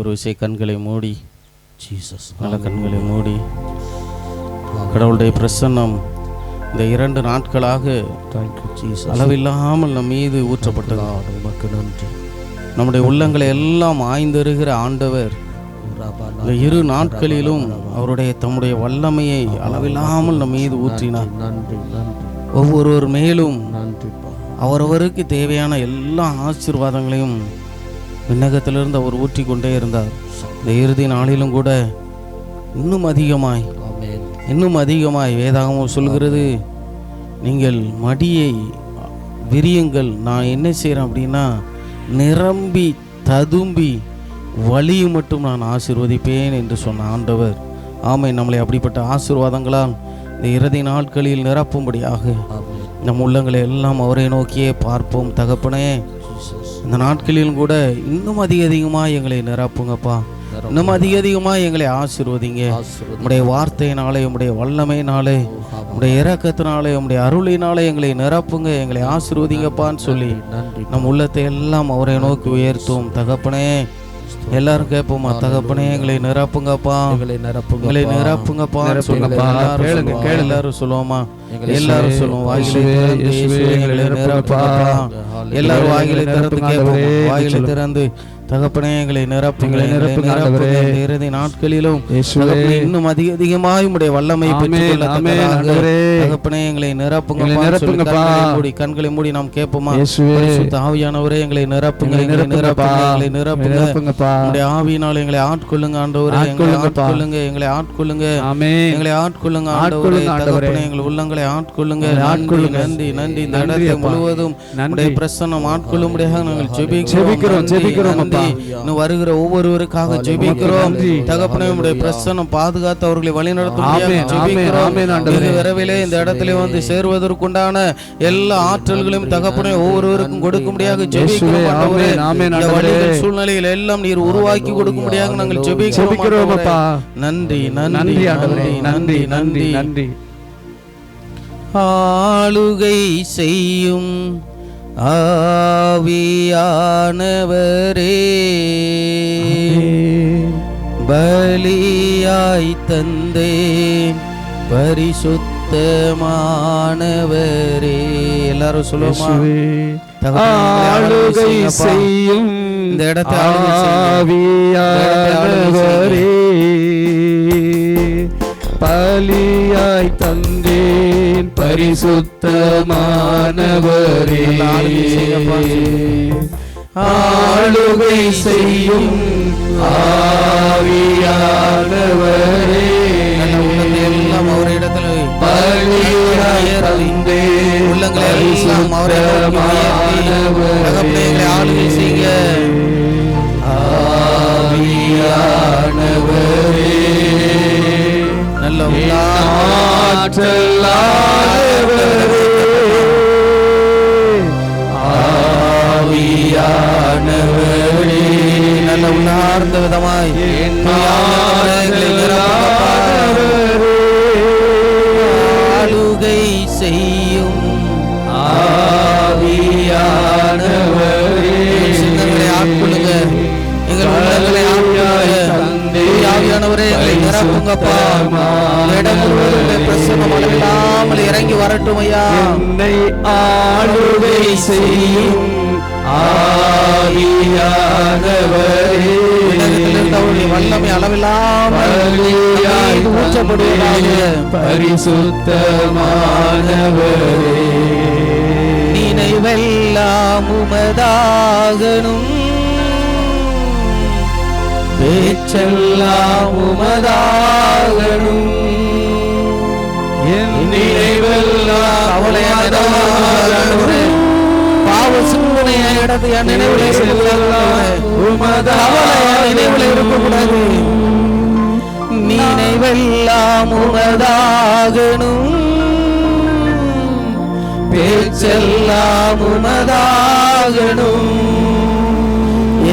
ஒரு விஷயம் கண்களை மூடி ஜீசஸ் நல்ல கண்களை மூடி கடவுளுடைய பிரசன்னம் இந்த 2 நாட்களாக அளவில்லாமல் நம் மீது ஊற்றப்பட்டது. உமக்கு நன்றி. நம்முடைய உள்ளங்களை எல்லாம் ஆய்ந்தருகிற ஆண்டவர் இந்த 2 நாட்களிலும் அவருடைய தம்முடைய வல்லமையை அளவில்லாமல் நம் மீது ஊற்றினார். ஒவ்வொருவர் மேலும் அவரவருக்கு தேவையான எல்லா ஆசீர்வாதங்களையும் விண்ணகத்திலிருந்து அவர் ஊற்றி கொண்டே இருந்தார். இந்த இறுதி நாளிலும் கூட இன்னும் அதிகமாய் வேதாகமம் சொல்கிறது, நீங்கள் மடியை விரியுங்கள், நான் என்ன செய்கிறேன் அப்படின்னா நிரம்பி ததும்பி வழியை மட்டும் நான் ஆசீர்வதிப்பேன் என்று சொன்ன ஆண்டவர். ஆமென். நம்மளை அப்படிப்பட்ட ஆசீர்வாதங்களால் இந்த இறுதி நாட்களில் நிரப்பும்படியாக நம் உள்ளங்களை எல்லாம் அவரை நோக்கியே பார்ப்போம். தகப்பனே, இந்த நாட்களிலும் கூட இன்னும் அதிகமாக எங்களை நிரப்புங்கப்பா. இன்னும் அதிகமாக எங்களை ஆசீர்வதிங்க. உம்முடைய வார்த்தையினாலே, உம்முடைய வல்லமையினாலே, உம்முடைய இரக்கத்தினாலே, உம்முடைய அருளினாலே எங்களை நிரப்புங்க, எங்களை ஆசீர்வதிங்கப்பான்னு சொல்லி நம் உள்ளத்தை எல்லாம் அவரை நோக்கி உயர்த்துவோம். தகப்பனே, எல்லாரும் கேட்போமா, தகப்பனே எங்களை நிரப்புங்கப்பா, எங்களை நிரப்புங்கப்பா சொல்லுங்கப்பா. எல்லாரும் சொல்லுவோமா, எல்லாரும் சொல்லுவோம். வாயிலை நிரப்பா, எல்லாரும் வாயிலை திறந்து கேட்போம். வாயிலை திறந்து தகப்பனே எங்களை நிரப்புங்க, இறுதி நாட்களிலும் இன்னும் அதிகமாய் உம்முடைய வல்லமை தகப்பனே எங்களை நிரப்புங்க. கண்களை மூடி நாம் கேட்போமா, ஆவியானவரே எங்களை நிரப்புங்க, எங்களை நிரப்புங்க. ஆவியினால் எங்களை ஆட்கொள்ளுங்க ஆண்டவரே, எங்களை ஆட்கொள்ளுங்க, எங்களை ஆட்கொள்ளுங்க, எங்களை ஆட்கொள்ளுங்க ஆண்டவரே. தகப்பனே எங்கள் உள்ளங்களை ஆட்கொள்ளுங்க. நன்றி நன்றி. இந்த இடத்தை முழுவதும் உம்முடைய பிரசன்னம் ஆட்கொள்ளும்படியாக நாங்கள் ஜெபிக்கிறோம். இன்னும் வருகிற ஒவ்வொருவருக்காக ஜெபிக்கிறோம். தகப்பனே உம்முடைய பிரசன்னம் பாதுகாத்து அவர்களை வழிநடத்தும்படியாக ஜெபிக்கிறோம். விரைவிலே இந்த இடத்திலே வந்து சேர்வதற்குண்டான எல்லா ஆற்றல்களையும் தகப்பனே ஒவ்வொருவருக்கும் கொடுக்கும்படியாக ஜெபிக்கிறோம். சூழ்நிலையில் எல்லாம் நீர் உருவாக்கி கொடுக்கும்படியாக நாங்கள் ஜெபிக்கிறோம். நன்றி நன்றி நன்றி நன்றி நன்றி. ஆளுகை செய்யும் ஆவியானவரே, பலியாய் தந்தேன் பரிசுத்தமானவரே. எல்லாரும் சொல்லுவோமா, ஆளுகை செய்யும் இந்த இடத்தை ஆவியானவரே, பலியாய் தந்தேன் பரிசுத்தமானவரே, ஆளுகை செய்யும் ஆவியானவரே, எல்லாம் அவரிடத்தில் பலியாய் தந்தேன் உள்ளங்களை எல்லாம் அவரை ஆளுகை செய்ய ஆவியானவரே, நல்ல ஆவியானவரே, நல்ல உணர்ந்த விதமாய் ஆளுகை செய்யும் ஆவியானவரே, சிந்தனைகளை ஆட்கொள்ளுங்க, எங்கள் உள்ளங்களை ஆவியானவரே எங்களை நிரப்புங்கப்பா. இடம் முழுவதும் பிரசன்னம் அளவில்லாமல் இறங்கி வரட்டும் ஐயா. என்னை ஆளுகை செய்யும் ஆவியானவரே, அவருடைய வல்லமை அளவில்லாமல் ஊற்றப்படுவதாக பரிசுத்தமானவரே, நினைவெல்லாம் உமதாகணும், பேச்செல்லாம் உமதாகணும், என் நினைவெல்லாம் பாவ சிந்தனையை இடத்து என் நினைவுல இருக்கக்கூடாது. நினைவெல்லாம் உமதாகணும், பேச்செல்லாம் உமதாகணும்,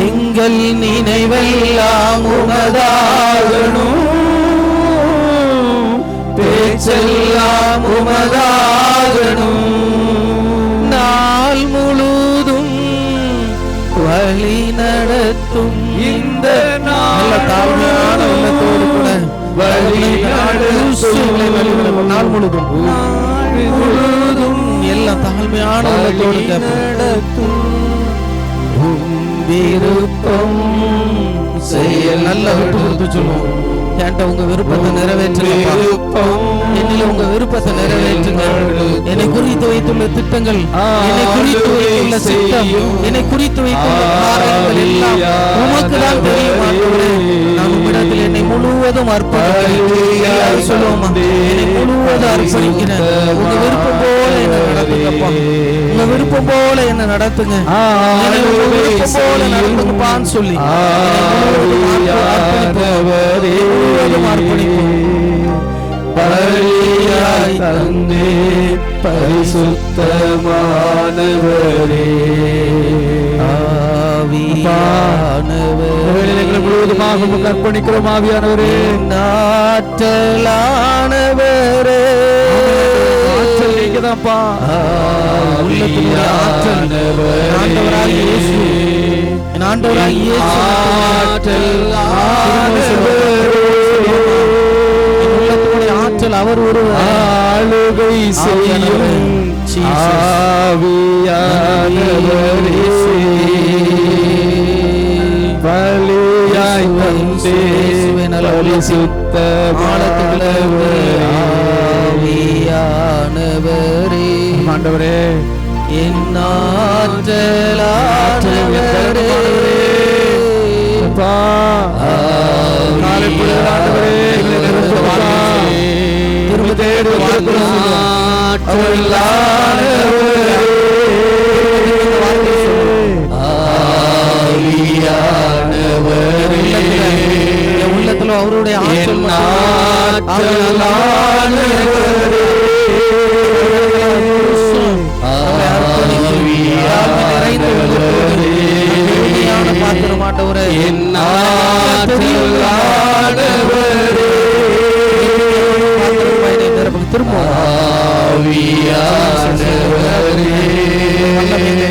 எங்கள் நினைவெல்லாம் உமதாகணும், பேச்செல்லாம் உமதாகணும், நாள் முழுதும் வழி நடத்தும் இந்த நாள் முழுதும் எல்லாம் தாழ்மையான விருப்பம் செய்ய நல்ல விட்டு கொடுத்து சொல்லுவோம். என்கிட்ட உங்க விருப்பத்தை நிறைவேற்றுங்க, என்னில உங்க விருப்பத்தை நிறைவேற்றுங்க. என்னை குறித்து வைத்துள்ள திட்டங்கள், என்னை குறித்து வைத்துள்ள சித்தம், என்னை குறித்து வைத்துள்ள காரியங்கள் எல்லாம் உமக்கு தான் தெரியும். நான் உம்மிடத்தில் என்னை முழுவதும் அர்ப்பணிக்கிறேன் சொல்லுவோமா? என்னை முழுவதும் அர்ப்பணிக்கிறேன். உங்க விருப்பம் போல என்ன நடத்துங்கப்பா, உங்க விருப்பம் போல என்ன நடத்துங்க, விருப்பம் போல நடத்துங்கப்பான்னு சொல்லி பலியாய் தந்தே பரிசுத்தமானவரே, ஆவியானவரே முழுவதுமாக அர்ப்பணிக்கிறோம். ஆவியானவரே, ஆற்றலானவரே, ஆற்றல் நீங்கதான்ப்பா. உள்ளத்தினுடைய ஆற்றல் ஆண்டவராகிய இயேசு, என் ஆண்டவராகிய இயேசு ஆற்றல் அவர் ஒருவர் ஆளுகை செய்யும் ஆவியானவரே, பலியாய் தந்தே பரிசுத்தமானவரே, ஆவியானவரே, ஆண்டவரே என் ஆற்றலானவரே, உள்ளத்துல அவருடைய ஆற்றல் பாத்திரமாட்டவரே,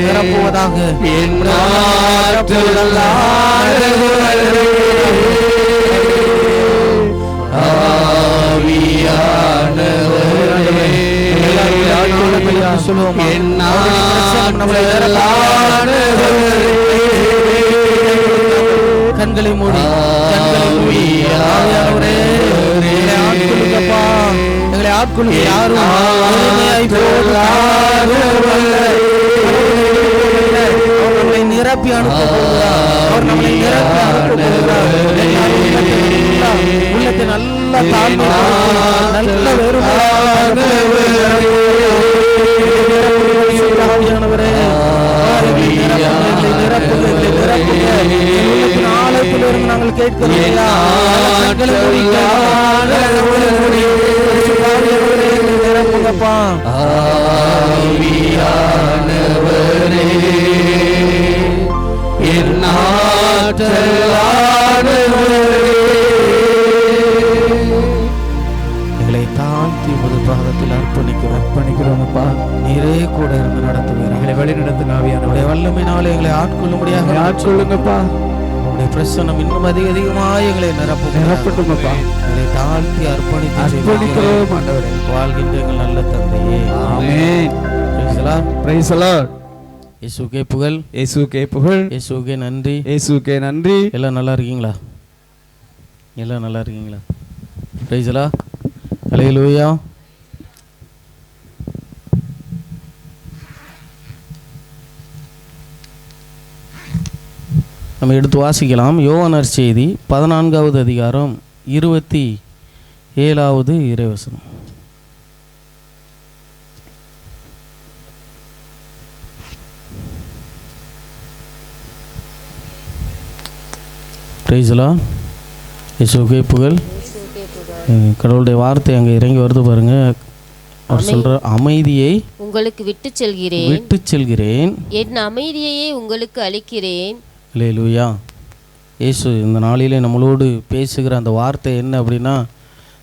நிரப்புவதாக சொல்லுவோம். கண்களை மூடி ஆவியானவரே ஆட்கொள்ளுங்கப்பா, எங்களை ஆட்கொள்ளுங்க. யாரும் நம்மளை நிரப்பி அனுப்ப போகிறார், அவர் நம்மளை நிரப்பி அனுப்ப போகிறார். உள்ளத்தை நல்ல தாழ்மை நல்ல ஆவியானவரே ஆழத்திலிருந்து நாங்கள் கேட்கிறோம். நிரப்புங்கப்பா ஆவியானவரே, என் எங்களை தாழ்த்தி ஒரு பாதத்தில் அர்ப்பணிக்கிறோம்ப்பா. நீரே கூட இருந்து நடத்துவீர், எங்களை வழி நடத்துங்க. ஆவியானவரே வல்லமையினால எங்களை ஆட்கொள்ளும்படியாக ஆட்கொள்ளுங்கப்பா. உங்களுடைய பிரசன்னம் இன்னும் அதிகமாக எங்களை நிரப்பட்டுங்கப்பா. எங்களை தாழ்த்தி அர்ப்பணிக்கிறோம் ஆண்டவரே. வாழ்கின்ற எங்கள் நல்ல தந்தையே, ஆமென். Praise the Lord. இயேசுவுக்கே புகழ், இயேசுவுக்கே புகழ், இயேசுவுக்கே நன்றி, இயேசுவுக்கே நன்றி. எல்லாம் நல்லா இருக்கீங்களா? எல்லாம் நல்லா இருக்கீங்களா? Praise the Lord. ஹல்லேலூயா. நம்ம எடுத்து வாசிக்கலாம். யோவான் செய்தி 14வது அதிகாரம் 27வது இறைவசனம். பிரைஸ்லா, இயேசுவுக்கே புகழ். கடவுளுடைய வார்த்தை அங்கே இறங்கி வருது பாருங்க. அவர் சொல்ற, அமைதியை உங்களுக்கு விட்டு செல்கிறேன், என் அமைதியையே உங்களுக்கு அளிக்கிறேன். அல்லேலூயா. இயேசு இந்த நாளிலே நம்மளோடு பேசுகிற அந்த வார்த்தை என்ன அப்படின்னா,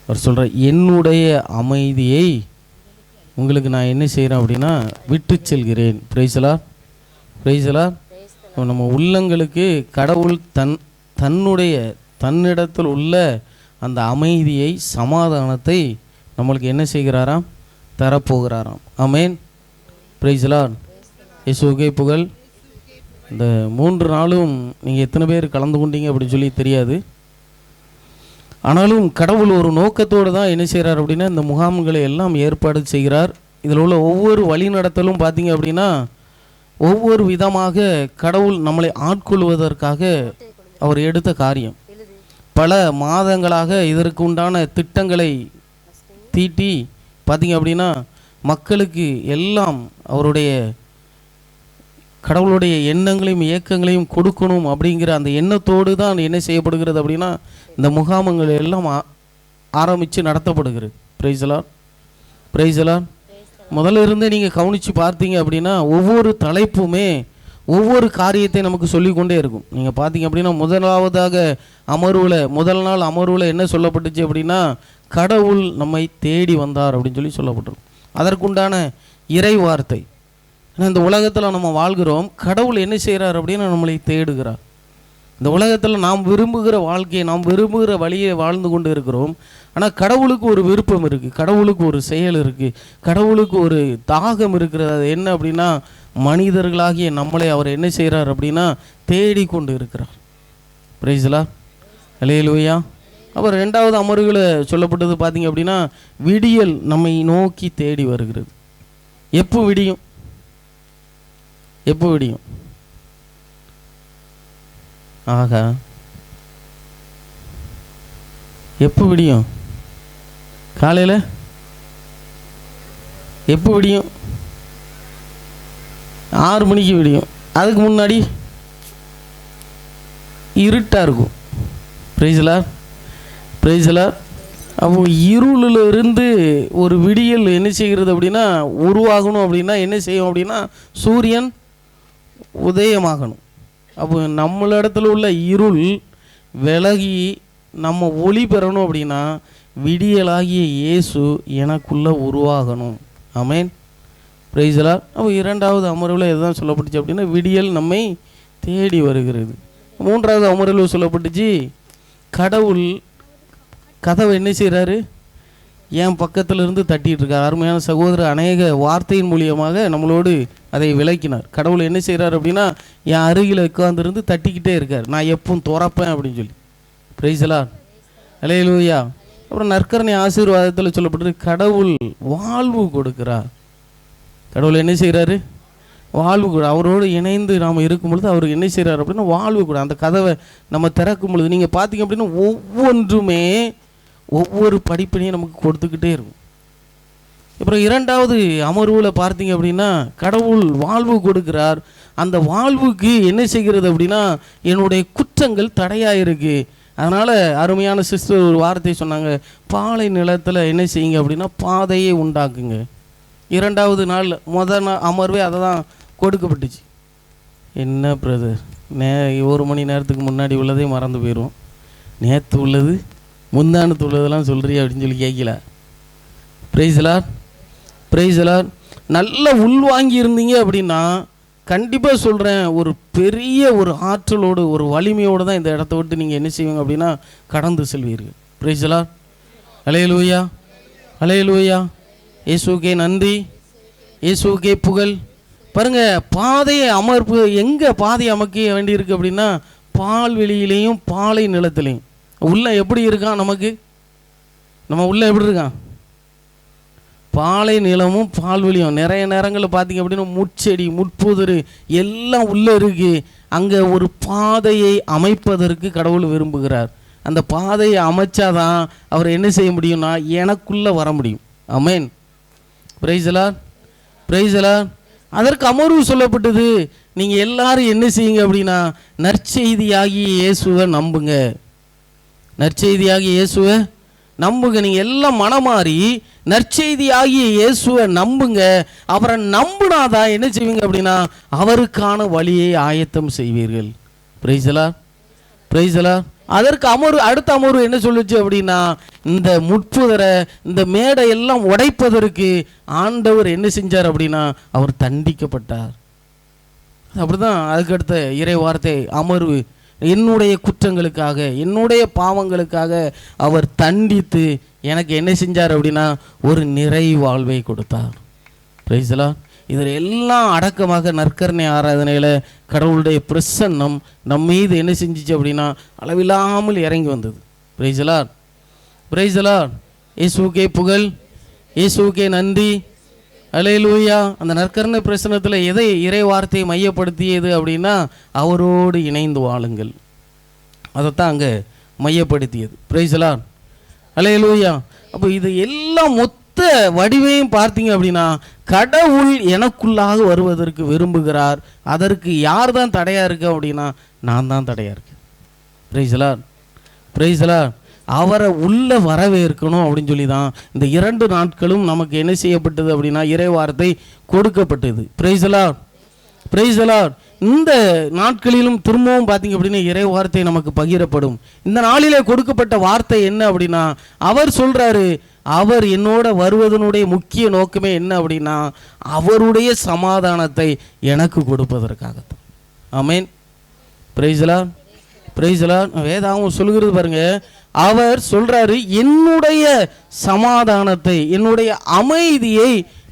அவர் சொல்கிற, என்னுடைய அமைதியை உங்களுக்கு நான் என்ன செய்கிறேன் அப்படின்னா விட்டு செல்கிறேன். பிரைஸ்லா, பிரைஸ்லா. நம்ம உள்ளங்களுக்கு கடவுள் தன்னிடத்தில் உள்ள அந்த அமைதியை, சமாதானத்தை நம்மளுக்கு என்ன செய்கிறாராம்? தரப்போகிறாராம். ஆமென். Praise the Lord. இயேசுவுக்கே புகழ். இந்த 3 நாளும் நீங்கள் எத்தனை பேர் கலந்து கொண்டீங்க அப்படின்னு சொல்லி தெரியாது. ஆனாலும் கடவுள் ஒரு நோக்கத்தோடு தான் என்ன செய்கிறார் அப்படின்னா இந்த முகாம்களை எல்லாம் ஏற்பாடு செய்கிறார். இதில் உள்ள ஒவ்வொரு வழி நடத்தலும் பார்த்தீங்க அப்படின்னா ஒவ்வொரு விதமாக கடவுள் நம்மளை ஆட்கொள்வதற்காக அவர் எடுத்த காரியம். பல மாதங்களாக இதற்கு உண்டான திட்டங்களை தீட்டி பார்த்தீங்க அப்படின்னா மக்களுக்கு எல்லாம் அவருடைய கடவுளுடைய எண்ணங்களையும் இயக்கங்களையும் கொடுக்கணும் அப்படிங்கிற அந்த எண்ணத்தோடு தான் என்ன செய்யப்படுகிறது அப்படின்னா இந்த முகாமங்கள் எல்லாம் ஆரம்பித்து நடத்தப்படுகிறது. Price the Lord. Praise the Lord. முதல்ல இருந்தே நீங்கள் கவனித்து பார்த்தீங்க அப்படின்னா ஒவ்வொரு தலைப்புமே ஒவ்வொரு காரியத்தை நமக்கு சொல்லிக்கொண்டே இருக்கும். நீங்கள் பார்த்தீங்க அப்படின்னா முதல் நாள் அமர்வில் என்ன சொல்லப்பட்டுச்சு அப்படின்னா கடவுள் நம்மை தேடி வந்தார் அப்படின்னு சொல்லி சொல்லப்பட்டிருக்கும். அதற்குண்டான இறை வார்த்தை. இந்த உலகத்தில் நம்ம வாழ்கிறோம், கடவுள் என்ன செய்கிறார் அப்படின்னா நம்மளை தேடுகிறார். இந்த உலகத்தில் நாம் விரும்புகிற வாழ்க்கையை, நாம் விரும்புகிற வழியை வாழ்ந்து கொண்டு இருக்கிறோம். ஆனால் கடவுளுக்கு ஒரு விருப்பம் இருக்குது, கடவுளுக்கு ஒரு செயல் இருக்குது, கடவுளுக்கு ஒரு தாகம் இருக்கிறது. அது என்ன அப்படின்னா மனிதர்களாகிய நம்மளை அவர் என்ன செய்கிறார் அப்படின்னா தேடி கொண்டு இருக்கிறார். Praise the Lord. அல்லேலூயா. அப்புறம் 2வது அமர்வுகளை சொல்லப்பட்டது பார்த்தீங்க அப்படின்னா விடியல் நம்மை நோக்கி தேடி வருகிறது. எப்போ விடியும்? எப்போ விடியும்? ஆகா, எப்போ விடியும்? காலையில் எப்போ விடியும்? 6 மணிக்கு விடியும். அதுக்கு முன்னாடி இருட்டாக இருக்கும். Price the Lord. Praise the Lord. அப்போ இருளில் இருந்து ஒரு விடியல் என்ன செய்கிறது அப்படின்னா உருவாகணும். அப்படின்னா என்ன செய்யும் அப்படின்னா சூரியன் உதயமாகணும். அப்போ நம்மளிடத்தில் உள்ள இருள் விலகி நம்ம ஒளி பெறணும் அப்படின்னா விடியலாகிய இயேசு எனக்குள்ளே உருவாகணும். ஆமென். Praise the Lord. அப்போ 2வது அமர்வில் எதுதான் சொல்லப்பட்டுச்சு அப்படின்னா விடியல் நம்மை தேடி வருகிறது. 3வது அமர்வில் சொல்லப்பட்டுச்சு கடவுள் கதவை என்ன செய்கிறாரு? என் பக்கத்தில் இருந்து தட்டிகிட்டு இருக்கார். அருமையான சகோதரர் அநேக வார்த்தையின் மூலியமாக நம்மளோடு அதை விளக்கினார். கடவுள் என்ன செய்கிறார் அப்படின்னா என் அருகில் உட்கார்ந்துருந்து தட்டிக்கிட்டே இருக்கார், நான் எப்பவும் துறப்பேன் அப்படின்னு சொல்லி. Praise the Lord. அல்லேலூயா. அப்புறம் நற்கருணை ஆசீர்வாதத்தில் சொல்லப்பட்டிருக்கு கடவுள் வாழ்வு கொடுக்கிறார். கடவுள் என்ன செய்கிறாரு? வாழ்வு கூட. அவரோடு இணைந்து நாம் இருக்கும் பொழுது அவர் என்ன செய்கிறார் அப்படின்னா வாழ்வு கூட. அந்த கதவை நம்ம திறக்கும் பொழுது நீங்கள் பார்த்தீங்க அப்படின்னா ஒவ்வொன்றுமே ஒவ்வொரு படிப்பினையும் நமக்கு கொடுத்துக்கிட்டே இருக்கும். அப்புறம் 2வது அமர்வில் பார்த்தீங்க அப்படின்னா கடவுள் வாழ்வு கொடுக்கிறார். அந்த வாழ்வுக்கு என்ன செய்கிறது அப்படின்னா என்னுடைய குற்றங்கள் தடையாக இருக்குது. அதனால் அருமையான சிஸ்டர் ஒரு வார்த்தை சொன்னாங்க, பாலை நிலத்தில் என்ன செய்யுங்க அப்படின்னா பாதையை உண்டாக்குங்க. 2வது நாள் முதல் அமர்வே அதை தான் கொடுக்கப்பட்டுச்சு. என்ன பிரதர், 1 மணி நேரத்துக்கு முன்னாடி உள்ளதே மறந்து போயிடும், நேற்று உள்ளது முந்தானத்து உள்ளதெல்லாம் சொல்கிறியா அப்படின்னு சொல்லி கேட்கல. Price the Lord. Praise the Lord. நல்லா உள்வாங்கி இருந்தீங்க அப்படின்னா கண்டிப்பாக சொல்கிறேன் ஒரு பெரிய ஒரு ஆற்றலோடு ஒரு வலிமையோடு தான் இந்த இடத்த விட்டு நீங்கள் என்ன செய்வீங்க அப்படின்னா கடந்து செல்வீர்கள். Praise the Lord. அல்லேலூயா. அல்லேலூயா. இயேசுவுக்கே நன்றி, இயேசுவுக்கே புகழ். பாருங்கள், பாதையை அமர்ப்பு எங்கே பாதையை அமைக்க வேண்டியிருக்கு அப்படின்னா பால்வெளியிலையும் பாலை நிலத்திலையும். உள்ளே எப்படி இருக்கான்? நம்ம உள்ளே எப்படி இருக்கான்? பாலை நிலமும் பால்வெளியும். நிறைய நேரங்களில் பார்த்தீங்க அப்படின்னா முட்செடி முட்புதர் எல்லாம் உள்ளே இருக்குது. அங்கே ஒரு பாதையை அமைப்பதற்கு கடவுள் விரும்புகிறார். அந்த பாதையை அமைச்சாதான் அவர் என்ன செய்ய முடியும்னா எனக்குள்ளே வர முடியும். ஆமென். Praise the Lord. Praise the Lord. அதற்கு அமர்வு சொல்லப்பட்டது, நீங்கள் எல்லாரும் என்ன செய்யுங்க அப்படின்னா நற்செய்தியாகிய இயேசுவை நம்புங்க. நற்செய்தியாகிய இயேசுவை நம்புங்க. நீங்கள் எல்லாம் மனமாறி நற்செய்தியாகிய இயேசுவை நம்புங்க. அவரை நம்புனாதான் என்ன செய்வீங்க அப்படின்னா அவருக்கான வழியை ஆயத்தம் செய்வீர்கள். Price the Lord. Praise the Lord. அதற்கு அடுத்த அமர்வு என்ன சொல்லுச்சு அப்படின்னா இந்த முட்புதரை இந்த மேடை எல்லாம் உடைப்பதற்கு ஆண்டவர் என்ன செஞ்சார் அப்படின்னா அவர் தண்டிக்கப்பட்டார். அப்படிதான் அதுக்கடுத்த இறை வார்த்தை அமர்வு என்னுடைய குற்றங்களுக்காக, என்னுடைய பாவங்களுக்காக அவர் தண்டித்து எனக்கு என்ன செஞ்சார் அப்படின்னா ஒரு நிறை வாழ்வை கொடுத்தார். Price the Lord. இதில் எல்லாம் அடக்கமாக நற்கருணை ஆராதனையில் கடவுளுடைய பிரசன்னம் நம் மீது என்ன செஞ்சிச்சு அப்படின்னா அளவில்லாமல் இறங்கி வந்தது. Price the Lord. Praise the Lord. இயேசுவுக்கே புகழ், இயேசுவுக்கே நன்றி. அல்லேலூயா. அந்த நற்கருணை பிரசன்னத்தில் எதை இறை வார்த்தையை மையப்படுத்தியது அப்படின்னா அவரோடு இணைந்து வாழுங்கள், அதைத்தான் அங்கே மையப்படுத்தியது. Price the Lord. அல்லேலூயா. அப்போ இது எல்லாம் மொத்த வடிவையும் பார்த்தீங்க அப்படின்னா கடவுள் எனக்குள்ளாக வருவதற்கு விரும்புகிறார். அதற்கு யார் தான் தடையாக இருக்கு அப்படின்னா நான் தான் தடையாக இருக்கேன். Price the Lord. Praise the Lord. அவரை உள்ளே வரவேற்கணும் அப்படின்னு சொல்லி தான் இந்த 2 நாட்களும் நமக்கு என்ன செய்யப்பட்டது அப்படின்னா இறை வார்த்தை கொடுக்கப்பட்டது. Price the Lord. Praise the Lord. இந்த நாட்களிலும் திரும்பவும் பார்த்தீங்க அப்படின்னா இறை வார்த்தை நமக்கு பகிரப்படும். இந்த நாளிலே கொடுக்கப்பட்ட வார்த்தை என்ன அப்படின்னா அவர் சொல்கிறாரு, அவர் என்னோட வருவதனுடைய முக்கிய நோக்கமே என்ன அப்படின்னா அவருடைய சமாதானத்தை எனக்கு கொடுப்பதற்காகத்தான். ஆமென். Praise the Lord. Praise the Lord. வேதாகம் சொல்கிறது பாருங்க, அவர் சொல்றாரு என்னுடைய சமாதானத்தை, என்னுடைய அமைதியை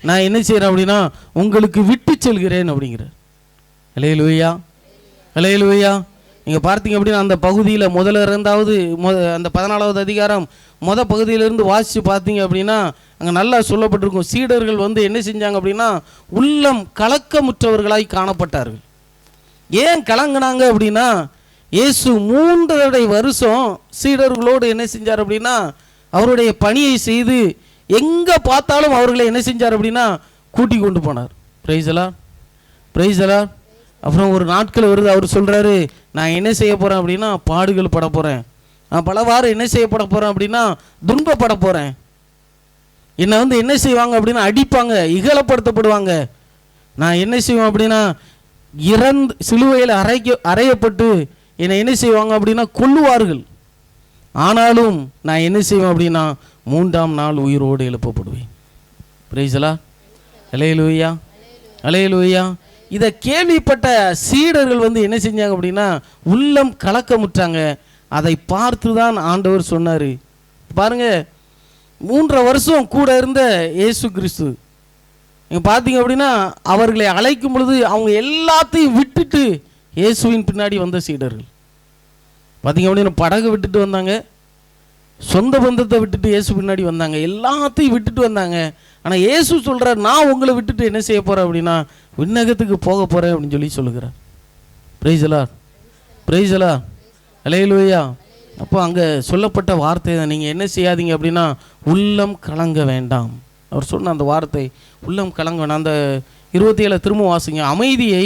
நான் என்ன செய்கிறேன் அப்படின்னா உங்களுக்கு விட்டு செல்கிறேன் அப்படிங்கிறார். அல்லேலூயா. அல்லேலூயா. நீங்கள் பார்த்தீங்க அப்படின்னா அந்த பகுதியில் முதல்ல 2வது அந்த 14வது அதிகாரம் பகுதியிலிருந்து வாசித்து பார்த்தீங்க அப்படின்னா அங்கே நல்லா சொல்லப்பட்டிருக்கும். சீடர்கள் வந்து என்ன செஞ்சாங்க அப்படின்னா உள்ளம் கலக்கமுற்றவர்களாய் காணப்பட்டார்கள். ஏன் கலங்கினாங்க அப்படின்னா இயேசு 3 வருஷம் சீடர்களோடு என்ன செஞ்சார் அப்படின்னா அவருடைய பணியை செய்து எங்கே பார்த்தாலும் அவர்களை என்ன செஞ்சார் அப்படின்னா கூட்டி கொண்டு போனார். Price the Lord. Praise the Lord. அப்புறம் ஒரு நாட்கள் வருது, அவர் சொல்கிறாரு நான் என்ன செய்ய போகிறேன் அப்படின்னா பாடுகள் பட போகிறேன், நான் பலவாறு என்ன செய்யப்பட போகிறேன் அப்படின்னா துன்பப்பட போகிறேன், என்னை வந்து என்ன செய்வாங்க அப்படின்னா அடிப்பாங்க, இகழப்படுத்தப்படுவாங்க, நான் என்ன செய்வேன் அப்படின்னா சிலுவையில் அறையப்பட்டு என்னை என்ன செய்வாங்க அப்படின்னா கொல்லுவார்கள், ஆனாலும் நான் என்ன செய்வேன் அப்படின்னா 3ஆம் நாள் உயிரோடு எழுப்பப்படுவேன். Price the Lord. அல்லேலூயா. அல்லேலூயா. இதை கேள்விப்பட்ட சீடர்கள் வந்து என்ன செஞ்சாங்க அப்படின்னா உள்ளம் கலக்கமுற்றாங்க. அதை பார்த்து தான் ஆண்டவர் சொன்னார். பாருங்க, 3 வருஷம் கூட இருந்த இயேசு கிறிஸ்து நீங்கள் பார்த்தீங்க அப்படின்னா அவர்களை அழைக்கும் பொழுது அவங்க எல்லாத்தையும் விட்டுட்டு இயேசுவின் பின்னாடி வந்த சீடர்கள் பார்த்தீங்க அப்படின்னா படகு விட்டுட்டு வந்தாங்க, சொந்த பந்தத்தை விட்டுட்டு இயேசு பின்னாடி வந்தாங்க, எல்லாத்தையும் விட்டுட்டு வந்தாங்க. ஆனால் இயேசு சொல்கிறார் நான் உங்களை விட்டுட்டு என்ன செய்ய போகிறேன் அப்படின்னா விண்ணகத்துக்கு போக போகிறேன் அப்படின்னு சொல்லி சொல்லுகிறார். Praise the Lord. Praise the Lord. அல்லேலூயா. அப்போ அங்கே சொல்லப்பட்ட வார்த்தை தான், நீங்கள் என்ன செய்யாதீங்க அப்படின்னா உள்ளம் கலங்க வேண்டாம். அவர் சொன்ன அந்த வார்த்தை உள்ளம் கலங்க வேண்டாம். அந்த 27 திரும்ப வாசிங்க. அமைதியை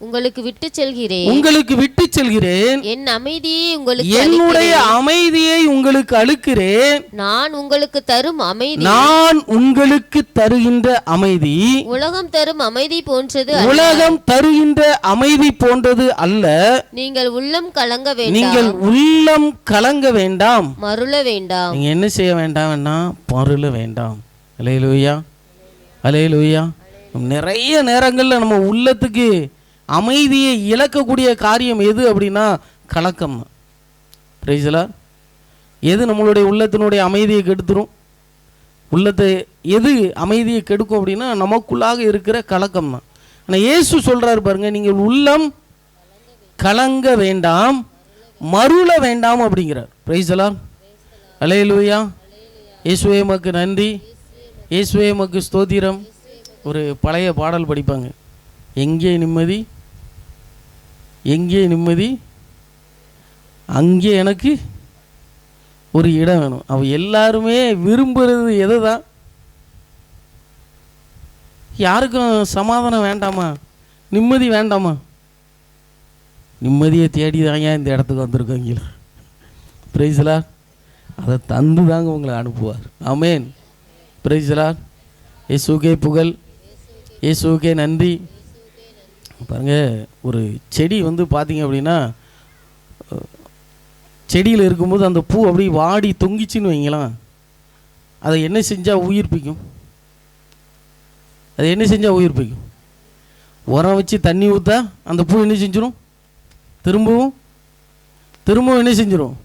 உங்களுக்கு விட்டு செல்கிறேன், உங்களுக்கு விட்டு செல்கிறேன், என் அமைதியை உங்களுக்கு என்னுடைய அமைதியை உங்களுக்கு அளிக்கிறேன், நான் உங்களுக்கு தரும் அமைதி, நான் உங்களுக்கு தருகின்ற அமைதி உலகம் தரும் அமைதி போன்றது அல்ல, உலகம் தருகின்ற அமைதி போன்றது அல்ல, நீங்கள் உள்ளம் கலங்க வேண்டாம், நீங்கள் உள்ளம் கலங்க வேண்டாம், மருள வேண்டாம். நீங்க என்ன செய்ய வேண்டாம்னா மருள வேண்டாம். அல்லேலூயா. அல்லேலூயா. நிறைய நேரங்களில் நம்ம உள்ளத்துக்கு அமைதியை இழக்கக்கூடிய காரியம் எது அப்படின்னா கலக்கம். Price the Lord. எது நம்மளுடைய உள்ளத்தினுடைய அமைதியை கெடுத்துரும், உள்ளத்தை எது அமைதியை கெடுக்கும் அப்படின்னா நமக்குள்ளாக இருக்கிற கலக்கம் தான். ஆனால் இயேசு சொல்கிறார் பாருங்க, நீங்கள் உள்ளம் கலங்க வேண்டாம் மருள வேண்டாம் அப்படிங்கிறார். Praise the Lord. அல்லேலூயா. இயேசுவே உமக்கு நன்றி, இயேசுவே உமக்கு ஸ்தோத்திரம். ஒரு பழைய பாடல் படிப்பாங்க, எங்கே நிம்மதி எங்கே நிம்மதி அங்கே எனக்கு ஒரு இடம் வேணும். அவ எல்லாருமே விரும்புகிறது எதை தான்? யாருக்கும் சமாதானம் வேண்டாமா, நிம்மதி வேண்டாமா? நிம்மதியை தேடி தாங்க இந்த இடத்துக்கு வந்திருக்கோங்களா? Price the Lord. அதை தந்து தாங்க உங்களை அனுப்புவார். ஆமென். Praise the Lord. இயேசுவுக்கே புகழ், இயேசுவுக்கே நன்றி. பாருங்க, ஒரு செடி வந்து பார்த்தீங்க அப்படின்னா செடியில் இருக்கும்போது அந்த பூ அப்படி வாடி தொங்கிச்சின்னு வைங்களாம், அதை என்ன செஞ்சால் உயிர்ப்பிக்கும்? அது என்ன செஞ்சால் உயிர்ப்பிக்கும்? உரம் வச்சு தண்ணி ஊற்றா அந்த பூ என்ன செஞ்சிடும்? திரும்பவும் திரும்பவும் என்ன செஞ்சிடும்?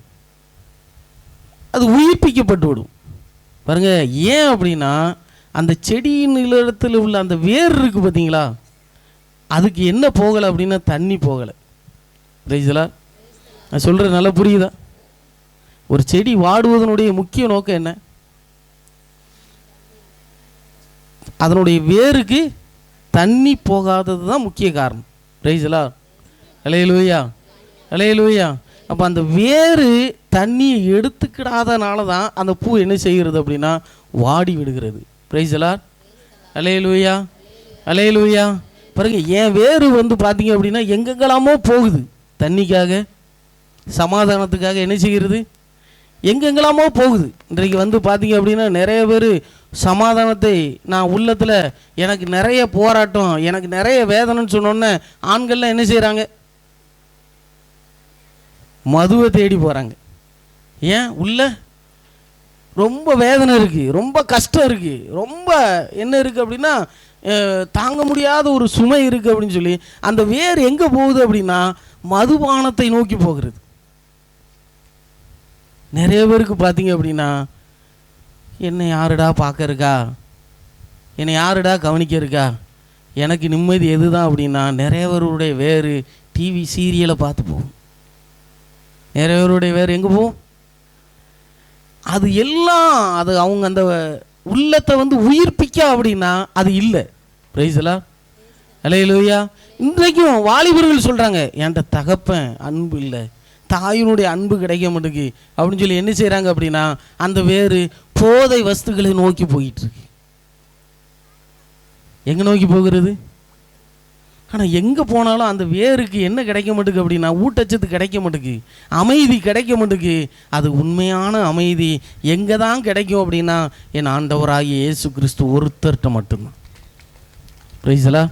அது உயிர்ப்பிக்கப்பட்டு விடும். பாருங்க, ஏன் அப்படின்னா அந்த செடியின் நிலத்தில் உள்ள அந்த வேர் இருக்கு பார்த்தீங்களா, அதுக்கு என்ன போகலை அப்படின்னா தண்ணி போகலை. புரியுதுங்களா? நான் சொல்கிறது நல்லா புரியுதா? ஒரு செடி வாடுவதனுடைய முக்கிய நோக்கம் என்ன? அதனுடைய வேருக்கு தண்ணி போகாதது தான் முக்கிய காரணம். புரியுதுங்களா? அல்லேலூயா, அல்லேலூயா. அப்போ அந்த வேறு தண்ணியை எடுத்துக்கிடாதனால தான் அந்த பூ என்ன செய்கிறது அப்படின்னா வாடி விடுகிறது. பிரைஸ்லா, அல்லேலூயா, அல்லேலூயா. பாருங்க, என் வேறு பார்த்தீங்க அப்படின்னா எங்கெங்கெல்லாமோ போகுது, தண்ணிக்காக, சமாதானத்துக்காக என்ன செய்கிறது, எங்கெங்கெல்லாமோ போகுது. இன்றைக்கு பார்த்தீங்க அப்படின்னா நிறைய பேர் சமாதானத்தை நான் உள்ளத்தில் எனக்கு நிறைய போராட்டம், எனக்கு நிறைய வேதனைன்னு சொன்னோன்னே ஆண்கள்லாம் என்ன செய்கிறாங்க, மதுவை தேடி போகிறாங்க. ஏன்? உள்ள ரொம்ப வேதனை இருக்குது, ரொம்ப கஷ்டம் இருக்குது, ரொம்ப என்ன இருக்குது அப்படின்னா தாங்க முடியாத ஒரு சுமை இருக்குது அப்படின்னு சொல்லி அந்த வேர் எங்கே போகுது அப்படின்னா மதுபானத்தை நோக்கி போகிறது. நிறைய பேருக்கு பார்த்தீங்க அப்படின்னா என்னை யாருடா பார்க்க இருக்கா, என்னை யாருடா கவனிக்க இருக்கா, எனக்கு நிம்மதி எது தான் அப்படின்னா நிறைய பேருடைய வேறு டிவி சீரியலை பார்த்து போகும். நிறைய பேருடைய வேறு எங்கே போகும்? அது எல்லாம் அது அவங்க அந்த உள்ளத்தை உயிர்ப்பிக்க அப்படின்னா அது இல்லை. பிரைஸ்லா, அல்லேலூயா. இன்றைக்கும் வாலிபர்கள் சொல்கிறாங்க, என்கிட்ட தகப்பன் அன்பு இல்லை, தாயினுடைய அன்பு கிடைக்க மாட்டேங்குது அப்படின்னு சொல்லி என்ன செய்கிறாங்க அப்படின்னா அந்த வேறு போதை வஸ்துக்களை நோக்கி போயிட்டுருக்கு. எங்கே நோக்கி போகிறது? ஆனால் எங்கே போனாலும் அந்த வேருக்கு என்ன கிடைக்க மாட்டேங்குது அப்படின்னா ஊட்டச்சத்து கிடைக்க மாட்டேங்குது, அமைதி கிடைக்க மாட்டேங்குது. அது உண்மையான அமைதி எங்கே தான் கிடைக்கும் அப்படின்னா என் ஆண்டவராகிய இயேசு கிறிஸ்து ஒருத்தர்கிட்ட மட்டும்தான். பிரைஸ்லா,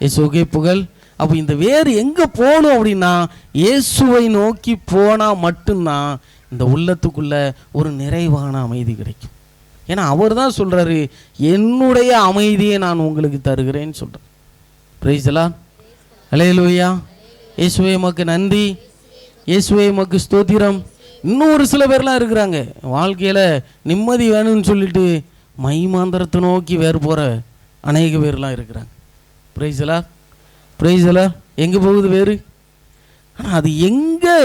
இயேசுவுக்கே புகழ். அப்போ இந்த வேறு எங்கே போகணும் அப்படின்னா இயேசுவை நோக்கி போனால் மட்டும்தான் இந்த உள்ளத்துக்குள்ளே ஒரு நிறைவான அமைதி கிடைக்கும். ஏன்னா அவர் தான் சொல்கிறாரு, என்னுடைய அமைதியை நான் உங்களுக்கு தருகிறேன்னு சொல்கிறேன். பிரைஸ்லா, அல்லேலூயா. இயேசுவே உமக்கு நன்றி, இயேசுவே உமக்கு ஸ்தோத்திரம். இன்னும் ஒரு சில பேர்லாம் இருக்கிறாங்க, வாழ்க்கையில் நிம்மதி வேணும்னு சொல்லிட்டு மைமாந்திரத்தை நோக்கி வேறு போகிற அநேக பேர்லாம் இருக்கிறாங்க. பிரைஸ்லா, பிரைஸ்லா. எங்கே போகுது வேறு? ஆனால் அது எங்கே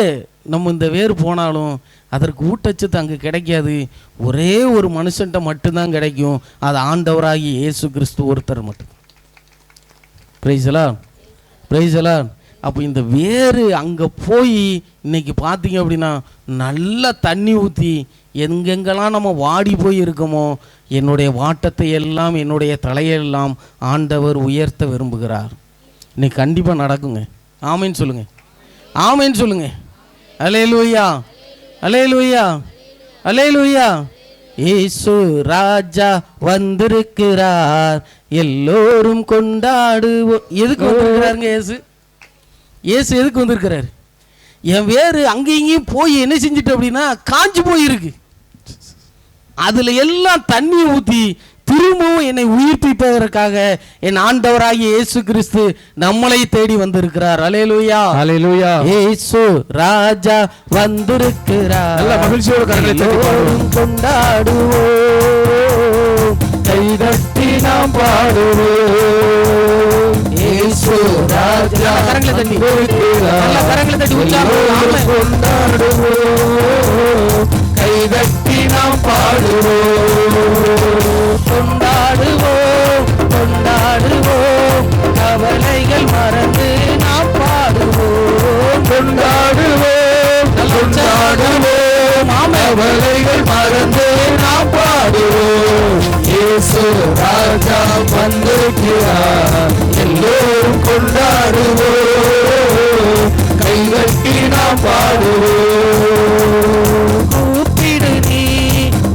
நம்ம இந்த வேறு போனாலும் அதற்கு ஊட்டச்சத்து அங்கே கிடைக்காது. ஒரே ஒரு மனுஷன்ட்ட மட்டும்தான் கிடைக்கும், அது ஆண்டவராகி இயேசு கிறிஸ்து ஒருத்தர் மட்டும். பிரைஸ்லா, பிரைஸ்லா. அப்போ இந்த வேறு அங்கே போய் இன்னைக்கு பார்த்தீங்க அப்படின்னா நல்லா தண்ணி ஊற்றி எங்கெங்கெல்லாம் நம்ம வாடி போய் இருக்கோமோ என்னுடைய வாட்டத்தை எல்லாம் என்னுடைய தலையெல்லாம் ஆண்டவர் உயர்த்த விரும்புகிறார். இன்னைக்கு கண்டிப்பாக நடக்குங்க. ஆமேன்னு சொல்லுங்க, ஆமேன்னு சொல்லுங்க. அல்லேலூயா, அல்லேலூயா, அல்லேலூயா. இயேசு ராஜா வந்திருக்கிறார், எல்லோரும் கொண்டாடுவோம். எதுக்கு வந்திருக்கிறாருங்க இயேசு? இயேசு எதுக்கு வந்திருக்கிறார்? என் வேறு அங்கேயும் இங்கேயும் போய் என்ன செஞ்சுட்டு அப்படின்னா காஞ்சு போயிருக்கு, அதில் எல்லாம் தண்ணி ஊற்றி திரும்பவும் என்னை உயிர்ப்பிப்பதற்காக என் ஆண்டவராகிய இயேசு கிறிஸ்து நம்மளை தேடி வந்திருக்கிறார். அல்லேலூயா, அல்லேலூயா. இயேசு ராஜா வந்திருக்கிறார், நல்ல மகிழ்ச்சியோடு கரங்களை தட்டி கொண்டாடுவோம், கைதட்டி நாம் பாடுவோம். இயேசு ராஜா கரங்களை தட்டி, நல்ல கரங்களை தட்டி உற்சாகம் கொண்டாடுவோம், கைதட்டி நாம் பாடுவோம், கொண்டாடுவோம், கொண்டாடுவோம், கவலைகள் மறந்து நாம் பாடுவோம், கொண்டாடுவோம், கொண்டாடுவோம், கவலைகள் மறந்து நாம் பாடுவோம். இயேசு ராஜா வந்திருக்கிறார், எல்லோரும் கொண்டாடுவோம், கைகட்டி நாம் பாடுவோம். கூப்பிடு நீ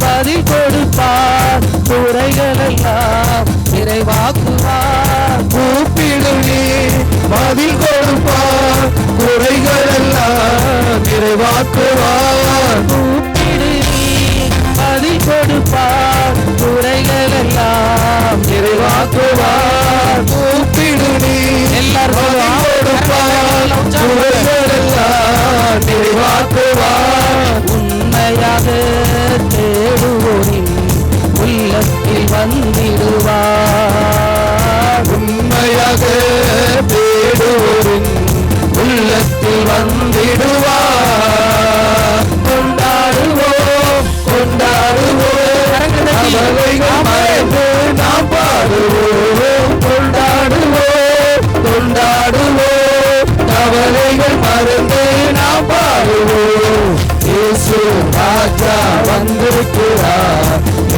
பதில் கொடுப்பார், குறைகள் எல்லாம் நிறைவாக்குவார். கூப்பிடு நீ பதில் கொடுப்பார், குறைகள் எல்லாம் நிறைவாக்குவார். கூப்பிடு நீ பதில் கொடுப்பார், குறைகள் எல்லாம் நிறைவாக்குவார். கூப்பிடு நீ எல்லாரும் கொடுப்பார், குறைகள் எல்லாம் நிறைவாக்குவார்.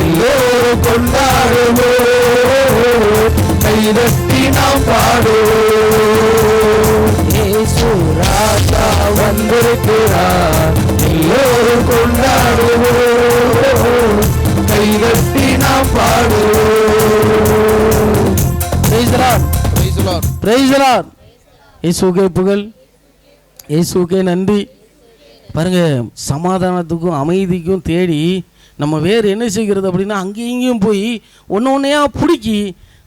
எல்லோரும் கொண்டாடுவோம், கைதட்டி நாம் பாடுவோம். இயேசு ராஜா வந்திருக்கிறார், எல்லோரும் கொண்டாடுவோம், கைதட்டி நாம் பாடுவோம். Praise the Lord. Praise the Lord. Praise the Lord. இயேசுவுக்கே புகழ், இயேசுவுக்கே நன்றி. பாருங்க, சமாதானத்துக்கும் அமைதிக்கும் தேடி நம்ம வேறு என்ன செய்கிறது அப்படின்னா அங்கேயும் இங்கேயும் போய் ஒன்று ஒன்றையா பிடிக்கி,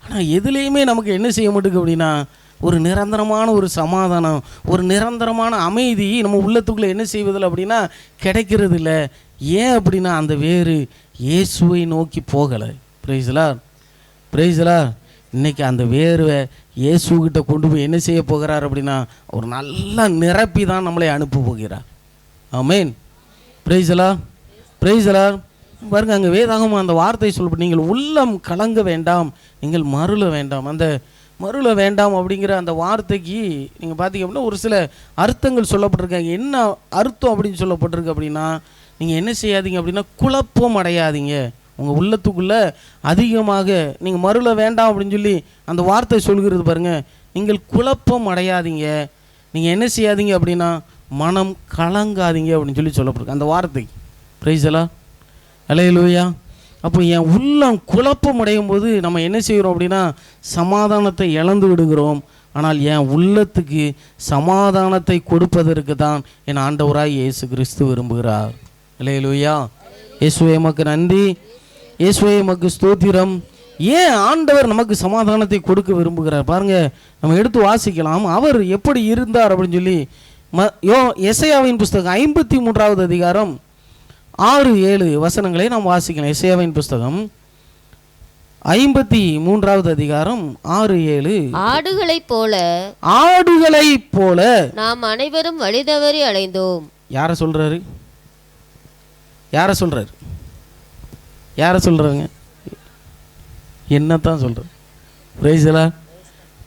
ஆனால் எதுலேயுமே நமக்கு என்ன செய்ய மாட்டேங்குது அப்படின்னா ஒரு நிரந்தரமான ஒரு சமாதானம், ஒரு நிரந்தரமான அமைதி நம்ம உள்ளத்துக்குள்ளே என்ன செய்வதில்லை அப்படின்னா கிடைக்கிறது இல்லை. ஏன் அப்படின்னா அந்த வேறு இயேசுவை நோக்கி போகலை. Price the Lord, praise the Lord. இன்றைக்கி அந்த வேர்வை இயேசுகிட்ட கொண்டு போய் என்ன செய்ய போகிறார் அப்படின்னா ஒரு நல்லா நிரப்பி தான் நம்மளை அனுப்ப போகிறார். ஆமென். Praise the Lord, praise the Lord. பாருங்க, அங்கே வேதாகமம் அந்த வார்த்தை சொல்லப்பட்டு நீங்கள் உள்ளம் கலங்க வேண்டாம், நீங்கள் மருள வேண்டாம். அந்த மருள வேண்டாம் அப்படிங்கிற அந்த வார்த்தைக்கு நீங்கள் பார்த்தீங்க அப்படின்னா ஒரு சில அர்த்தங்கள் சொல்லப்பட்டிருக்காங்க. என்ன அர்த்தம் அப்படின்னு சொல்லப்பட்டிருக்கு அப்படின்னா, நீங்கள் என்ன செய்யாதீங்க அப்படின்னா குழப்பம் அடையாதீங்க. உங்கள் உள்ளத்துக்குள்ளே அதிகமாக நீங்கள் மருள வேண்டாம் அப்படின்னு சொல்லி அந்த வார்த்தை சொல்கிறது பாருங்கள். நீங்கள் குழப்பம் அடையாதீங்க, நீங்கள் என்ன செய்யாதீங்க அப்படின்னா மனம் கலங்காதீங்க அப்படின்னு சொல்லி சொல்லப்பட்டிருக்கு அந்த வார்த்தைக்கு. பிரைஸ் தி லார்ட், அல்லேலூயா. அப்போ என் உள்ளம் குழப்பம் அடையும் போது நம்ம என்ன செய்கிறோம் அப்படின்னா சமாதானத்தை இழந்து விடுகிறோம். ஆனால் என் உள்ளத்துக்கு சமாதானத்தை கொடுப்பதற்கு தான் என் ஆண்டவராய் இயேசு கிறிஸ்து விரும்புகிறார். அல்லேலூயா. இயேசுவே உமக்கு நன்றி, இயேசுவே உமக்கு ஸ்தோத்திரம். ஏன் ஆண்டவர் நமக்கு சமாதானத்தை கொடுக்க விரும்புகிறார் பாருங்க, நம்ம எடுத்து வாசிக்கலாம். அவர் எப்படி இருந்தார் அப்படின்னு சொல்லி எசையாவின் புஸ்தகம் 53வது அதிகாரம் 6-7 வசனங்களை நாம் வாசிக்கலாம். எசையாவின் புஸ்தகம் 53வது அதிகாரம் 6-7. ஆடுகளைப் போல நாம் அனைவரும் வழி தவறி அலைந்தோம். யாரை சொல்றாரு? யாரை சொல்றாரு? யாரை சொல்றாங்க? என்னத்தான் சொல்கிறேன். Price the Lord,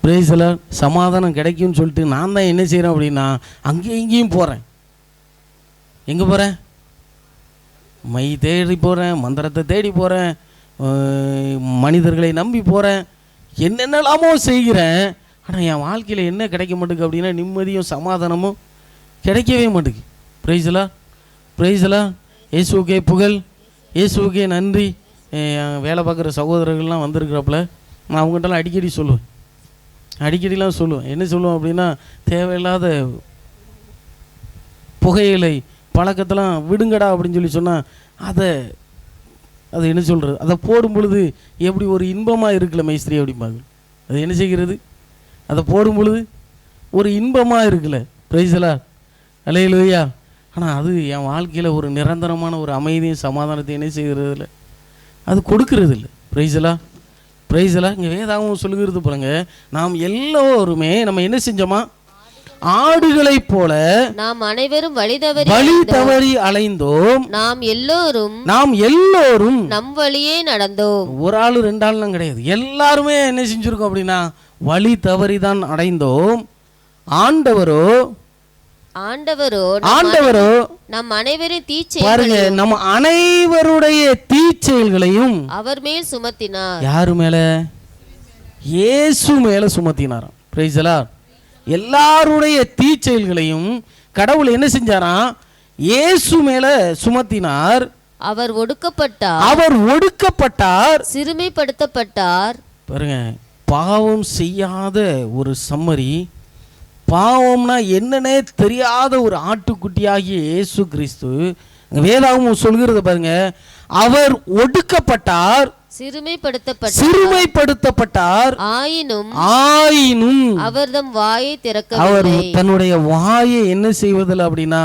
praise the Lord. சமாதானம் கிடைக்கும்னு சொல்லிட்டு நான் தான் என்ன செய்கிறேன் அப்படின்னா அங்கேயும் இங்கேயும் போகிறேன். எங்கே போகிறேன்? மை தேடி போகிறேன், மந்திரத்தை தேடி போகிறேன், மனிதர்களை நம்பி போகிறேன், என்னென்னலாமோ செய்கிறேன். ஆனால் என் வாழ்க்கையில் என்ன கிடைக்க மாட்டேங்குது அப்படின்னா நிம்மதியும் சமாதானமும் கிடைக்கவே மாட்டேங்குது. Price the Lord, praise the Lord. இயேசுவுக்கே புகழ், இயேசுவுக்கே நன்றி. வேலை பார்க்குற சகோதரர்கள்லாம் வந்திருக்கிறப்பல நான் அவங்ககிட்டலாம் அடிக்கடிலாம் சொல்லுவேன். என்ன சொல்லுவேன் அப்படின்னா தேவையில்லாத புகையிலை பழக்கத்தெல்லாம் விடுங்கடா அப்படின்னு சொல்லி சொன்னால் அதை என்ன சொல்கிறது, அதை போடும் பொழுது எப்படி ஒரு இன்பமாக இருக்குல்ல மைஸ்திரி அப்படிம்பாங்க. அது என்ன செய்கிறது, அதை போடும் பொழுது ஒரு இன்பமாக இருக்குல்ல. பிரைஸ் தி லார்ட், அல்லேலூயா. ஆனால் அது என் வாழ்க்கையில் ஒரு நிரந்தரமான ஒரு அமைதியும் சமாதானத்தை என்ன செய்கிறது இல்லை, அது கொடுக்கறது இல்லை. Price the Lord, praise the Lord. இங்கே வேதாகமம் சொல்லுகிறது பாருங்க, நாம் எல்லோருமே நம்ம என்ன செஞ்சோமா, ஆடுகளைப் போல நாம் அனைவரும் வழி தவறி அலைந்தோம். நாம் எல்லோரும் நம் வழியே நடந்தோம். ஒரு ஆளு ரெண்டு ஆளுலாம் கிடையாது, எல்லாருமே என்ன செஞ்சிருக்கோம் அப்படின்னா வழி தவறி தான் அடைந்தோம். ஆண்டவரோ நம் அனைவரின் பாருங்க, நம்ம அனைவருடைய தீச்செயல்களையும் அவர் மேல் சுமத்தினார். யாரு மேல? இயேசு மேல சுமத்தினாராம். Price the Lord. எல்லாருடைய தீச்செயல்களையும் கடவுள் என்ன செஞ்சாராம், இயேசு மேல சுமத்தினார். அவர் ஒடுக்கப்பட்டார், சிறுமைப்படுத்தப்பட்டார். பாருங்க, பாவம் செய்யாத ஒரு சம்மரி, பாவம்னா என்னன்னே தெரியாத ஒரு ஆட்டுக்குட்டியாகிய இயேசு கிறிஸ்து வேதாகமம் சொல்கிறது பாருங்க, அவர் ஒடுக்கப்பட்டார், சிறுமைப்படுத்தப்பட்டார். ஆயினும் அவர் தம் வாயை திறக்கவில்லை. அவர் தன்னுடைய வாயை என்ன செய்வதில்லை அப்படின்னா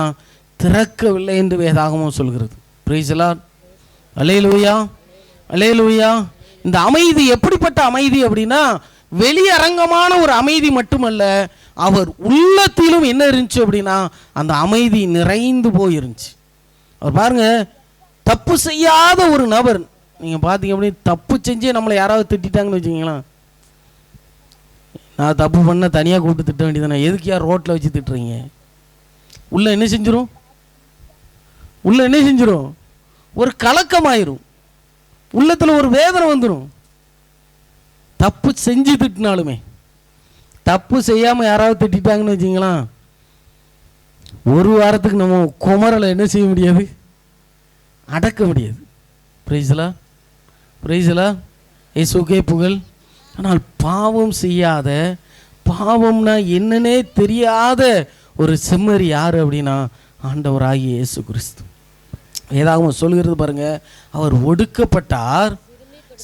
திறக்கவில்லை என்று வேதாகமம் சொல்கிறது. பிரைஸ் தி லார்ட், அல்லேலூயா, அல்லேலூயா. இந்த அமைதி எப்படிப்பட்ட அமைதி அப்படின்னா வெளியரங்கமான ஒரு அமைதி மட்டுமல்ல, அவர் உள்ளத்திலும் என்ன இருந்துச்சு அப்படின்னா அந்த அமைதி நிறைந்து போயிருந்துச்சு. அவர் பாருங்க, தப்பு செய்யாத ஒரு நபர், நீங்கள் பார்த்தீங்க அப்படின்னு தப்பு செஞ்சே நம்மளை யாராவது திட்டாங்கன்னு வச்சுக்கிங்களா, நான் தப்பு பண்ண தனியாக கூப்பிட்டு திட்ட வேண்டியதானே, எதுக்கு யார் ரோட்டில் வச்சு திட்டுறீங்க? உள்ள என்ன செஞ்சிடும், ஒரு கலக்கமாயிரும். உள்ளத்தில் ஒரு வேதனை வந்துடும். தப்பு செஞ்சு திட்டினாலுமே, தப்பு செய்யாமல் யாராவது திட்டாங்கன்னு வச்சிங்களா, ஒரு வாரத்துக்கு நம்ம குமரலை என்ன செய்ய முடியாது, அடக்க முடியாது. பிரைஸ்லா பிரைஸ்லா, இயேசுக்கே புகழ். ஆனால் பாவம் செய்யாத, பாவம்னா என்னன்னே தெரியாத ஒரு செம்மறி யார் அப்படின்னா ஆண்டவராகிய இயேசு கிறிஸ்து. ஏதாவது சொல்கிறது பாருங்க, அவர் ஒடுக்கப்பட்டார்,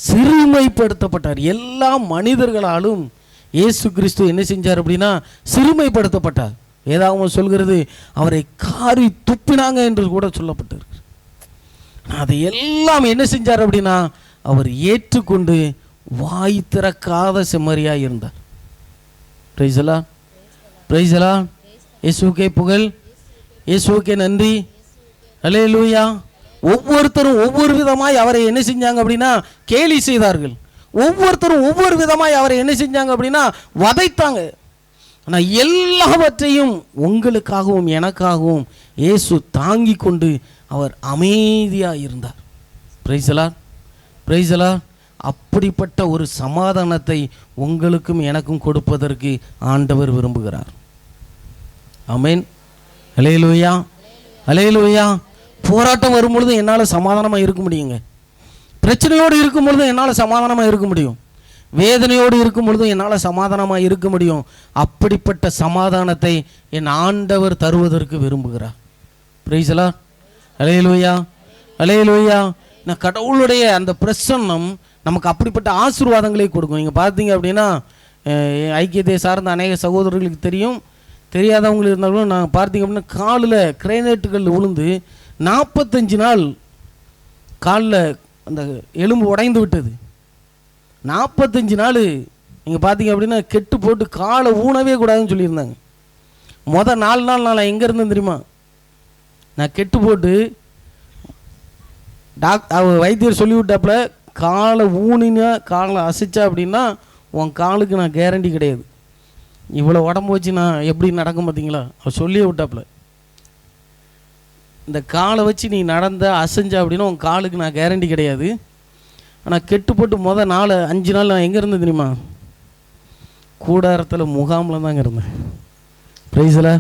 சிறுமைப்படுத்தப்பட்டார். எல்லா மனிதர்களாலும் இயேசு கிறிஸ்து என்ன செஞ்சார் அப்படின்னா சிறுமைப்படுத்தப்பட்டார். ஏதாவது சொல்கிறது, அவரை காரி துப்பினாங்க என்று கூட சொல்லப்பட்டிருக்கு. அதை எல்லாம் என்ன செஞ்சார் அப்படின்னா அவர் ஏற்றுக்கொண்டு வாய் திறக்காத செம்மறியாய் இருந்தார். பிரைஸ்லா பிரைஸ்லா, இயேசுக்கே புகழ், இயேசுக்கே நன்றி, அல்லேலூயா. ஒவ்வொருத்தரும் ஒவ்வொரு விதமாய் அவரை என்ன செஞ்சாங்க அப்படின்னா கேலி செய்தார்கள். ஒவ்வொருத்தரும் ஒவ்வொரு விதமாய் அவரை என்ன செஞ்சாங்க அப்படின்னா வதைத்தாங்க. ஆனால் எல்லாவற்றையும் உங்களுக்காகவும் எனக்காகவும் இயேசு தாங்கி கொண்டு அவர் அமைதியாக இருந்தார். பிரைஸ்லா பிரைஸ்லா. அப்படிப்பட்ட ஒரு சமாதானத்தை உங்களுக்கும் எனக்கும் கொடுப்பதற்கு ஆண்டவர் விரும்புகிறார். ஆமென், அல்லேலூயா, அல்லேலூயா. போராட்டம் வரும்பொழுது என்னால் சமாதானமாக இருக்க முடியுங்க. பிரச்சனையோடு இருக்கும் பொழுதும் என்னால் சமாதானமாக இருக்க முடியும். வேதனையோடு இருக்கும் பொழுதும் என்னால் சமாதானமாக இருக்க முடியும். அப்படிப்பட்ட சமாதானத்தை என் ஆண்டவர் தருவதற்கு விரும்புகிறார். பிரைஸ்லா, அல்லேலூயா, அல்லேலூயா. நான் கடவுளுடைய அந்த பிரசன்னம் நமக்கு அப்படிப்பட்ட ஆசீர்வாதங்களை கொடுக்கும். நீங்கள் பார்த்தீங்க அப்படின்னா ஐக்கியத்தை சார்ந்த அநேக சகோதரர்களுக்கு தெரியும், தெரியாதவங்களுக்கு இருந்தாலும் நான் பார்த்தீங்க அப்படின்னா காலில் கிரைனேட்டுகள் விழுந்து 45 நாள் காலில் அந்த எலும்பு உடைந்து விட்டது. 45 நாள் நீங்கள் பார்த்தீங்க அப்படின்னா கெட்டு போட்டு காலை ஊனவே கூடாதுன்னு சொல்லியிருந்தாங்க. மொதல் 4 நாள் நான் எங்கே இருந்தேன் தெரியுமா, நான் கெட்டு போட்டு வைத்தியர் சொல்லிவிட்டாப்புல, காலை ஊனினா காலை அசைச்சா அப்படின்னா உன் காலுக்கு நான் கேரண்டி கிடையாது. இவ்வளோ உடம்பு வச்சு நான் எப்படி நடக்கும் பார்த்தீங்களா, அவர் சொல்லியே விட்டாப்புல. இந்த காலை வச்சு நீ நடந்த அசைஞ்சா அப்படின்னா உன் காலுக்கு நான் கேரண்டி கிடையாது. ஆனால் கெட்டு போட்டு மொதல் 5 நாள் நான் எங்கே இருந்தேன் தெரியுமா, கூடாரத்தில் முகாமில் தாங்க இருந்தேன். ப்ரைஸில்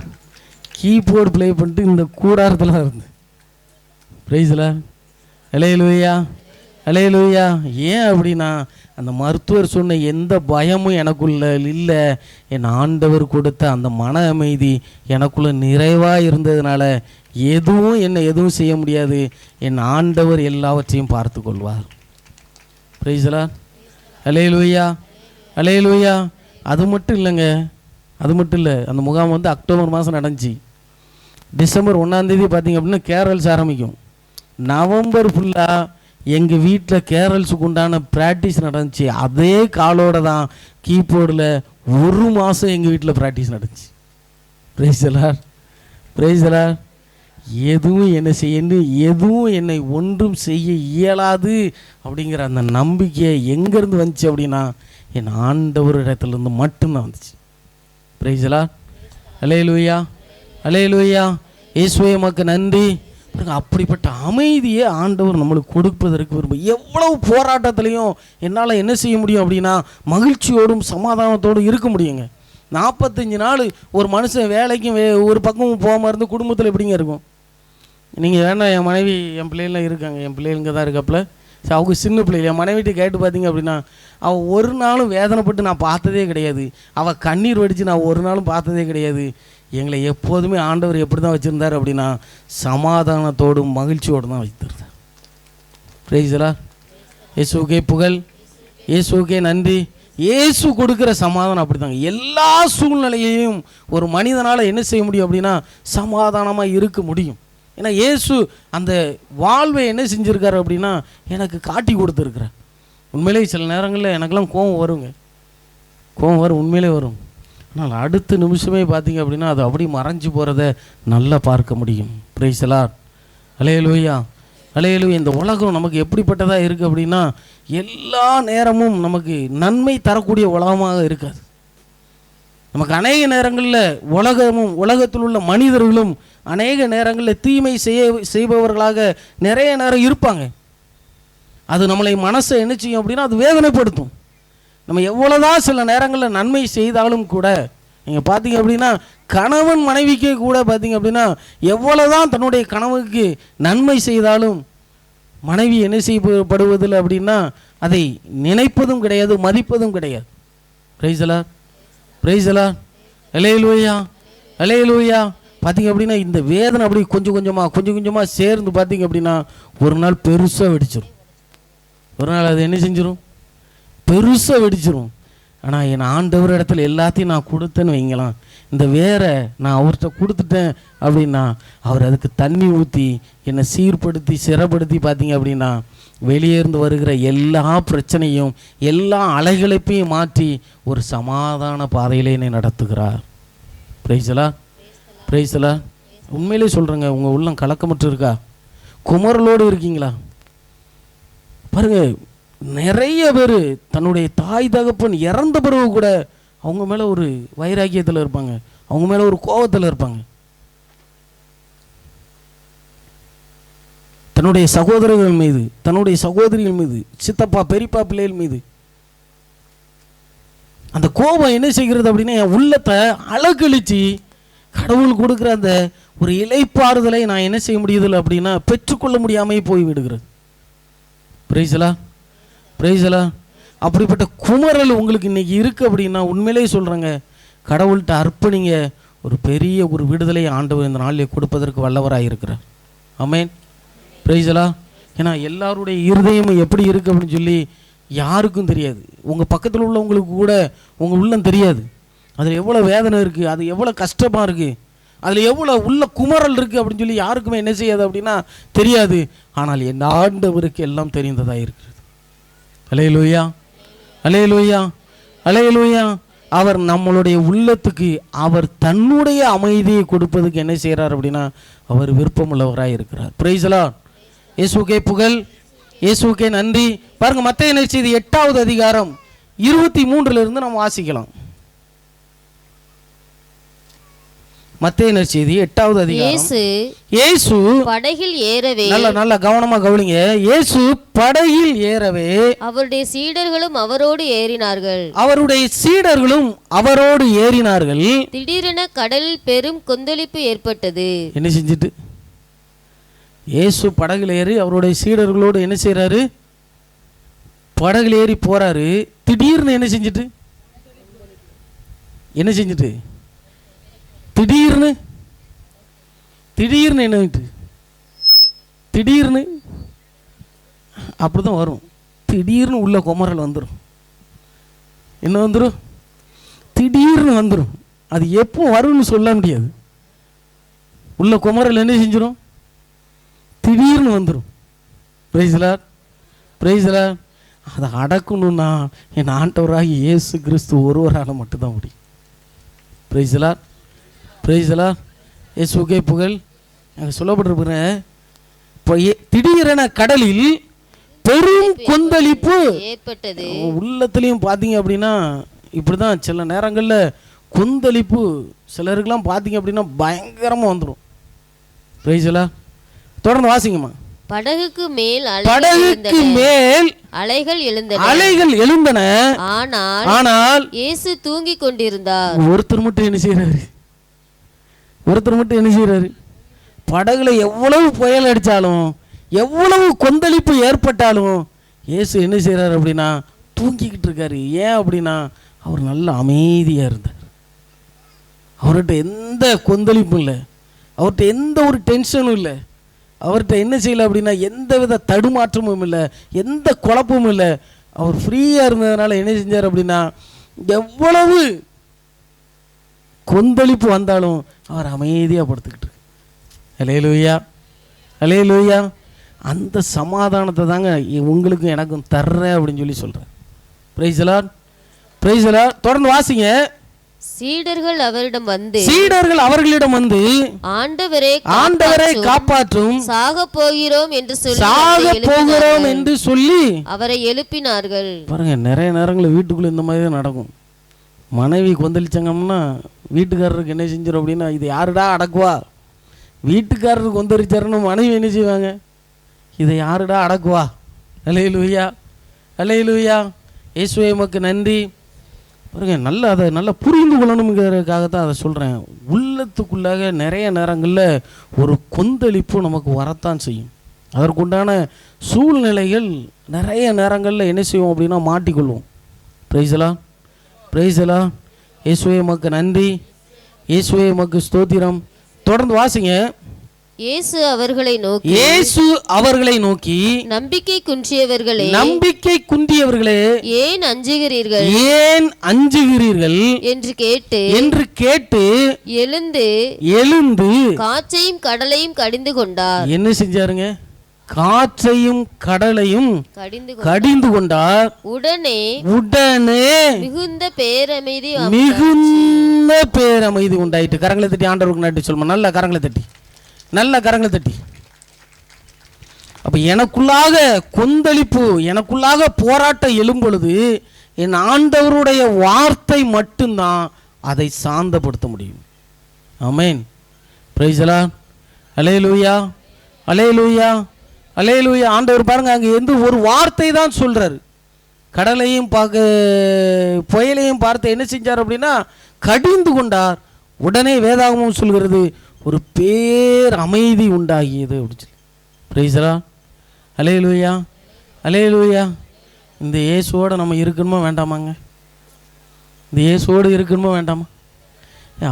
கீபோர்டு ப்ளே பண்ணிட்டு இந்த கூடாரத்தில் தான் இருந்தேன். ப்ரைஸில் அல்லேலூயா, அல்லேலூயா. ஏன் அப்படின்னா அந்த மருத்துவர் சொன்ன எந்த பயமும் எனக்குள்ள இல்லை. என் ஆண்டவர் கொடுத்த அந்த மன அமைதி எனக்குள்ள நிறைவாக இருந்ததுனால எதுவும் செய்ய முடியாது. என் ஆண்டவர் எல்லாவற்றையும் பார்த்து கொள்வார். பிரைஸ்லா, அல்லேலூயா, அல்லேலூயா. அது மட்டும் இல்லைங்க, அது மட்டும் இல்லை. அந்த முகாம் வந்து அக்டோபர் மாதம் நடந்துச்சு. டிசம்பர் 1ஆம் தேதி பார்த்தீங்க அப்படின்னா கேரல்ஸ் ஆரம்பிக்கும். நவம்பர் ஃபுல்லாக எங்கள் வீட்டில் கேரல்ஸுக்கு உண்டான ப்ராக்டிஸ் நடந்துச்சு. அதே காலோடு தான் கீபோர்டில் 1 மாதம் எங்கள் வீட்டில் ப்ராக்டிஸ் நடந்துச்சு. பிரைஸ்லார், பிரைஸ்லார். எதுவும் என்னை ஒன்றும் செய்ய இயலாது அப்படிங்கிற அந்த நம்பிக்கை எங்கேருந்து வந்துச்சு அப்படின்னா என் ஆண்டவர் இடத்துலேருந்து மட்டும்தான் வந்துச்சு. பிரைஸ்லார், அல்லேலூயா, அல்லேலூயா. இயேசுவே உமக்கு நன்றி. அப்படிப்பட்ட அமைதியை ஆண்டவர் நம்மளுக்கு கொடுப்பதற்கு விரும்ப. எவ்வளவு போராட்டத்திலையும் என்னால் என்ன செய்ய முடியும் அப்படின்னா மகிழ்ச்சியோடும் சமாதானத்தோடும் இருக்க முடியுங்க. 45 நாள் ஒரு மனுஷன் வேலைக்கும் ஒரு பக்கம் போகாமல் இருந்து குடும்பத்தில் எப்படிங்க இருக்கும்? நீங்கள் வேணா, என் மனைவி என் பிள்ளைகள்லாம் இருக்காங்க, என் பிள்ளைங்க தான் இருக்காப்புல. சரி, அவங்க சின்ன பிள்ளைகள். என் மனைவிட்டு கேட்டு பார்த்தீங்க அப்படின்னா அவள் ஒரு நாளும் வேதனைப்பட்டு நான் பார்த்ததே கிடையாது. அவள் கண்ணீர் வடித்து நான் ஒரு நாளும் பார்த்ததே கிடையாது. எங்களை எப்போதுமே ஆண்டவர் எப்படி தான் வச்சுருந்தார் அப்படின்னா சமாதானத்தோடும் மகிழ்ச்சியோடு தான் வைத்திருந்தார். பிரைஸ்லா, இயேசுக்கே புகழ், இயேசுக்கே நன்றி. இயேசு கொடுக்குற சமாதானம் அப்படி தாங்க. எல்லா சூழ்நிலையையும் ஒரு மனிதனால் என்ன செய்ய முடியும் அப்படின்னா சமாதானமாக இருக்க முடியும். ஏன்னா இயேசு அந்த வாழ்வை என்ன செஞ்சுருக்காரு அப்படின்னா எனக்கு காட்டி கொடுத்துருக்குறார். உண்மையிலே சில நேரங்களில் எனக்கெல்லாம் கோபம் வருங்க, கோபம் வரும், உண்மையிலே வரும். ஆனால் அடுத்த நிமிஷமே பார்த்தீங்க அப்படின்னா அது அப்படி மறைஞ்சு போகிறத நல்லா பார்க்க முடியும். பிரைஸ் தி லார்ட், அல்லேலூயா, அல்லேலூயா. இந்த உலகம் நமக்கு எப்படிப்பட்டதாக இருக்குது அப்படின்னா எல்லா நேரமும் நமக்கு நன்மை தரக்கூடிய உலகமாக இருக்காது. நமக்கு அநேக நேரங்களில் உலகத்தில் உள்ள மனிதர்களும் அநேக நேரங்களில் தீமை செய்பவர்களாக நிறைய நேரம் இருப்பாங்க. அது நம்மளை மனசை என்ன செய்யும் அப்படின்னா அது வேதனைப்படுத்தும். நம்ம எவ்வளோதான் சில நேரங்களில் நன்மை செய்தாலும் கூட நீங்கள் பார்த்தீங்க அப்படின்னா கணவன் மனைவிக்கே கூட பார்த்தீங்க அப்படின்னா எவ்வளோதான் தன்னுடைய கணவனுக்கு நன்மை செய்தாலும் மனைவி என்ன செய்யப்படுவதில்லை அப்படின்னா அதை நினைப்பதும் கிடையாது, மதிப்பதும் கிடையாது. பிரைஸலா பிரைஸலா அல்லேலூயா அல்லேலூயா. பார்த்தீங்க அப்படின்னா இந்த வேதனை அப்படி கொஞ்சம் கொஞ்சமாக சேர்ந்து பார்த்தீங்க அப்படின்னா ஒரு நாள் பெருசாக வெடிச்சிடும். ஒரு நாள் அது என்ன செஞ்சிடும், பெருசாக வெடிச்சிடும். ஆனால் என் ஆண்டவர் இடத்துல எல்லாத்தையும் நான் கொடுத்தேன்னு வைங்களாம், இந்த வேற நான் அவர்கிட்ட கொடுத்துட்டேன் அப்படின்னா அவர் அதுக்கு தண்ணி ஊற்றி என்னை சீர்படுத்தி சிறப்படுத்தி பார்த்தீங்க அப்படின்னா வெளியே இருந்து வருகிற எல்லா பிரச்சனையும் எல்லா அலைகளைப்பையும் மாற்றி ஒரு சமாதான பாதையிலே என்னை நடத்துகிறார். பிரைஸலா பிரைஸலா. உண்மையிலே சொல்கிறேங்க, உங்கள் உள்ளம் கலக்கமற்று இருக்கா? குமரலோடு இருக்கீங்களா? பாருங்க, நிறைய பேர் தன்னுடைய தாய் தகப்பன் இறந்த பிறகு கூட அவங்க மேலே ஒரு வைராக்கியத்தில் இருப்பாங்க, அவங்க மேலே ஒரு கோபத்தில் இருப்பாங்க. தன்னுடைய சகோதரர்கள் மீது, தன்னுடைய சகோதரிகள் மீது, சித்தப்பா பெரியப்பா பிள்ளைகள் மீது அந்த கோபம் என்ன செய்கிறது அப்படின்னா என் உள்ளத்தை அலக்கழிச்சு கடவுள் கொடுக்குற அந்த ஒரு இளைப்பாறுதலை நான் என்ன செய்ய முடியுதில்லை அப்படின்னா பெற்றுக்கொள்ள முடியாமே போய் விடுகிறது. பிரைஸலா பிரைஸலா. அப்படிப்பட்ட குமரல் உங்களுக்கு இன்றைக்கி இருக்குது அப்படின்னா உண்மையிலே சொல்கிறேங்க, கடவுள்கிட்ட அர்ப்பணிங்க. ஒரு பெரிய ஒரு விடுதலை ஆண்டவர் இந்த நாளிலே கொடுப்பதற்கு வல்லவராக இருக்கிறார். ஆமென். பிரைஸலா. ஏன்னா எல்லாருடைய இருதயமும் எப்படி இருக்குது அப்படின்னு சொல்லி யாருக்கும் தெரியாது. உங்கள் பக்கத்தில் உள்ளவங்களுக்கு கூட உங்கள் உள்ளம் தெரியாது. அதில் எவ்வளோ வேதனை இருக்குது, அது எவ்வளோ கஷ்டமாக இருக்குது, அதில் எவ்வளோ உள்ள குமரல் இருக்குது அப்படின்னு சொல்லி யாருக்குமே என்ன செய்யாது அப்படின்னா தெரியாது. ஆனால் என் ஆண்டவருக்கு எல்லாம் தெரிந்ததாக இருக்கிறது. அல்லேலூயா அல்லேலூயா அல்லேலூயா. அவர் நம்மளுடைய உள்ளத்துக்கு அவர் தன்னுடைய அமைதியை கொடுப்பதுக்கு என்ன செய்கிறார் அப்படின்னா அவர் விருப்பமுள்ளவராக இருக்கிறார். Praise Lord. இயேசுவுக்கே புகழ், இயேசுவுக்கே நன்றி. பாருங்க, மத்தேயு நற்செய்தி 8வது அதிகாரம் 23 நம்ம வாசிக்கலாம். மத்தேயு நற்செய்தி 8வது அதிகாரம். இயேசு படகில் ஏறவே, நல்ல கவனமா கவனிங்க, இயேசு படகில் ஏறவே அவருடைய சீடர்களும் அவரோடு ஏறினார்கள். அவருடைய சீடர்களும் அவரோடு ஏறினார்கள். திடீரென கடலில் பெரும் கொந்தளிப்பு ஏற்பட்டது. என்ன செஞ்சிட்டு இயேசு படகுல ஏறி அவருடைய சீடர்களோடு என்ன செய்யறாரு, படகுல ஏறி போறாரு. திடீர்னு என்ன செஞ்சிட்டு திடீர்னு என்னட்டு திடீர்னு அப்படிதான் வரும். திடீர்னு உள்ள குமரல் வந்துடும். என்ன வந்துடும்? திடீர்னு வந்துடும். அது எப்போ வரும்னு சொல்ல முடியாது. உள்ள குமரல் என்ன செஞ்சிடும்? திடீர்னு வந்துடும். Praise Lord, praise Lord. அதை அடக்கணும்னா என் ஆண்டவராகி இயேசு கிறிஸ்து ஒருவரால் மட்டும்தான் முடியும். Praise Lord, praise Lord. இயேசுவுக்கே புகழ். அங்கே சொல்லப்பட்டிருக்கிறேன், இப்போ திடீரென கடலில் பெரும் கொந்தளிப்பு ஏற்பட்டது. உள்ளத்துலேயும் பார்த்தீங்க அப்படின்னா இப்படி தான் சில நேரங்களில் கொந்தளிப்பு சிலருக்கெல்லாம் பார்த்தீங்க அப்படின்னா பயங்கரமாக வந்துடும். Praise Lord. தொடர்ந்து வாசிங்கம்மா. படகுக்கு மேல் அலைகள் எழுந்தன. ஆனால் இயேசு தூங்கிக் கொண்டிருந்தார். ஒருத்தர் மட்டும் என்ன செய்யறாரு? படகுல எவ்வளவு புயல் அடிச்சாலும் எவ்வளவு கொந்தளிப்பு ஏற்பட்டாலும் இயேசு என்ன செய்யறாரு அப்படின்னா தூங்கிக்கிட்டு இருக்காரு. ஏன் அப்படின்னா அவர் நல்ல அமைதியா இருந்தார். அவர்கிட்ட எந்த கொந்தளிப்பும் இல்லை, அவர்கிட்ட எந்த ஒரு டென்ஷனும் இல்லை, அவர்கிட்ட என்ன செய்யலை அப்படின்னா எந்த வித தடுமாற்றமும் இல்லை, எந்த குழப்பமும் இல்லை. அவர் ஃப்ரீயாக இருந்ததுனால என்ன செஞ்சார் அப்படின்னா எவ்வளவு கொந்தளிப்பு வந்தாலும் அவர் அமைதியாக படுத்துக்கிட்டு. அல்லேலூயா அல்லேலூயா. அந்த சமாதானத்தை தாங்க உங்களுக்கும் எனக்கும் தர்றேன் அப்படின்னு சொல்லி சொல்கிறேன். Praise Lord, praise Lord. தொடர்ந்து வாசிங்க. சீடர்கள் அவர்களிடம் வந்து ஆண்டவரே காப்பாற்றும், சாக போகிறோம் என்று சொல்லி அவரை எழுப்பினார்கள். பாருங்க, நிறைய நேரங்களில் வீட்டுக்குள்ள இந்த மாதிரி தான் நடக்கும். மனைவி கொந்தளிச்சாங்கன்னா வீட்டுக்காரருக்கு என்ன செஞ்சிடும் அப்படின்னா இது யாருடா அடக்குவா. வீட்டுக்காரருக்கு கொந்தளிச்சாருன்னு மனைவி என்ன செய்வாங்க, இதை யாருடா அடக்குவா அல்லேலூயா, அல்லேலூயா. இயேசுவே உமக்கு நன்றி. பாருங்க, அதை நல்லா புரிந்து கொள்ளணுங்கிறதுக்காக தான் அதை சொல்கிறேன். உள்ளத்துக்குள்ளாக நிறைய நேரங்களில் ஒரு கொந்தளிப்பு நமக்கு வரத்தான் செய்யும். அதற்குண்டான சூழ்நிலைகள் நிறைய நேரங்களில் என்ன செய்வோம் அப்படின்னா மாட்டிக்கொள்வோம். பிரைஸலா, பிரைஸலா. இயேசுவே உமக்கு நன்றி, இயேசுவே உமக்கு ஸ்தோத்திரம். தொடர்ந்து வாசிங்க. இயேசு அவர்களை நோக்கி நம்பிக்கை குன்றியவர்களே ஏன் அஞ்சுகிறீர்கள் என்று கேட்டு எழுந்து காற்றையும் கடலையும் கடிந்து கொண்டார். என்ன செஞ்சாருங்க? காற்றையும் கடலையும் கடிந்து கொண்டார். உடனே மிகுந்த பேரமைதி உண்டாயிட்டு. கரங்களை தட்டி ஆண்டவருக்கு நன்றி சொல்லுமா. நல்ல கரங்களை தட்டி. அப்ப எனக்குள்ளாக கொந்தளிப்பு, எனக்குள்ளாக போராட்டம் எழும் பொழுது என் ஆண்டவருடைய வார்த்தை மட்டும்தான் அதை சாந்தப்படுத்த முடியும். ஆமென். Praise the Lord. அல்லேலூயா, அல்லேலூயா, அல்லேலூயா. ஆண்டவர் பாருங்க, அங்கே எந்த ஒரு வார்த்தை தான் சொல்றாரு. கடலையும் புயலையும் பார்த்து என்ன செஞ்சார் அப்படின்னா கடிந்து கொண்டார். உடனே வேதாகமம் சொல்கிறது ஒரு பேர் அமைதி உண்டாகியது அப்படின்னு சொல்லி. Praise the Lord. அல்லேலூயா, அல்லேலூயா. இந்த இயேசுவோடு நம்ம இருக்கணுமா வேண்டாமாங்க? இந்த இயேசுவோடு இருக்கணுமா வேண்டாமா?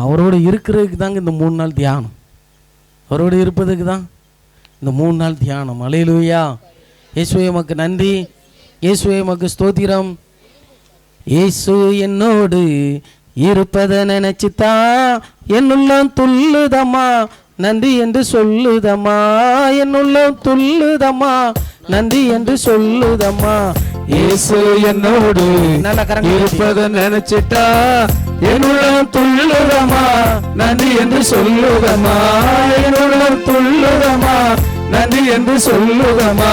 அவரோடு இருக்கிறதுக்கு தாங்க இந்த 3 நாள் தியானம். அவரோடு இருப்பதுக்கு தான் இந்த 3 நாள் தியானம். அல்லேலூயா. இயேசுவே உமக்கு நன்றி, இயேசுவே உமக்கு ஸ்தோத்திரம். இயேசு என்னோடு இருப்பதை நினைச்சுத்தா என்னுள்ளம் துள்ளுதம்மா, நன்றி என்று சொல்லுதம்மா. என்னுள்ளம் துள்ளுதம்மா, நன்றி என்று சொல்லுதம்மா. இயேசு என்னோடு இருப்பதை நினைச்சிட்டா என்னுள்ளம் துள்ளுதம்மா, நன்றி என்று சொல்லுதம்மா. என்னுள்ளம் துள்ளுதம்மா, நன்றி என்று சொல்லுதம்மா.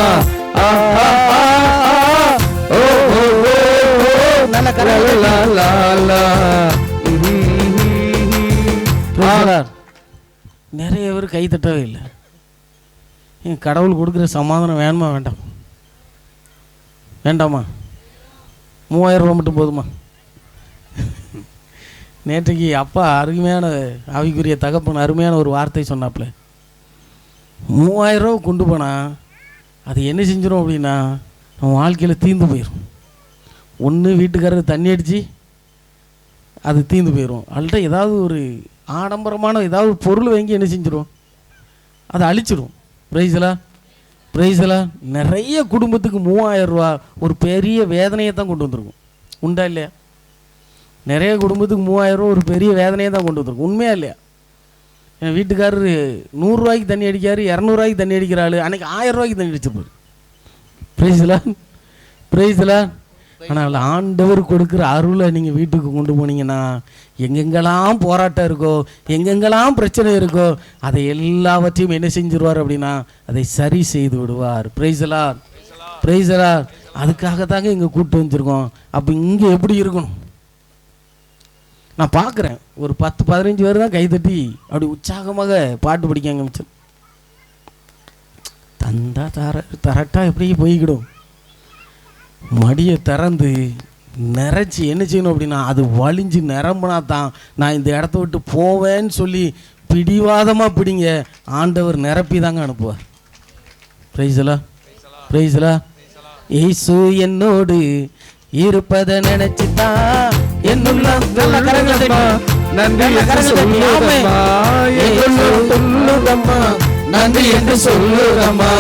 நிறைய பேர் கை தட்டவே இல்லை. கடவுள் கொடுக்குற சமாதானம் வேணுமா வேண்டாமா? 3000 ரூபா மட்டும் போதுமா? நேற்றைக்கு அப்பா அருமையான ஆவிக்குரிய தகப்பன் அருமையான ஒரு வார்த்தை சொன்னாப்புல. 3000 ரூபா கொண்டு போனால் அது என்ன செஞ்சிடும் அப்படின்னா நம்ம வாழ்க்கையில் தீர்ந்து போயிடும். ஒன்று வீட்டுக்காரர் தண்ணி அடித்து அது தீர்ந்து போயிடும். அல்ல ஏதாவது ஒரு ஆடம்பரமான ஏதாவது பொருள் வாங்கி என்ன செஞ்சிடும், அதை அழிச்சிடும். பிரைஸ்லா. நிறைய குடும்பத்துக்கு 3000 ரூபா ஒரு பெரிய வேதனையை தான் கொண்டு வந்திருக்கும். உண்டா இல்லையா? நிறைய குடும்பத்துக்கு 3000 ரூபா ஒரு பெரிய வேதனையை தான் கொண்டு வந்திருக்கும். உண்மையா இல்லையா? என் வீட்டுக்காரர் 100 ரூபாய்க்கு தண்ணி அடிக்காரு, 200 ரூபாய்க்கு தண்ணி அடிக்கிறாள், அன்றைக்கி 1000 ரூபாய்க்கு தண்ணி அடிச்சிருப்பார். பிரைஸ்லா. ஆனால் ஆண்டவர் கொடுக்குற அருளை நீங்கள் வீட்டுக்கு கொண்டு போனீங்கன்னா எங்கெங்கெல்லாம் போராட்டம் இருக்கோ, எங்கெங்கெல்லாம் பிரச்சனை இருக்கோ, அதை எல்லாவற்றையும் என்ன செஞ்சிருவார் அப்படின்னா அதை சரி செய்து விடுவார். பிரைஸ்லா. அதுக்காக தாங்க இங்கே கூப்பிட்டு வச்சுருக்கோம். அப்போ இங்கே எப்படி இருக்கணும்? நான் பார்க்குறேன் ஒரு 10-15 பேர் தான் கைதட்டி அப்படி உற்சாகமாக பாட்டு படிக்காங்க. மிச்சம் தந்தா தரட்டா எப்படி போய்கிடும். மடியை திறந்து நிறைச்சி என்ன செய்யணும் அப்படின்னா அது வலிஞ்சு நிரம்பினா தான் நான் இந்த இடத்த விட்டு போவேன்னு சொல்லி பிடிவாதமாக பிடிங்க, ஆண்டவர் நிரப்பி தாங்க அனுப்புவார். பிரைஸ்லா. இயேசு என்னோடு இருப்பதை நினைச்சுதா என்னுள்ளம் துள்ளுதம்மா, நன்றி என்று சொல்லுதம்மா.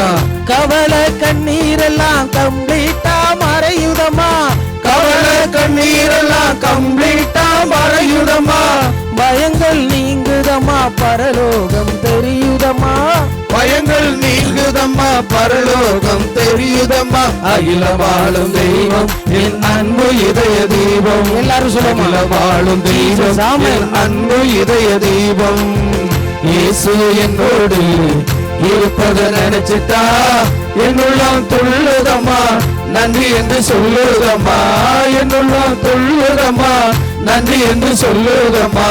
கவலை கண்ணீரெல்லாம் கம்ப்ளீட்டா மறையுதம்மா, கவலை கண்ணீரெல்லாம் கம்ப்ளீட்டா மறையுதம்மா. பயங்கள் நீங்குதம்மா, பரலோகம் தெரியுதம்மா, பயங்கள் நீங்குதம்மா, பரலோகம் தெரியுதம்மா. அகிலவாழும் தெய்வம் என் அன்பு இதய தீபம். எல்லாரும் சொல்லுங்க, அகிலவாழும் தெய்வம் என் அன்பு இதய தீபம். இயேசு என்னோடு இருப்பதை நினைச்சிட்டா என்னுள்ளம் துள்ளுதம்மா, நன்றி என்று சொல்லுதம்மா. என்னுள்ளம் துள்ளுதம்மா, நன்றி என்று சொல்லுதம்மா.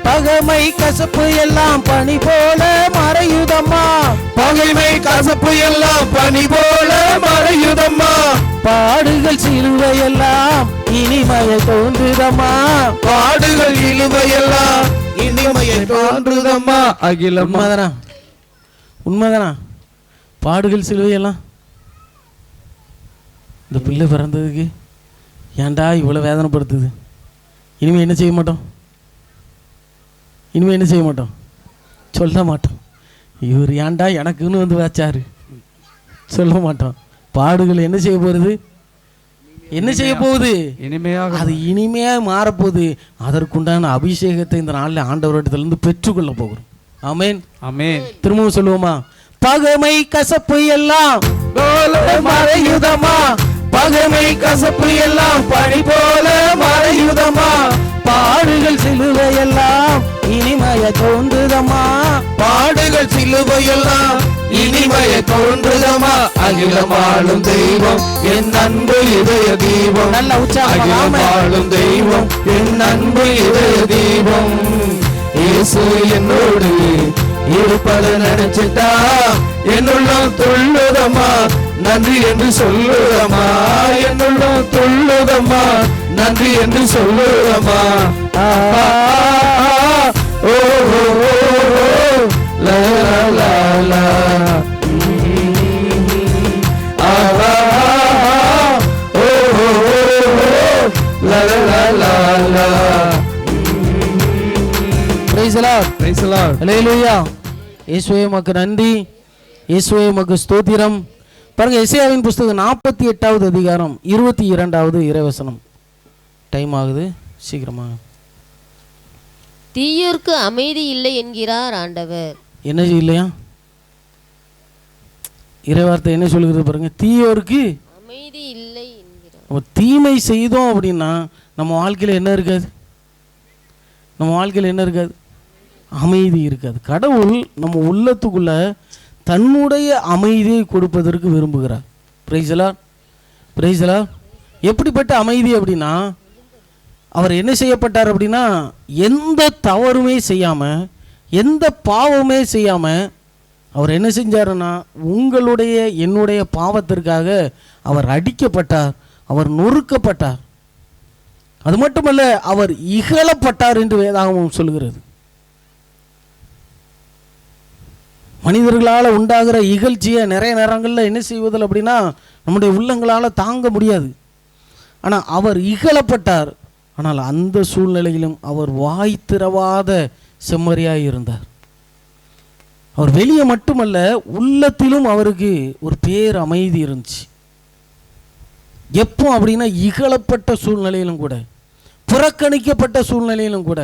பகைமை கசப்பு எல்லாம் பனி போல மறையுதம்மா. பகைமை கசப்பு எல்லாம் பனி போல மறையுதம்மா. பாடுகள் சிலுவை எல்லாம் இனிமையை தோன்றுதம்மா. பாடுகள் இழுவையெல்லாம் இனிமையை தோன்றுதம்மா. அகிலம் உண்மைதானா? உண்மைதானா? பாடுகள் சிலுவையெல்லாம். இந்த பிள்ளை பிறந்ததுக்கு ஏன்டா இவ்வளோ வேதனைப்படுத்துது? இனிமேல் என்ன செய்ய மாட்டோம்? இனிமேல் என்ன செய்ய மாட்டோம்? சொல்ல மாட்டோம். இவர் ஏன்டா எனக்குன்னு வந்து வச்சாரு சொல்ல மாட்டோம். பாடுகள் என்ன செய்ய போகிறது? என்ன செய்ய போகுது? இனிமையாக அது இனிமையாக மாறப்போகுது. அதற்குண்டான அபிஷேகத்தை இந்த நாளில் ஆண்டவரிடத்திலிருந்து பெற்றுக்கொள்ள போகிறோம். ஆமென், ஆமென். திரும்பவும் சொல்லுவோமா? பகைமை கசப்பு எல்லாம் மறையுதமா. பகைமை கசப்பு எல்லாம் பனி போல மறையுதமா. பாடுகள் சிலுவை எல்லாம் இனிமைய தோன்றுதமா. பாடுகள் சிலுவையெல்லாம் இனிமையை தோன்றுதமா. அகிலமாளும் தெய்வம் என் அன்பு இதய தீபம். நல்ல உற்சாகம். அகிலமாளும் தெய்வம் என் அன்பு இதய தீபம். இயேசு என்னோடு இருப்பதை நினைச்சிட்டா என்னுள்ளம் துள்ளுதம்மா, நன்றி என்று சொல்லுதம்மா. என்னுள்ளம் துள்ளுதம்மா, நன்றி என்று சொல்லுதம்மா. ஓ லா லா லா. லா லா லா லா. Praise the Lord. Praise the Lord. Hallelujah. இயேசுவே உமக்கு நன்றி, இயேசுவே உமக்கு ஸ்தோத்திரம். பாருங்க, எசேயாவின் புஸ்தகம் 48வது அதிகாரம் 22வது இறைவசனம். டைம் ஆகுது, சீக்கிரமா. தீயோர்க்கு அமைதி இல்லை என்கிறார் ஆண்டவர். என்ன இல்லையா? இறைவார்த்தை என்ன சொல்கிறது பாருங்க, தீயோருக்கு அமைதி இல்லை என்கிறார். நம்ம தீமை செய்தோம் அப்படின்னா நம்ம வாழ்க்கையில் என்ன இருக்காது? நம்ம வாழ்க்கையில் என்ன இருக்காது? அமைதி இருக்காது. கடவுள் நம்ம உள்ளத்துக்குள்ள தன்னுடைய அமைதியை கொடுப்பதற்கு விரும்புகிறார். Price the Lord, praise the Lord. எப்படிப்பட்ட அமைதி அப்படின்னா, அவர் என்ன செய்யப்பட்டார் அப்படின்னா, எந்த தவறுமே செய்யாமல், எந்த பாவமே செய்யாமல் அவர் என்ன செஞ்சாருன்னா, உங்களுடைய என்னுடைய பாவத்திற்காக அவர் அடிக்கப்பட்டார், அவர் நொறுக்கப்பட்டார். அது மட்டுமல்ல, அவர் இகழப்பட்டார் என்று வேதாகமம் சொல்கிறது. மனிதர்களால் உண்டாகிற இகழ்ச்சியை நிறைய நேரங்களில் என்ன செய்வதில் அப்படின்னா நம்முடைய உள்ளங்களால் தாங்க முடியாது. ஆனால் அவர் இகழப்பட்டார். ஆனால் அந்த சூழ்நிலையிலும் அவர் வாய் திறவாத செம்மறியாய் இருந்தார். அவர் வெளியே மட்டுமல்ல, உள்ளத்திலும் அவருக்கு ஒரு பேர் அமைதி இருந்துச்சு. எப்போ அப்படின்னா, இகழப்பட்ட சூழ்நிலையிலும் கூட, புறக்கணிக்கப்பட்ட சூழ்நிலையிலும் கூட,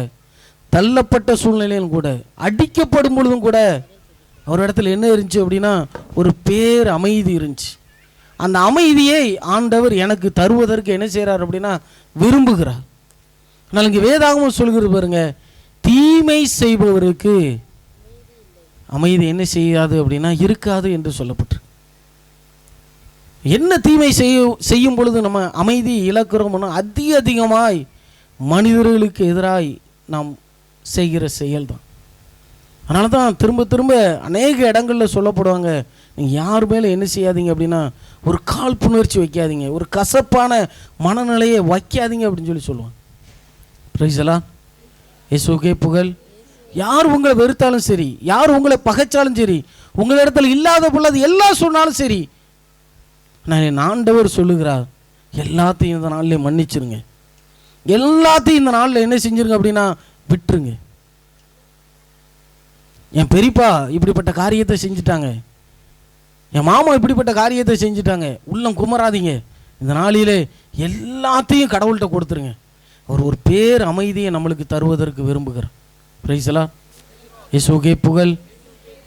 தள்ளப்பட்ட சூழ்நிலையிலும் கூட, அடிக்கப்படும் பொழுதும் கூட அவர் இடத்துல என்ன இருந்துச்சு அப்படின்னா ஒரு பேர் அமைதி இருந்துச்சு. அந்த அமைதியை ஆண்டவர் எனக்கு தருவதற்கு என்ன செய்கிறார் அப்படின்னா விரும்புகிறார். ஆனால் இங்கே வேதாகமம் சொல்கிறது பாருங்க, தீமை செய்பவருக்கு அமைதி என்ன செய்யாது அப்படின்னா இருக்காது என்று சொல்லப்பட்டிருக்கு. என்ன தீமை செய்யும் பொழுது நம்ம அமைதி இழக்கிறோம்னா, அதிகமாய் மனிதர்களுக்கு எதிராய் நாம் செய்கிற செயல் தான். அதனால தான் திரும்ப திரும்ப அநேக இடங்களில் சொல்லப்படுவாங்க, நீங்கள் யார் மேலே என்ன செய்யாதீங்க அப்படின்னா ஒரு காழ்ப்புணர்ச்சி வைக்காதீங்க, ஒரு கசப்பான மனநிலையை வைக்காதீங்க அப்படின்னு சொல்லுவாங்க. Price the Lord. இயேசுவுக்கே புகழ். யார் உங்களை வெறுத்தாலும் சரி, யார் உங்களை பகைச்சாலும் சரி, உங்கள் இடத்துல இல்லாத பொழுது எல்லாம் சொன்னாலும் சரி, நான் என் ஆண்டவர் சொல்லுகிறார், எல்லாத்தையும் இந்த நாளில் மன்னிச்சிருங்க, எல்லாத்தையும் இந்த நாளில் என்ன செஞ்சிருங்க அப்படின்னா விட்டுருங்க. என் பெரியப்பா இப்படிப்பட்ட காரியத்தை செஞ்சுட்டாங்க, என் மாமா இப்படிப்பட்ட காரியத்தை செஞ்சுட்டாங்க, உள்ளம் குமராதீங்க. இந்த நாளிலே எல்லாத்தையும் கடவுள்கிட்ட கொடுத்துருங்க. அவர் ஒரு பேர் அமைதியை நம்மளுக்கு தருவதற்கு விரும்புகிறார். Price the Lord. இயேசுவுக்கே புகழ்,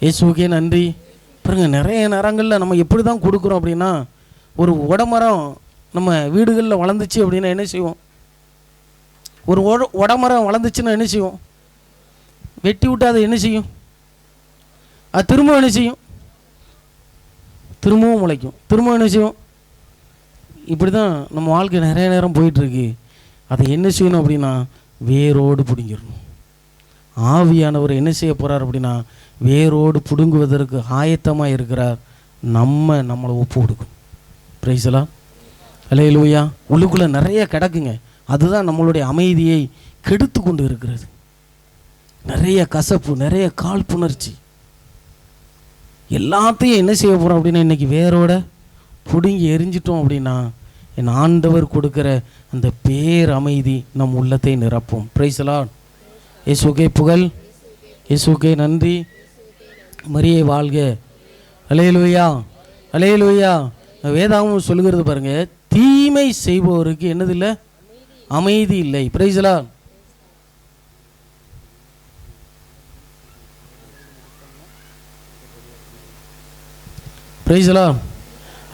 இயேசுவுக்கே நன்றி. பாருங்க, நிறைய நேரங்களில் நம்ம எப்படி தான் கொடுக்குறோம் அப்படின்னா, ஒரு உடமரம் நம்ம வீடுகளில் வளர்ந்துச்சு அப்படின்னா என்ன செய்வோம்? ஒரு உடமரம் வளர்ந்துச்சுன்னா என்ன செய்வோம்? வெட்டி விட்டு அதை என்ன செய்யும்? அது திரும்ப என்ன செய்யும்? திரும்பவும் முளைக்கும், திரும்பவும் என்ன செய்யும். இப்படி தான் நம்ம வாழ்க்கை நிறைய நேரம் போயிட்டுருக்கு. அதை என்ன செய்யணும் அப்படின்னா வேரோடு பிடுங்கிடணும். ஆவியானவர் என்ன செய்ய போகிறார் அப்படின்னா வேரோடு பிடுங்குவதற்கு ஆயத்தமாக இருக்கிறார். நம்மளை ஒப்பு கொடுக்கும். பிரைஸ்லாம் அல்லேலூயா. உள்ளுக்குள்ளே நிறைய கிடக்குங்க. அதுதான் நம்மளுடைய அமைதியை கெடுத்து கொண்டு இருக்கிறது. நிறைய கசப்பு, நிறைய காழ்ப்புணர்ச்சி, எல்லாத்தையும் என்ன செய்ய போகிறோம் அப்படின்னா இன்றைக்கி வேரோட பிடுங்கி எரிஞ்சிட்டோம் அப்படின்னா என் ஆண்டவர் கொடுக்குற அந்த பேர் அமைதி நம் உள்ளத்தை நிரப்பும். பிரைஸ்லார்ட். இயேசுவே புகழ், இயேசுவே நன்றி, மரியே வாழ்க. அல்லேலூயா, அல்லேலூயா. வேதாகமம் சொல்லுகிறது பாருங்க, தீமை செய்பவருக்கு என்னது இல்லை? அமைதி இல்லை. பிரைஸ்லார்ட். பிரைஸ்லார்ட்.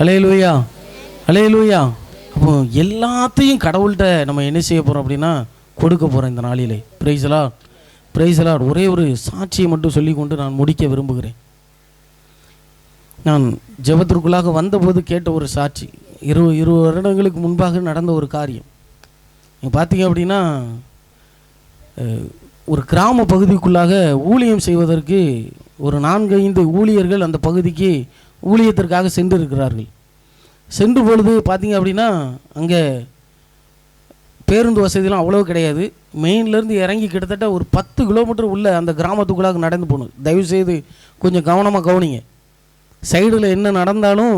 அல்லேலூயா, அல்லேலூயா. அப்போ எல்லாத்தையும் கடவுள்கிட்ட நம்ம என்ன செய்ய போகிறோம் அப்படின்னா கொடுக்க போகிறோம் இந்த நாளிலே. பிரைஸ்லார்ட், பிரைஸ்லார்ட். ஒரே ஒரு சாட்சியை மட்டும் சொல்லிக்கொண்டு நான் முடிக்க விரும்புகிறேன். நான் ஜெபத்திற்குள்ளாக வந்தபோது கேட்ட ஒரு சாட்சி. 20 வருடங்களுக்கு முன்பாக நடந்த ஒரு காரியம். நீங்கள் பார்த்தீங்க அப்படின்னா ஒரு கிராம பகுதிக்குள்ளாக ஊழியம் செய்வதற்கு ஒரு 4-5 ஊழியர்கள் அந்த பகுதிக்கு ஊழியத்திற்காக சென்று இருக்கிறார்கள். சென்று பொழுது பார்த்தீங்க அப்படின்னா அங்கே பேருந்து வசதிலாம் அவ்வளோ கிடையாது. மெயின்லேருந்து இறங்கி கிட்டத்தட்ட ஒரு 10 கிலோமீட்டர் உள்ள அந்த கிராமத்துக்குள்ளாக நடந்து போகணும். தயவுசெய்து கொஞ்சம் கவனமாக கவனிங்க. சைடில் என்ன நடந்தாலும்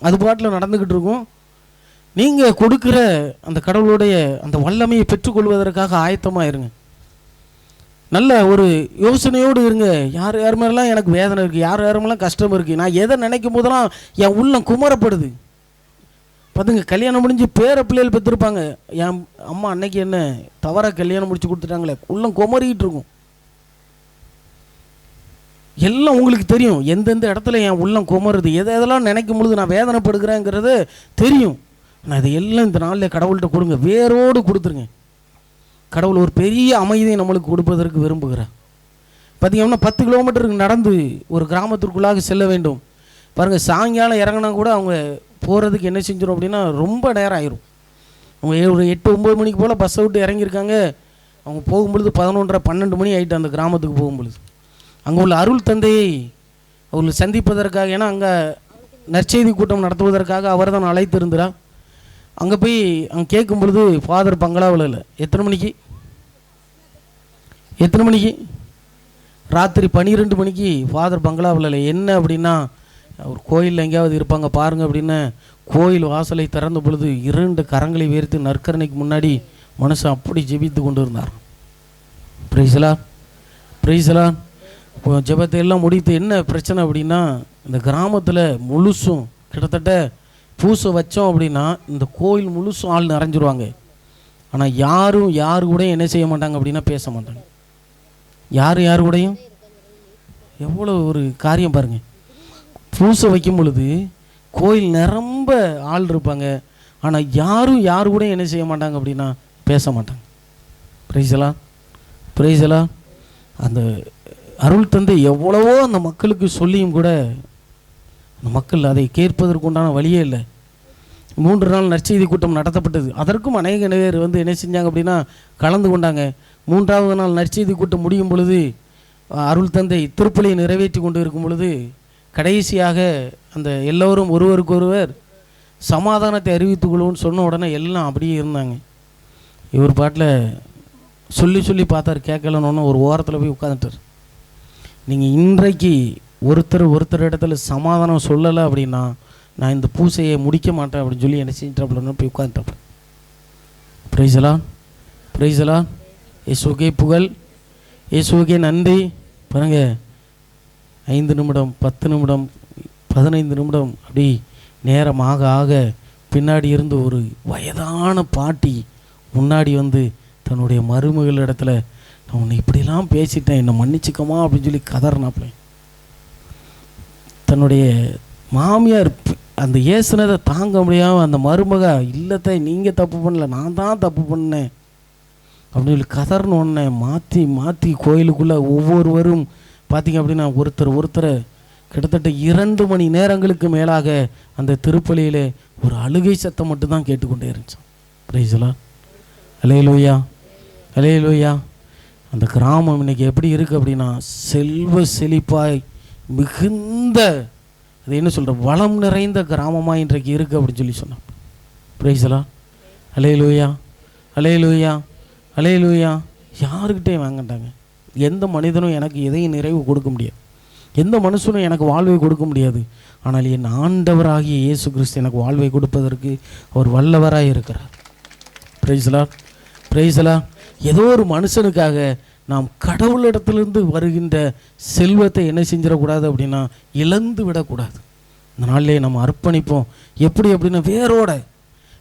அது பாட்டில் நடந்துக்கிட்டு இருக்கும். நீங்கள் கொடுக்குற அந்த கடவுளுடைய அந்த வல்லமையை பெற்றுக்கொள்வதற்காக ஆயத்தமாக இருங்க. நல்ல ஒரு யோசனையோடு இருங்க. யார் யார் மாதிரிலாம் எனக்கு வேதனை இருக்குது, யார் யாருமெல்லாம் கஷ்டம் இருக்குது, நான் எதை நினைக்கும் போதெல்லாம் என் உள்ளம் குமரப்படுது. பார்த்துங்க, கல்யாணம் முடிஞ்சு பேர பிள்ளைகள் பெற்றிருப்பாங்க. என் அம்மா அன்னைக்கு என்ன தவறாக கல்யாணம் முடிச்சு கொடுத்துட்டாங்களே, உள்ளம் குமரிக்கிட்டு இருக்கும். எல்லாம் உங்களுக்கு தெரியும், எந்தெந்த இடத்துல என் உள்ளம் குமருது, எதெல்லாம் நினைக்கும் பொழுது நான் வேதனைப்படுகிறேங்கிறது தெரியும். ஆனால் இதையெல்லாம் இந்த நாளில் கடவுள்கிட்ட கொடுங்க, வேரோடு கொடுத்துருங்க. கடவுள் ஒரு பெரிய அமைதியை நம்மளுக்கு கொடுப்பதற்கு விரும்புகிறார். பார்த்திங்கன்னா 10 கிலோமீட்டருக்கு நடந்து ஒரு கிராமத்திற்குள்ளாக செல்ல வேண்டும். பாருங்கள், சாயங்காலம் இறங்கினா கூட அவங்க போகிறதுக்கு என்ன செஞ்சிடும் அப்படின்னா ரொம்ப நேரம் ஆயிரும். அவங்க ஒரு 8-9 மணிக்கு போல் பஸ்ஸை விட்டு இறங்கியிருக்காங்க. அவங்க போகும்பொழுது 11:30-12 மணி ஆகிட்டு அந்த கிராமத்துக்கு போகும்பொழுது அங்கே உள்ள அருள் தந்தையை அவங்களை சந்திப்பதற்காக, ஏன்னா அங்கே நற்செய்தி கூட்டம் நடத்துவதற்காக அவர் தான் அழைத்திருந்தார். அங்கே போய் அங்கே கேட்கும் பொழுது ஃபாதர் பங்களாவில் இல்லை. எத்தனை மணிக்கு ராத்திரி 12 மணிக்கு ஃபாதர் பங்களாவில் இல்லை. என்ன அப்படின்னா ஒரு கோயிலில் எங்கேயாவது இருப்பாங்க பாருங்கள் அப்படின்னு கோயில் வாசலை திறந்த பொழுது 2 கரங்களை உயர்த்தி நற்கரணைக்கு முன்னாடி மனுஷன் அப்படி ஜெபித்து கொண்டு இருந்தார். பிரைஸ்லா, பிரைஸ்லா. இப்போ ஜெபத்தை எல்லாம் முடித்து என்ன பிரச்சனை அப்படின்னா இந்த கிராமத்தில் முழுசும் கிட்டத்தட்ட பூசை வச்சோம் அப்படின்னா இந்த கோயில் முழுசும் ஆள் நிறைஞ்சிருவாங்க. ஆனால் யாரு கூட என்ன செய்ய மாட்டாங்க அப்படின்னா பேச மாட்டாங்க. யார் கூடயும் எவ்வளோ ஒரு காரியம் பாருங்கள். பூசை வைக்கும் பொழுது கோயில் நிரம்ப ஆள் இருப்பாங்க. ஆனால் யாரு கூட என்ன செய்ய மாட்டாங்க அப்படின்னா பேச மாட்டாங்க. பிரைஸ்லா, பிரைஸ்லா. அந்த அருள் தந்தை எவ்வளவோ அந்த மக்களுக்கு சொல்லியும் கூட அந்த மக்கள் அதை கேட்பதற்கு உண்டான வழியே இல்லை. 3 நாள் நற்செய்தி கூட்டம் நடத்தப்பட்டது. அதற்கும் அநேக பேர் என்ன செஞ்சாங்க அப்படின்னா கலந்து கொண்டாங்க. 3ஆவது நாள் நற்செய்தி கூட்டம் முடியும் பொழுது அருள் தந்தை திருப்பலியை நிறைவேற்றி கொண்டு இருக்கும் பொழுது கடைசியாக அந்த எல்லோரும் ஒருவருக்கொருவர் சமாதானத்தை அறிவித்துக்கொள்வோன்னு சொன்ன உடனே எல்லாம் அப்படியே இருந்தாங்க. இவர் பாட்டில் சொல்லி பார்த்தார், கேட்கலன்னு ஒரு ஓரத்தில் போய் உட்காந்துட்டார். நீங்கள் இன்றைக்கு ஒருத்தர் இடத்துல சமாதானம் சொல்லலை அப்படின்னா நான் இந்த பூசையை முடிக்க மாட்டேன் அப்படின்னு சொல்லி என்ன செஞ்சிட்டாப்புலன்னு போய் உட்காந்துட்டாப்புல. பிரைஸ்லா, பிரைஸ்லா. இயேசுவுக்கே புகழ், இயேசுவுக்கே நன்றி. பாருங்க, 5 நிமிடம், 10 நிமிடம், 15 நிமிடம் அப்படி நேரம் ஆக பின்னாடி இருந்து ஒரு வயதான பாட்டி முன்னாடி வந்து தன்னுடைய மருமகள் இடத்துல நான் உன்னை இப்படிலாம் பேசிட்டேன், என்னை மன்னிச்சுக்கமா அப்படின்னு சொல்லி கதறினாப்புல. தன்னுடைய மாமியார் அந்த ஏசுனதை தாங்க முடியாமல் அந்த மருமக இல்லத்தை நீங்கள் தப்பு பண்ணல, நான் தான் தப்பு பண்ணேன் அப்படின்னு சொல்லி கதறினோடனே மாற்றி கோயிலுக்குள்ளே ஒவ்வொருவரும் பார்த்திங்க அப்படின்னா ஒருத்தரை கிட்டத்தட்ட 2 மணி நேரங்களுக்கு மேலாக அந்த திருப்பலியிலே ஒரு அழுகை சத்தம் மட்டும்தான் கேட்டுக்கொண்டே இருந்துச்சு. Praise the Lord. அல்லேலூயா, அல்லேலூயா. அந்த கிராமம் இன்னைக்கு எப்படி இருக்குது அப்படின்னா, செல்வ செழிப்பாய் மிகுந்த, அது என்ன சொல்கிற, வளம் நிறைந்த கிராமமாக இன்றைக்கு இருக்குது அப்படின்னு சொல்லி சொன்னான். Praise the Lord. அல்லேலூயா, அல்லேலூயா, அல்லேலூயா. யாருக்கிட்டையும் வாங்கட்டாங்க. எந்த மனிதனும் எனக்கு எதையும் நிறைவு கொடுக்க முடியாது, எந்த மனுஷனும் எனக்கு வாழ்வை கொடுக்க முடியாது. ஆனால் என் ஆண்டவராகிய இயேசு கிறிஸ்து எனக்கு வாழ்வை கொடுப்பதற்கு அவர் வல்லவராக இருக்கிறார். Praise the Lord, praise the Lord. ஏதோ ஒரு மனுஷனுக்காக நாம் கடவுளிடத்திலிருந்து வருகின்ற செல்வத்தை என்ன செஞ்சிடக்கூடாது அப்படின்னா, இழந்து விடக்கூடாது. இந்த நாளிலே நம்ம அர்ப்பணிப்போம். எப்படி அப்படின்னா, வேரோட.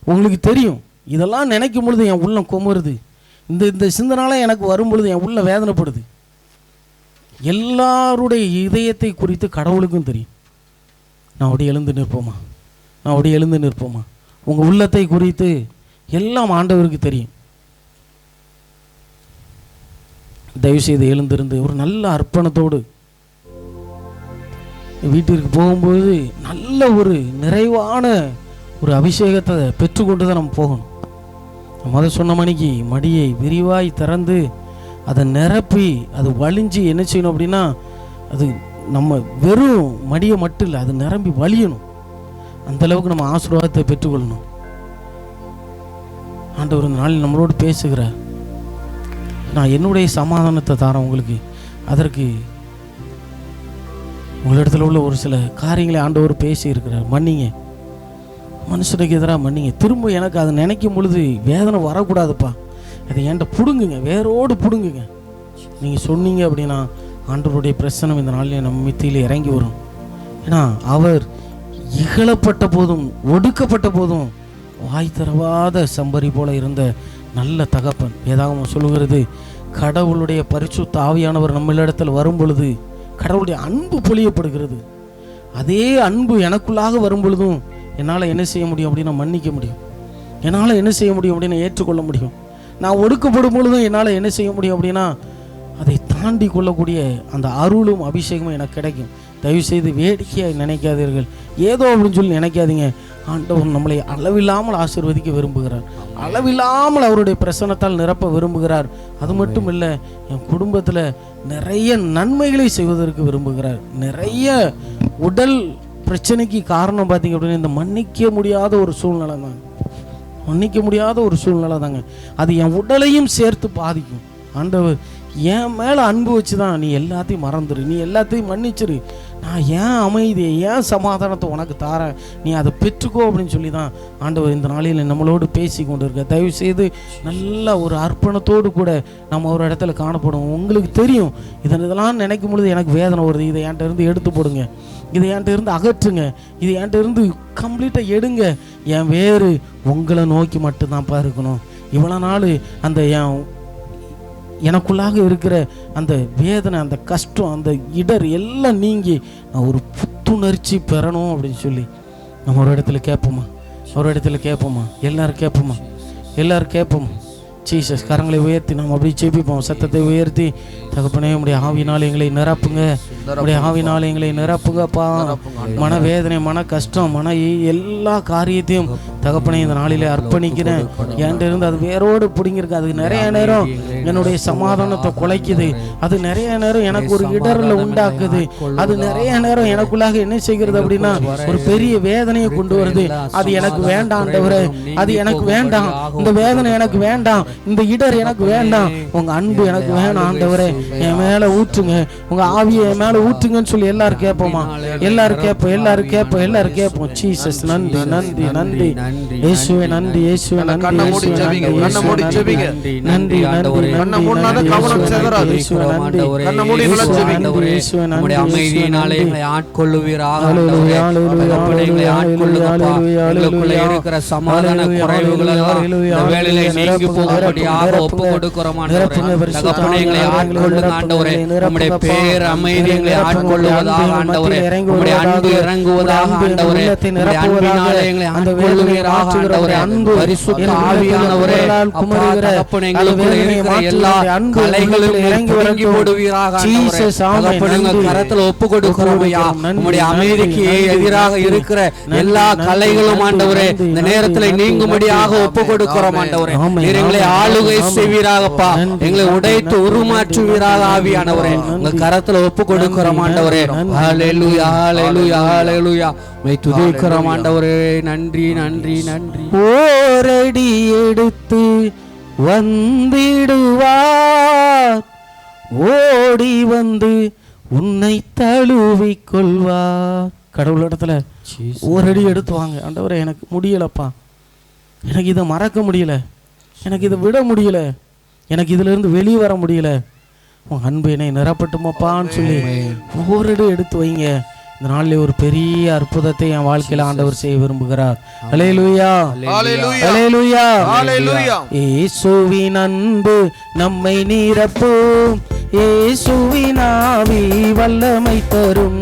உங்களுக்கு தெரியும், இதெல்லாம் நினைக்கும் பொழுது என் உள்ளம் கொமருது. இந்த சிந்தனால எனக்கு வரும் பொழுது என் உள்ள வேதனைப்படுது. எல்லாருடைய இதயத்தை குறித்து கடவுளுக்கும் தெரியும். நான் அப்படி எழுந்து நிற்போமா, நான் அப்படி எழுந்து நிற்போமா? உங்கள் உள்ளத்தை குறித்து எல்லாம் ஆண்டவருக்கு தெரியும். தயவுசெய்து எழுந்திருந்து ஒரு நல்ல அர்ப்பணத்தோடு வீட்டிற்கு போகும்போது நல்ல ஒரு நிறைவான ஒரு அபிஷேகத்தை பெற்றுக்கொண்டு தான் நம்ம போகணும். முதல் சொன்ன மணிக்கு மடியை விரிவாய் திறந்து அதை நிரப்பி அது வலிஞ்சு என்ன செய்யணும் அப்படின்னா, அது நம்ம வெறும் மடியை மட்டும் இல்லை, அது நிரம்பி வலியணும். அந்தளவுக்கு நம்ம ஆசீர்வாதத்தை பெற்றுக்கொள்ளணும். ஆண்டவர் இந்த நாளில் நம்மளோடு பேசுகிறார். நான் என்னுடைய சமாதானத்தை தரேன் உங்களுக்கு. அதற்கு உங்களிடத்தில் உள்ள ஒரு சில காரியங்களை ஆண்டவர் பேசி இருக்கிறார். மன்னிங்க, மனுஷனுக்கு எதிராக மன்னிங்க. திரும்ப எனக்கு அதை நினைக்கும் பொழுது வேதனை வரக்கூடாதுப்பா, அதை என்கிட்ட பிடுங்குங்க, வேரோடு பிடுங்குங்க. நீங்கள் சொன்னீங்க அப்படின்னா ஆண்டவருடைய பிரசனம் இந்த நாளில் நம்ம மத்தியில் இறங்கி வரும். ஏன்னா அவர் இகழப்பட்ட போதும் ஒடுக்கப்பட்ட போதும் வாய் தரவாத சம்பரி போல இருந்த நல்ல தகப்பன். வேதாகமம் சொல்லுகிறது, கடவுளுடைய பரிசுத்த ஆவியானவர் நம்மளிடத்தில் வரும் பொழுது கடவுளுடைய அன்பு பொழியப்படுகிறது. அதே அன்பு எனக்குள்ளாக வரும் பொழுதும் என்னால் என்ன செய்ய முடியும் அப்படின்னா மன்னிக்க முடியும். என்னால் என்ன செய்ய முடியும் அப்படின்னா ஏற்றுக்கொள்ள முடியும். நான் ஒடுக்கப்படும் பொழுதும் என்னால் என்ன செய்ய முடியும் அப்படின்னா அதை தாண்டி கொள்ளக்கூடிய அந்த அருளும் அபிஷேகமும் எனக்கு கிடைக்கும். தயவுசெய்து வேடிக்கையாக நினைக்காதீர்கள், ஏதோ அப்படின்னு சொல்லி நினைக்காதீங்க. ஆண்டவர் நம்மளை அளவில்லாமல் ஆசீர்வதிக்க விரும்புகிறார். அளவில்லாமல் அவருடைய பிரசன்னத்தால் நிரப்ப விரும்புகிறார். அது மட்டும் இல்லை, என் குடும்பத்தில் நிறைய நன்மைகளை செய்வதற்கு விரும்புகிறார். நிறைய உடல் பிரச்சனைக்கு காரணம் பார்த்தீங்க அப்படின்னா இந்த மன்னிக்க முடியாத ஒரு சூழ்நிலை தாங்க, மன்னிக்க முடியாத ஒரு சூழ்நிலை தாங்க. அது என் உடலையும் சேர்த்து பாதிக்கும். ஆண்டவர் என் மேலே அன்பு வச்சு தான் நீ எல்லாத்தையும் மறந்துடு, நீ எல்லாத்தையும் மன்னிச்சிரு, நான் ஏன் அமைதியை ஏன் சமாதானத்தை உனக்கு தாரேன், நீ அதை பெற்றுக்கோ அப்படின்னு சொல்லி தான் ஆண்டவர் இந்த நாளில் நம்மளோடு பேசி கொண்டு இருக்க. தயவுசெய்து நல்ல ஒரு அர்ப்பணத்தோடு கூட நம்ம ஒரு இடத்துல காணப்படும். உங்களுக்கு தெரியும், இதெல்லாம் நினைக்கும் பொழுது எனக்கு வேதனை வருது, இதை என்கிட்ட இருந்து எடுத்து போடுங்க, இதை என்கிட்ட இருந்து அகற்றுங்க, இது என்கிட்ட இருந்து கம்ப்ளீட்டாக எடுங்க. என் வேறு உங்களை நோக்கி மட்டும்தான்ப்பா இருக்கணும். இவ்வளோ நாள் அந்த எனக்குள்ளாக இருக்கிற அந்த வேதனை, அந்த கஷ்டம், அந்த இடர் எல்லாம் நீங்கி நான் ஒரு புத்துணர்ச்சி பெறணும் அப்படின்னு சொல்லி நம்ம ஒரு இடத்துல கேட்போமா, ஒரு இடத்துல கேட்போமா, எல்லாரும் கேட்போமா, எல்லாரும் கேட்போமா. ஜீசஸ், கரங்களை உயர்த்தி நாம் அப்படி ஜெபிப்போம். சத்தத்தை உயர்த்தி, தகப்பனே உடைய ஆவினால் எங்களை நிரப்புங்க, உடைய ஆவினால் எங்களை நிரப்புங்கப்பா. மனவேதனை, மன கஷ்டம், எல்லா காரியத்தையும் தகப்பனே இந்த நாளிலே அர்ப்பணிக்கிறேன். என்கிட்ட இருந்து அது வேரோடு பிடிங்கிருக்கு. அது நிறைய நேரம் என்னுடைய சமாதானத்தை குலைக்குது. அது நிறைய நேரம் எனக்கு ஒரு இடர்ல உண்டாக்குது. அது நிறைய நேரம் எனக்குள்ளாக என்ன செய்கிறது அப்படின்னா ஒரு பெரிய வேதனையை கொண்டு வருது. அது எனக்கு வேண்டாம் ஆண்டவரே, அது எனக்கு வேண்டாம், இந்த வேதனை எனக்கு வேண்டாம், இந்த இடர் எனக்கு வேண்டாம், உங்க அன்பு எனக்கு வேணாம் ஆண்டவரே, என் மேல ஊற்றுங்க, உங்க ஆவியை என் மேல ஊற்றுங்கன்னு சொல்லி எல்லாரும் கேட்போமா, எல்லாரும் கேட்போம், எல்லாரும் கேட்போம், எல்லாரும் கேட்போம். ஜீசஸ், நன்றி நன்றி நன்றி இயேசுவே, நன்றி இயேசுவே, நன்றி இயேசுவே, நன்றி நன்றி நன்றி அமைதியினாலே எங்களை ஆட்கொள்ளுவீராக. இருக்கிற சமாதான குறைவுகள் எல்லாம் இந்த வேளையிலே நீங்கி போக நீங்கும்படியாக ஒப்பு கொடுக்கிறோம் ஆண்டவரே. தகப்பனே எங்களை ஆட்கொள்ளுங்க ஆண்டவரே. உம்முடைய பேர் அமைதி எங்களை ஆட்கொள்ளுவதாக ஆண்டவரே. உம்முடைய அன்பு இறங்குவதாக ஆண்டவரே. உம்முடைய அன்பினாலே எங்களை ஆட்கொள்ளுவீராக ஆண்டவரே. பரிசுத்த ஆவியானவரே, அப்பா தகப்பனே, எங்களுக்குள்ள இருக்கிற எல்லா கலைகளும் இறங்கி போடுவீராக ஆண்டவரே. தகப்பனே, உங்க கரத்துல ஒப்பு கொடுக்கிறோம் ஐயா. உம்முடைய அமைதிக்கு எதிராக இருக்கிற எல்லா கலைகளும் ஆண்டவரே இந்த நேரத்துல நீங்கும்படியாக ஒப்பு கொடுக்கிறோம் ஆண்டவரே. நீர் எங்களை ஆளுகை செய்வீராகப்பா. எங்களை உடைத்து உருமாற்றுவீராக ஆவியானவரே. உங்க கரத்துல ஒப்பு கொடுக்கிறோம் ஆண்டவரே. ஹல்லேலூயா, ஹல்லேலூயா, ஹல்லேலூயா. உம்மை துதிக்கிறோம் ஆண்டவரே. நன்றி, நன்றி, நன்றி. ஓரடி எடுத்து வந்திடுவார், ஓடி வந்து உன்னை தழுவிக் கொள்வார். கடவுளிடத்துல ஒரு அடி எடுத்து வாங்க. ஆண்டவரே, எனக்கு முடியலப்பா, எனக்கு இதை மறக்க முடியல, எனக்கு இதை விட முடியல, எனக்கு இதுல இருந்து வெளியே வர முடியல, உன் அன்பு என்னை நிரப்பட்டுமாப்பான்னு சொல்லி ஒரு அடி எடுத்து வைங்க. இந்த நாளில் ஒரு பெரிய அற்புதத்தை என் வாழ்க்கையில ஆண்டவர் செய்ய விரும்புகிறார். அல்லேலூயா, அல்லேலூயா, அல்லேலூயா. இயேசுவின் அன்பு நம்மை நிரப்பும், இயேசுவின் ஆவி வல்லமை தரும்,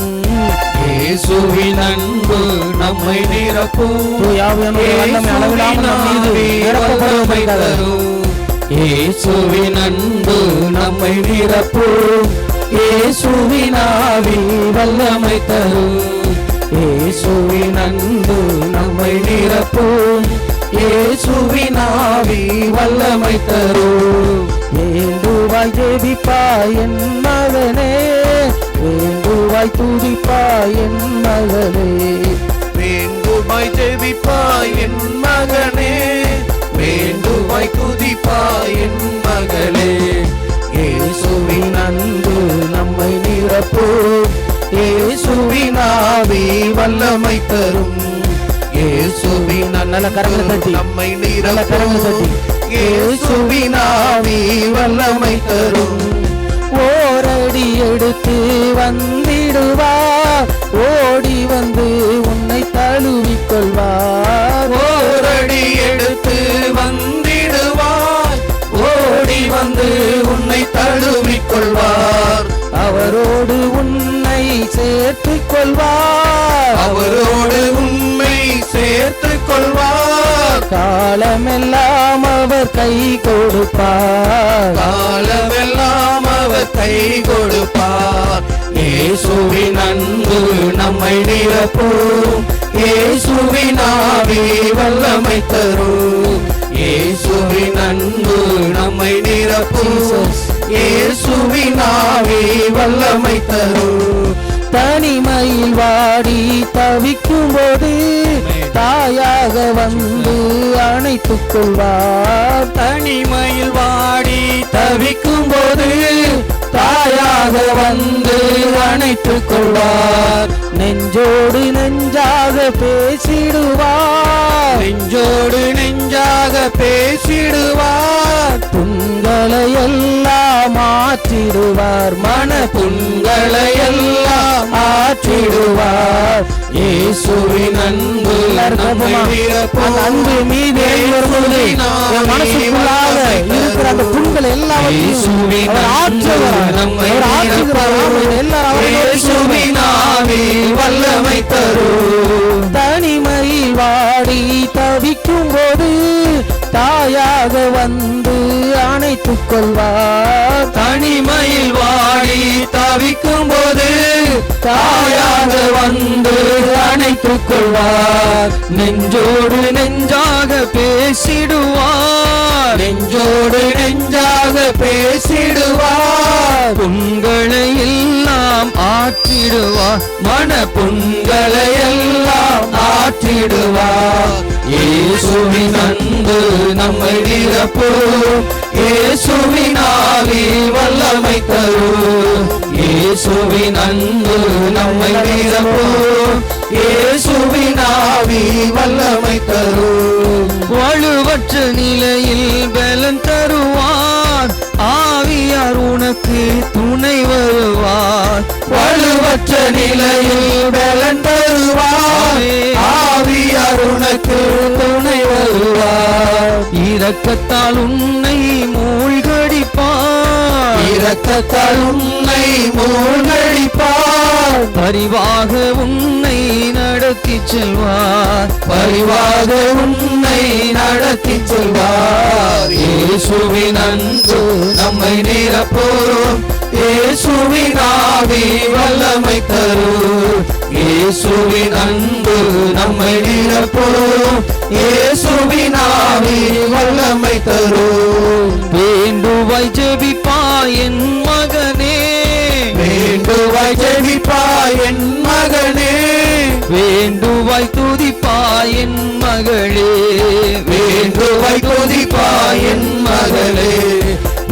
இயேசுவின் அன்பு நம்மை நிரப்பும், வல்லமை அளவில்லாமல் நம் மீது நிரப்பப்படுவதாக. இயேசுவின் அன்பு நம்மை நிரப்பும், இயேசுவின் ஆவி வல்லமை தரும், இயேசுவின் அன்பு நம்மை நிரப்பும், இயேசுவின் ஆவி வல்லமை தரும். வேண்டுவாய் ஜெபிப்பாய் என் மகனே, வேண்டுவாய் துதிப்பாய் என் மகளே, வேண்டுவாய் ஜெபிப்பாய் என் மகனே, வேண்டுவாய் துதிப்பாய் என் மகளே. இயேசுவின் அன்பு நம்மை நிரப்பும், இயேசுவின் ஆவி வல்லமை தரும், இயேசுவின் நல்ல கரங்களை தட்டி நம்மை நல்ல கரங்களை தட்டி இயேசுவின் ஆவி வல்லமை தரும். ஓரடி எடுத்து வந்திடுவார், ஓடி வந்து உன்னை தழுவிக் கொள்வார். ஓரடி எடுத்து வந்திடுவார், ஓடி வந்து உன்னை தழுவிக் கொள்வார். அவரோடு உன்னை சேர்த்துக் கொள்வார், அவரோடு உண்மை சேர்த்துக் கொள்வார். காலமெல்லாம் அவர் கை கொடுப்பார், காலமெல்லாம் அவர் கை கொடுப்பார். இயேசுவின் அன்பு நம்மை நிரப்பும், இயேசுவின் ஆவி வல்லமை தரும், இயேசுவின் அன்பு நம்மை நிரப்பும், இயேசுவின் ஆவி வல்லமை தரும். தனிமையில் வாடி தவிக்கும் போது தாயாக வந்து அணைத்துக் கொள்வார், தனிமையில் வாடி தவிக்கும் போது தாயாக வந்து அணைத்துக் கொள்வார். நெஞ்சோடு நெஞ்சாக பேசிடுவார், நெஞ்சோடு நெஞ்சாக பேசிடுவார், புண்களை எல்லாம் மாற்றிடுவார், மன புண்களை எல்லாம் ஆற்றிடுவார். இயேசுவின் அன்பு நம்மை நிரப்பும், அந்த அன்பு மீது வரும்போது என் மனசுக்குள்ளாக இருக்கிற அந்த புண்கள் எல்லாவற்றையும் அவர் ஆற்றுகிறார், அவர் ஆற்றுகிறார். இயேசுவின் ஆவி வல்லமை தரும். தனிமையில் வாடி தவிக்கும் போது தாயாக வந்து அணைத்துக் கொள்வார், தனிமையில் வாடி தவிக்கும் போது தாயாக வந்து அணைத்துக் கொள்வார். நெஞ்சோடு நெஞ்சாக பேசிடுவார், நெஞ்சோடு நெஞ்சாக பேசிடுவார். புண்களை எல்லாம் ஆற்றிடுவார், மன புண்களை எல்லாம் ஆற்றிடுவார். இயேசுவின் அன்பு நம்மை நிரப்பும், இயேசுவின் ஆவி வல்லமை தரும், இயேசுவின் அன்பு நம்மை நிரப்பும், இயேசுவின் ஆவி வல்லமை தரும். வலுவற்ற நிலையில் பலன் தருவார், ஆவியார் உனக்கு துணை வருவார், வலுவற்ற நிலையில் பலன் தருவார். ஆவியார் உனக்கு துணை வருவார். இரக்கத்தால் உன்னை மூழ்கடிப்பார், இரக்கத்தால் உன்னை மூழ்கடிப்பார். பரிவாக உன்னை நடத்தி செல்வார், பரிவாக உன்னை நடத்தி செல்வார். இயேசுவின் அன்பு நம்மை நிரப்பும், இயேசுவின் ஆவி வல்லமை தரும். இயேசுவின் அன்பு நம்மை நிரப்பும், இயேசுவின் ஆவி வல்லமை தரும். வேண்டுவாய் ஜெபிப்பாய் என் மகனே, வேண்டுவாய் ஜெபிப்பாய் என் மகனே, வேண்டுவாய் துதிப்பாய் என் மகளே, வேண்டுவாய் துதிப்பாய் என் மகளே.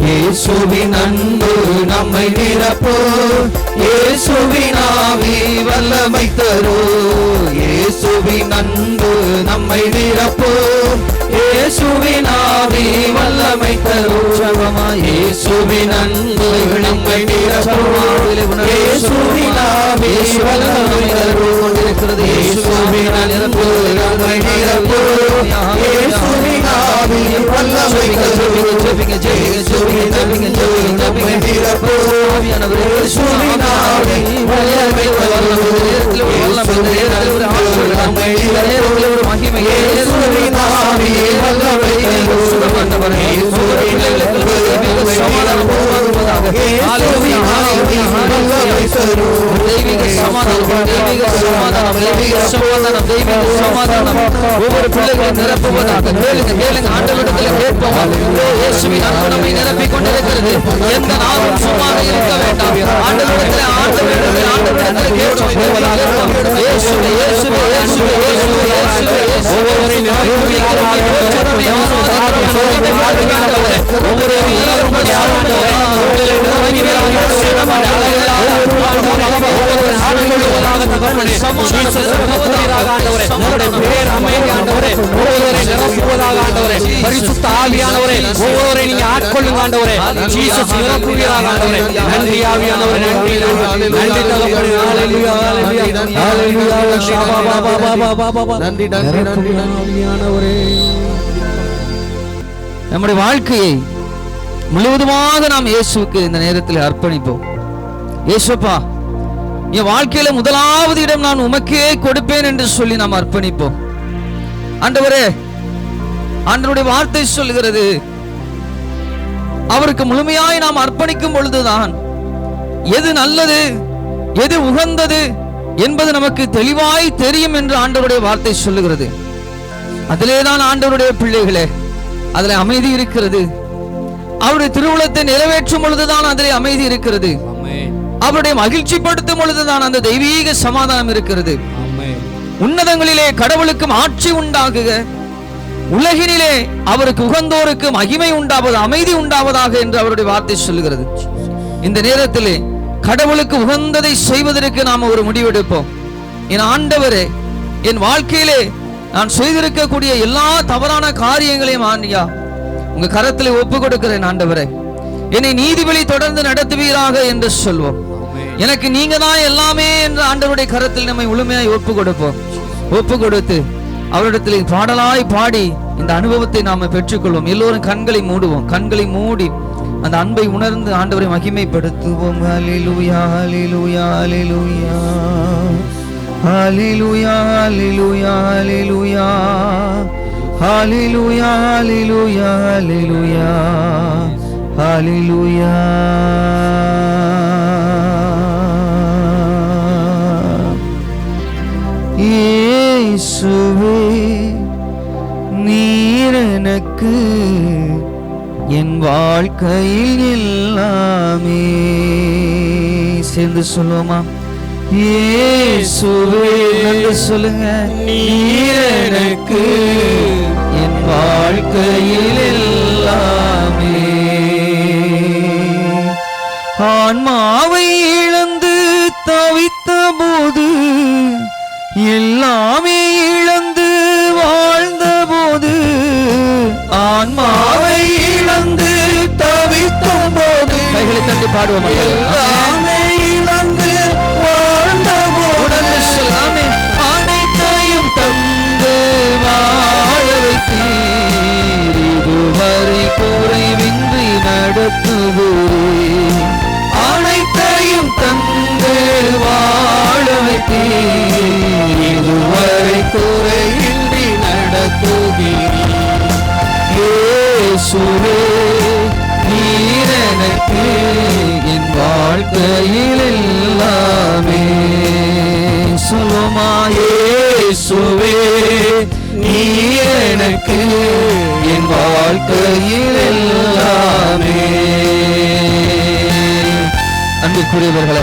இயேசுவின் அன்பு நம்மை நிரப்பும், இயேசுவின் ஆவி வல்லமை தரும். இயேசுவின் அன்பு நம்மை நிரப்பும், இயேசுவின் ஆவி வல்லமை தரும். இயேசுவின் அன்பு நம்மை நிரப்பும், இயேசுவின் ஆவி வல்லமை தரும். இயேசுவின் அன்பு நம்மை நிரப்பும், இயேசுவின் ஆவி வல்லமை தரும். ஒவ்வொரு பிள்ளைகளும் நிரப்புவதாக. கேளுங்க ஆண்டவரிடத்தில் கேட்போம். இயேசுவின் அன்பு நம்மை நிரப்பிக் கொண்டிருக்கிறது. எந்த நாளும் சும்மா இருக்க வேண்டாம். ஆண்டவரிடத்தில் பரிசுத்த ஆவியானவரே ஒவ்வொருவரை நீங்க ஆட்கொள்ளுங்க ஆண்டவரே. ஜீசஸ் நிரப்புவீராக ஆண்டவரே. நன்றி ஆவியானவரே, நன்றி நன்றி தகப்பனே. ஹalleluya ஹalleluya நன்றி நன்றி நன்றி ஆவியானவரே. நம்முடைய வாழ்க்கையை முழுவதுமாக நாம் இயேசுவுக்கு இந்த நேரத்தில் அர்ப்பணிப்போம். இயேசுப்பா, என் வாழ்க்கையில முதலாவது இடம் நான் உமக்கே கொடுப்பேன் என்று சொல்லி நாம் அர்ப்பணிப்போம். ஆண்டவரே, ஆண்டவருடைய வார்த்தை சொல்கிறது, அவருக்கு முழுமையாய் நாம் அர்ப்பணிக்கும் பொழுதுதான் எது நல்லது எது உகந்தது என்பது நமக்கு தெளிவாய் தெரியும் என்று ஆண்டவருடைய வார்த்தை சொல்லுகிறது. அதிலேதான் ஆண்டவருடைய பிள்ளைகளே, அதிலே அமைதி இருக்கிறது. அவருடைய திருவுளத்தை நிறைவேற்றும் பொழுதுதான் அதிலே அமைதி இருக்கிறது. அவருடைய மகிழ்ச்சிப்படுத்தும் பொழுதுதான் அந்த தெய்வீக சமாதானம் இருக்கிறது. உன்னதங்களிலே கடவுளுக்கு ஆட்சி உண்டாகுக, உலகினிலே அவருக்கு உகந்தோருக்கு மகிமை உண்டாவது, அமைதி உண்டாவதாக என்று அவருடைய வார்த்தை சொல்லுகிறது. இந்த நேரத்திலே கடவுளுக்கு உகந்ததை செய்வதற்கு நாம் ஒரு முடிவெடுப்போம். என் ஆண்டவரே, என் வாழ்க்கையிலே நான் செய்திருக்கக்கூடிய எல்லா தவறான காரியங்களையும் ஆண்டியா உங்க கரத்திலே ஒப்பு கொடுக்கிறேன். ஆண்டவரே, என்னை நீதிபதி தொடர்ந்து நடத்துவீராக என்று சொல்வோம். எனக்கு நீங்க தான் எல்லாமே என்று ஆண்டவருடைய கரத்தில் நம்மை முழுமையாய் ஒப்பு கொடுப்போம். ஒப்பு கொடுத்து அவரிடத்தில் பாடலாய் பாடி இந்த அனுபவத்தை நாம பெற்றுக்கொள்வோம். எல்லோரும் கண்களை மூடுவோம். கண்களை மூடி அந்த அன்பை உணர்ந்து ஆண்டவரை மகிமைப்படுத்துவோம். ஹல்லேலூயா ஹல்லேலூயா ஹல்லேலூயா ஹல்லேலூயா ஹல்லேலூயா ஹல்லேலூயா ஹல்லேலூயா ஹல்லேலூயா ஹல்லேலூயா. இயேசுவே, நீர் எனக்கு என் வாழ்க்கையில் எல்லாமே. சேர்ந்து சொல்லுவோமா? இயேசுவே, நன்றி சொல்லுங்க. நீர் எனக்கு என் வாழ்க்கையில் எல்லாமே. ஆன்மாவை இழந்து தவித்த போது, எல்லாமே இழந்து வாழ்ந்த போது, ஆன்மாவை இழந்து தவித்த போது, கைகளை தட்டி பாடுவோம். எல்லாமே இழந்து நடத்துகிறேன். அனைத்தையும் தந்து வாழ வைத்தீர். இதுவரை குறையின்றி நடத்துகிறீர். இயேசுவே நீர் எனக்கு என் வாழ்க்கையில் எல்லாமே. சொல்லுமா, இயேசுவே நீர் எனக்கு என் வாழ்க்கையில் எல்லாமே. அன்புக்குரியவர்களே,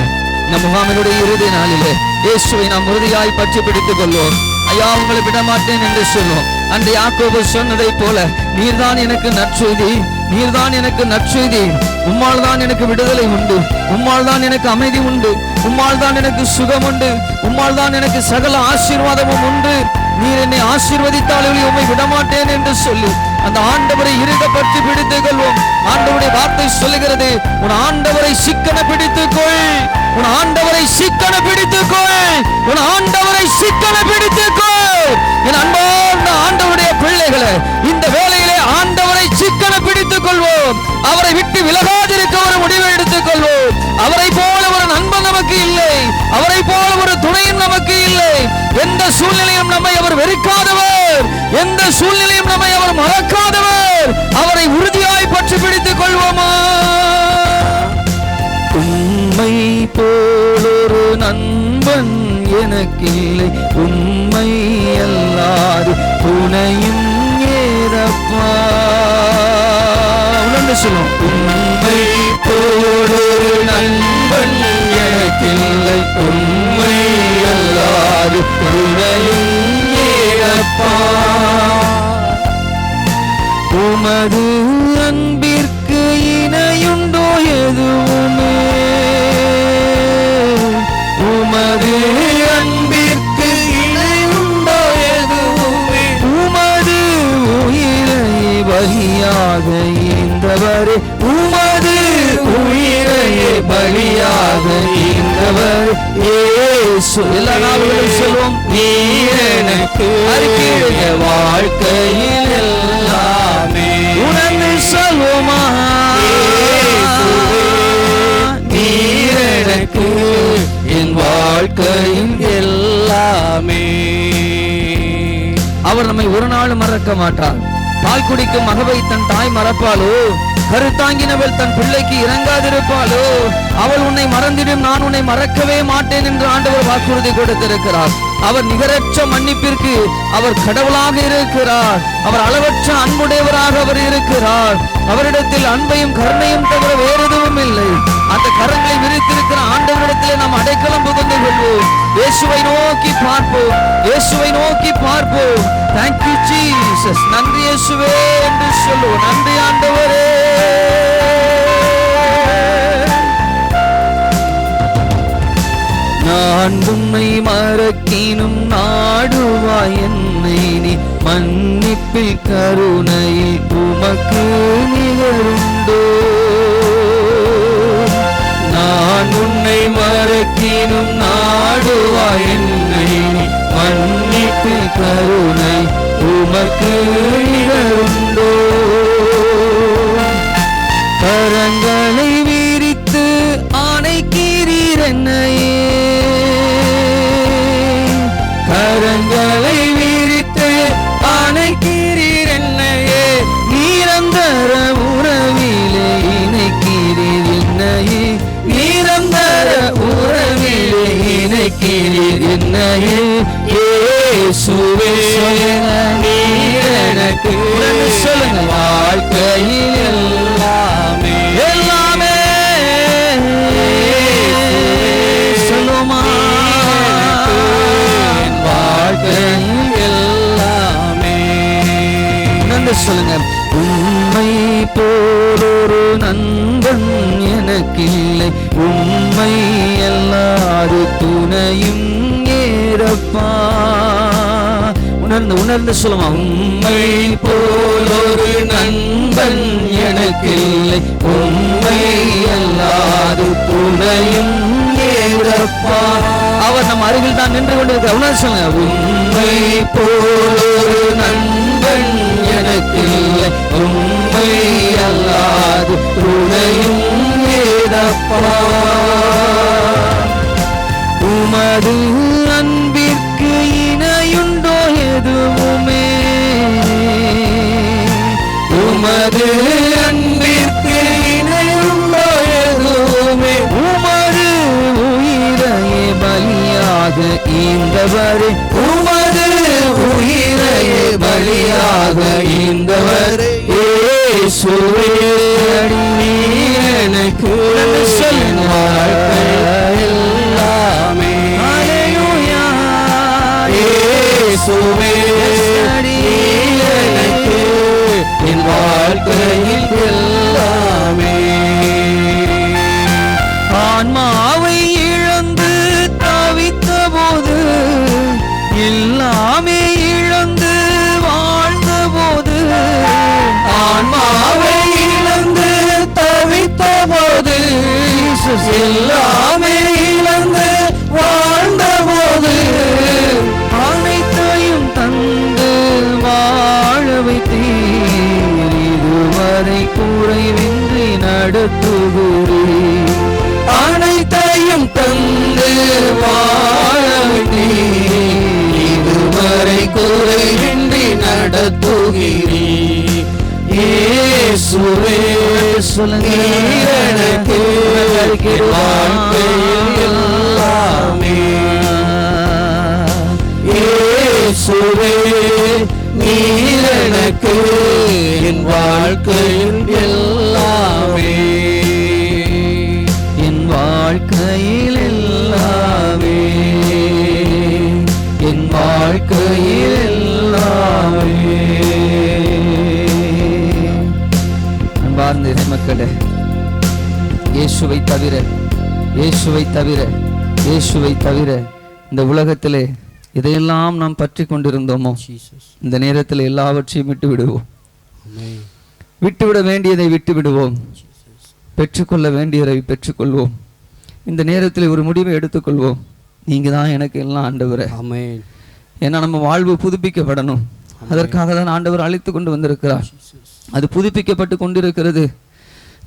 நம் முகாமினுடைய இறுதி நாளிலே இயேசுவை நாம் உறுதியாய் பற்றி பிடித்துக் கொள்வோம். ஐயா, உங்களை விடமாட்டேன் என்று சொல்லுவோம். அன்று யாக்கோபு சொன்னதை போல, நீர்தான் எனக்கு நற்செய்தி, நீர்தான் எனக்கு நற்செய்தி. உம்மால் தான் எனக்கு விடுதலை உண்டு, உம்மால் தான் எனக்கு அமைதி உண்டு, உம்மால் தான் எனக்கு சுகம் உண்டு, உம்மால் தான் எனக்கு சகல ஆசீர்வாதமும் உண்டு. நீர் என்னை ஆசீர்வதித்தால் உம்மை விடமாட்டேன் என்று சொல்லி அந்த ஆண்டவரை இறுக பற்றி பிடித்துக் கொள்வோம். ஆண்டவருடைய வார்த்தை சொல்லுகிறது, உன் ஆண்டவரை சிக்கன பிடித்துக்கொள், உன் ஆண்டவரை சிக்கன பிடித்துக்கொள், உன் ஆண்டவரை சிக்கன பிடித்துக்கொள். என் அன்பார்ந்த ஆண்டவருடைய பிள்ளைகளே, இந்த வேளையிலே ஆண்டவரை சிக்கன பிடித்துக் கொள்வோம். அவரை விட்டு விலகாதிருக்க ஒரு முடிவை எடுத்துக் கொள்வோம். அவரை போல ஒரு நண்பன் நமக்கு இல்லை, அவரை போல ஒரு துணையும் நமக்கு இல்லை. எந்த சூழ்நிலையும் நம்மை அவர் வெறுக்காதவர், எந்த சூழ்நிலையும் நம்மை அவர் மறக்காதவர். அவரை உறுதியாய் பற்றி பிடித்துக் கொள்வோமா? உண்மை போலொரு நண்பன் எனக்கில்லை, உண்மை அல்லாது துணையும் ஏறப்பா. உணர்ந்து சொல்லும், உண்மை போலொரு நண்பன் எனக்கில்லை, உண்மை அல்லாது துணையும் ஏறப்பா. உமது அன்பிற்கு இணையுண்டோ எதுவுமே, உமது அன்பிற்கு இணையுண்டோ எதுவுமே. உமது உயிரை பலியாக ஈந்தவரே, உமது உயிரை பலியாக ஈந்தவர் இயேசு. எல்லா நாளும் சொல்வோம், நீர் எனக்கு அறிக்கைய வாழ்க்கையில் எல்லாமே. உணர்ந்து சொல்வோமா, நீர் எனக்கு என் வாழ்க்கையில் எல்லாமே. அவர் நம்மை ஒரு நாள் மறக்க மாட்டார். பால் குடிக்கும் மகவை தன் தாய் மறப்பாளோ? கருத்தாங்கினவள் தன் பிள்ளைக்கு இறங்காதிருப்பாளோ? அவள் உன்னை மறந்திடும், நான் உன்னை மறக்கவே மாட்டேன் என்று ஆண்டவர் வாக்குறுதி கொடுத்திருக்கிறார். அவர் நிகரற்ற மன்னிப்பிற்கு அவர் கடவுளாக இருக்கிறார். அவர் அளவற்ற அன்புடையவராக அவர் இருக்கிறார். அவரிடத்தில் அன்பையும் கருணையும் தவிர வேறு எதுவும் இல்லை. அந்த கரங்களை விரித்திருக்கிற ஆண்டவரிடத்திலே நாம் அடைக்கலம் புகுந்து கொள்வோம். இயேசுவை நோக்கி பார்ப்போம், இயேசுவை நோக்கி பார்ப்போம். Thank you Jesus. நன்றி இயேசுவே என்று சொல்லுவோம். நன்றி ஆண்டவரே. நான் உன்னை மறக்கினும் நாடுவாய் என்னை நீ, மன்னிப்பில் கருணையில் உமக்கு நிகருண்டோ. நான் உன்னை மறக்கினும் நாடுவாய் என்னை நீ, மன்னிப்பில் கருணை உமக்கு நிகருண்டோ. கரங்களை விரித்து ஆணைக்கிறீர் என்னையே, கரங்களை விரித்து ஆணைக்கிறீர் என்னையே. நிரந்தர உறவிலே இணைக்கிறீர் என்னையே, நிரந்தர உறவிலே இணைக்கிறீர் என்னையே. இயேசுவே நீர் எனக்கு சொல்லுங்க, வாழ்க்கையில் எல்லாமே எல்லாமே. சொல்லுமா, வாழ்க்கையில் எல்லாமே. நன்றி சொல்லுங்க. உண்மை போலொரு நண்பன் எனக்கில்லை, உண்மை எல்லாரு துணையும் ஏறப்பா. உணர்ந்து சொல்லுமா, உண்மை போலொரு நண்பன் எனக்கில்லை, உண்மை எல்லாரு துணையும் ஏறப்பா. அவர் நம் அருகில் தான் நின்று கொண்டிருக்கிறார். உணர்ந்து சொல்லுங்க, உண்மை போலொரு நண்பன் எனக்கில்லை, உண்மை அல்லாது துணையும் ஏதப்பா. உமது அன்பிற்கு இணையுண்டோ எதுவுமே, உமது அன்பிற்கு இணையுண்டோ எதுவுமே. உமது உயிரையே பலியாக ஈந்தவரே, உமது உயிரையே பலியாக ஈந்தவரே இயேசுவே. எனக்கு வாழ்க்கை எல்லாமே இயேசுவே. எனக்கு என் வாழ்க்கையில் எல்லாமே. ஆன்மாவை இழந்து தவித்த போது, எல்லாமே இழந்து வாழ்ந்த போது, ஆன்மாவை இழந்து தவித்த போது, எல்லாமே இழந்து வாழ்ந்த போது, அனைத்தையும் தந்து வாழ வைத்தீர். இதுவரை குறைவின்றி நடத்துகிறீர். அனைத்தையும் தந்து வாழ வைத்தீர். இதுவரை குறைவின்றி நடத்துகிறீர். இயேசுவே சொல்லுங்க, எனக்கு வாழ்க்கையில் எல்லாமே. இயேசுவே நீர் எனக்கு என் வாழ்க்கையில் எல்லாமே, என் வாழ்க்கையில் எல்லாமே, என் வாழ்க்கையில் எல்லாமே. அன்பார்ந்த மக்களே, இயேசுவை தவிர, இயேசுவை தவிர, இயேசுவை தவிர இந்த உலகத்திலே இதையெல்லாம் நாம் பற்றி கொண்டிருந்தோமோ, இந்த நேரத்தில் எல்லாவற்றையும் விட்டு விடுவோம். விட்டுவிட வேண்டியதை விட்டு விடுவோம். பெற்றுக்கொள்ள வேண்டியதை பெற்றுக்கொள்வோம். இந்த நேரத்தில் ஒரு முடிவை எடுத்துக்கொள்வோம். நீங்க தான் எனக்கு எல்லாம் ஆண்டவரே. ஆமென். ஏன்னா நம்ம வாழ்வு புதுப்பிக்கப்படணும். அதற்காக தான் ஆண்டவர் அழைத்து கொண்டு வந்திருக்கிறார். அது புதுப்பிக்கப்பட்டு கொண்டிருக்கிறது.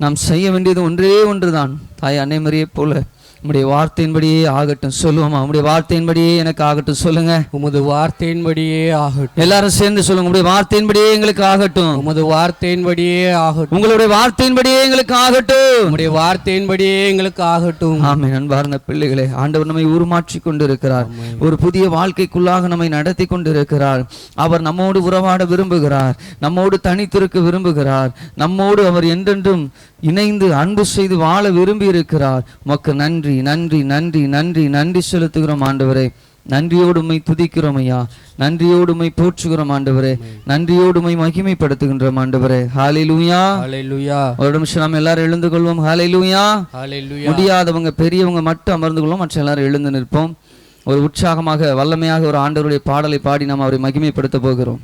நாம் செய்ய வேண்டியது ஒன்றே ஒன்றுதான். தாய் அன்னை மரியை போல உம்முடைய வார்த்தையின்படியே ஆகட்டும் சொல்லுவோமா? உம்முடைய வார்த்தையின்படியே எனக்கு ஆகட்டும் சொல்லுங்க. உமது வார்த்தையின்படியே ஆகட்டும். எல்லாரும் சேர்ந்து சொல்லுங்க. உம்முடைய வார்த்தையின்படியே எங்களுக்கு ஆகட்டும். உமது வார்த்தையின்படியே ஆகட்டும். உங்களுடைய வார்த்தையின்படியே எங்களுக்கு ஆகட்டும். உம்முடைய வார்த்தையின்படியே எங்களுக்கு ஆகட்டும். ஆமென். அன்பார்ந்த பிள்ளைகளே, ஆண்டவர் நம்மை உருமாற்றி கொண்டிருக்கிறார். ஒரு புதிய வாழ்க்கைக்குள்ளாக நம்மை நடத்தி கொண்டிருக்கிறார். அவர் நம்மோடு உறவாட விரும்புகிறார். நம்மோடு தனித்திருக்க விரும்புகிறார். நம்மோடு அவர் என்றென்றும் இணைந்து அன்பு செய்து வாழ விரும்பி இருக்கிறார். உமக்கு நன்றி நன்றி நன்றி நன்றி நன்றி செலுத்துகிறோம் ஆண்டவரே. நன்றியோடு உம்மை துதிக்கிறோம் ஐயா. நன்றியோடு உம்மை போற்றுகிறோம் ஆண்டவரே. நன்றியோடு உம்மை மகிமைப்படுத்துகின்றோம் ஆண்டவரே. ஹல்லேலூயா, ஹல்லேலூயா. ஒரு நிமிஷம் நாம் எல்லாரும் எழுந்து கொள்வோம். ஹல்லேலூயா, ஹல்லேலூயா. முடியாதவங்க பெரியவங்க மட்டும் அமர்ந்து கொள்வோம். மற்ற எல்லாரும் எழுந்து நிற்போம். ஒரு உற்சாகமாக வல்லமையாக ஒரு ஆண்டவருடைய பாடலை பாடி நாம் அவரை மகிமைப்படுத்த போகிறோம்.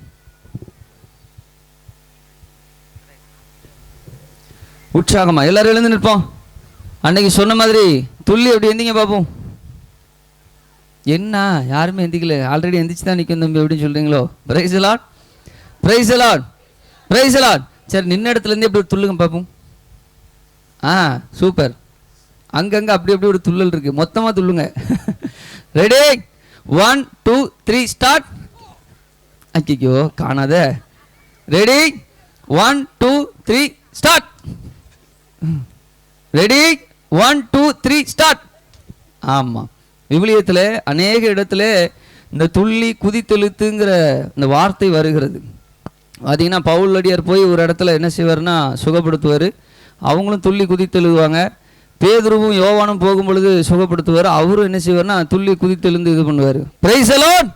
உற்சாகமா எல்லாரும் எழுந்து நிற்போம். அன்னைக்கு சொன்ன மாதிரி துள்ளி அப்படி எந்திங்க பார்ப்போம். என்ன யாருமே எந்திக்கல, ஆல்ரெடி எந்திரிச்சு தான் நிற்கும் தம்பி அப்படின்னு சொல்றீங்களோ? Price the Lord, praise the Lord, praise the Lord. சரி, நின்ன இடத்துல இருந்தே அப்படி துள்ளுங்க பார்ப்போம். சூப்பர். அங்கங்க அப்படி அப்படி ஒரு துள்ளல் இருக்கு. மொத்தமா துள்ளுங்க. Ready, 1 2 3 start. ஐயோ காணாத. Ready, 1 2 3 start. Ready, 1 2 3 start. ஆமாம், விவிலியத்தில் அநேக இடத்துல இந்த துள்ளி குதித்தெழுத்துங்கிற இந்த வார்த்தை வருகிறது. பார்த்தீங்கன்னா பவுல் அடியார் போய் ஒரு இடத்துல என்ன செய்வார்னா சுகப்படுத்துவார். அவங்களும் துள்ளி குதித்தெழுவாங்க. பேதுருவும் யோவானும் போகும் பொழுது சுகப்படுத்துவார். அவரும் என்ன செய்வார்னா துள்ளி குதித்தெழுந்து இது பண்ணுவார். Price the Lord,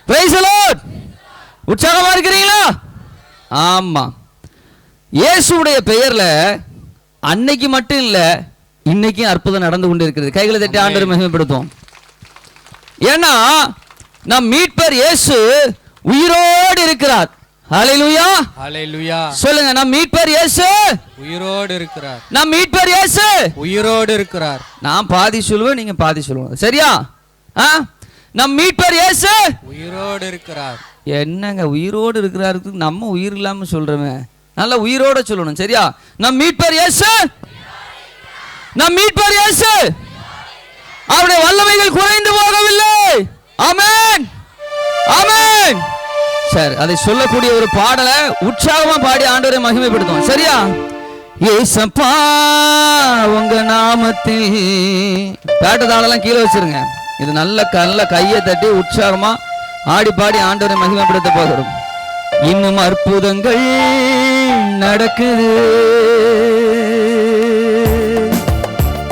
praise the Lord. உற்சாகமா இருக்கிறீங்களா? ஆமாம், இயேசுடைய பெயரில் அன்னைக்கு மட்டும் இல்லை, இன்னைக்கும் அற்புதம் நடந்து கொண்டு இருக்கிறது. கைகளை தட்டி ஆண்டவரை மகிமைப்படுத்துவோம். ஏன்னா நம் மீட்பர் இயேசு உயிரோடு இருக்கிறார். ஹல்லேலூயா, ஹல்லேலூயா. சொல்லுங்க, நம் மீட்பர் இயேசு உயிரோடு இருக்கிறார். நம் மீட்பர் இயேசு உயிரோடு இருக்கிறார். நான் பாதி சொல்லுவேன், நீங்க பாதி சொல்லுவாங்க. சரியா? நம் மீட்பர் இயேசு உயிரோடு இருக்கிறார். என்னங்க உயிரோடு இருக்கிறாருக்கு நம்ம உயிர் இல்லாம சொல்றோமே? நல்லா உயிரோட சொல்லணும். சரியா? நம் மீட்பர் இயேசு, நம் மீட்பர் இயேசு, அவருடைய வல்லமைகள் குறைந்து போகவில்லை. ஆமென், ஆமென். சரி, அதை சொல்லக்கூடிய ஒரு பாடலை உற்சாகமா பாடி ஆண்டவரை மகிமைப்படுத்தும். சரியா? ஏசப்பா உங்க நாமத்தில், பேட்டதாளெல்லாம் கீழே வச்சிருங்க. இது நல்ல கையை தட்டி உற்சாகமா ஆடி பாடி ஆண்டவரை மகிமைப்படுத்த போகிறோம். இன்னும் அற்புதங்கள் நடக்குது.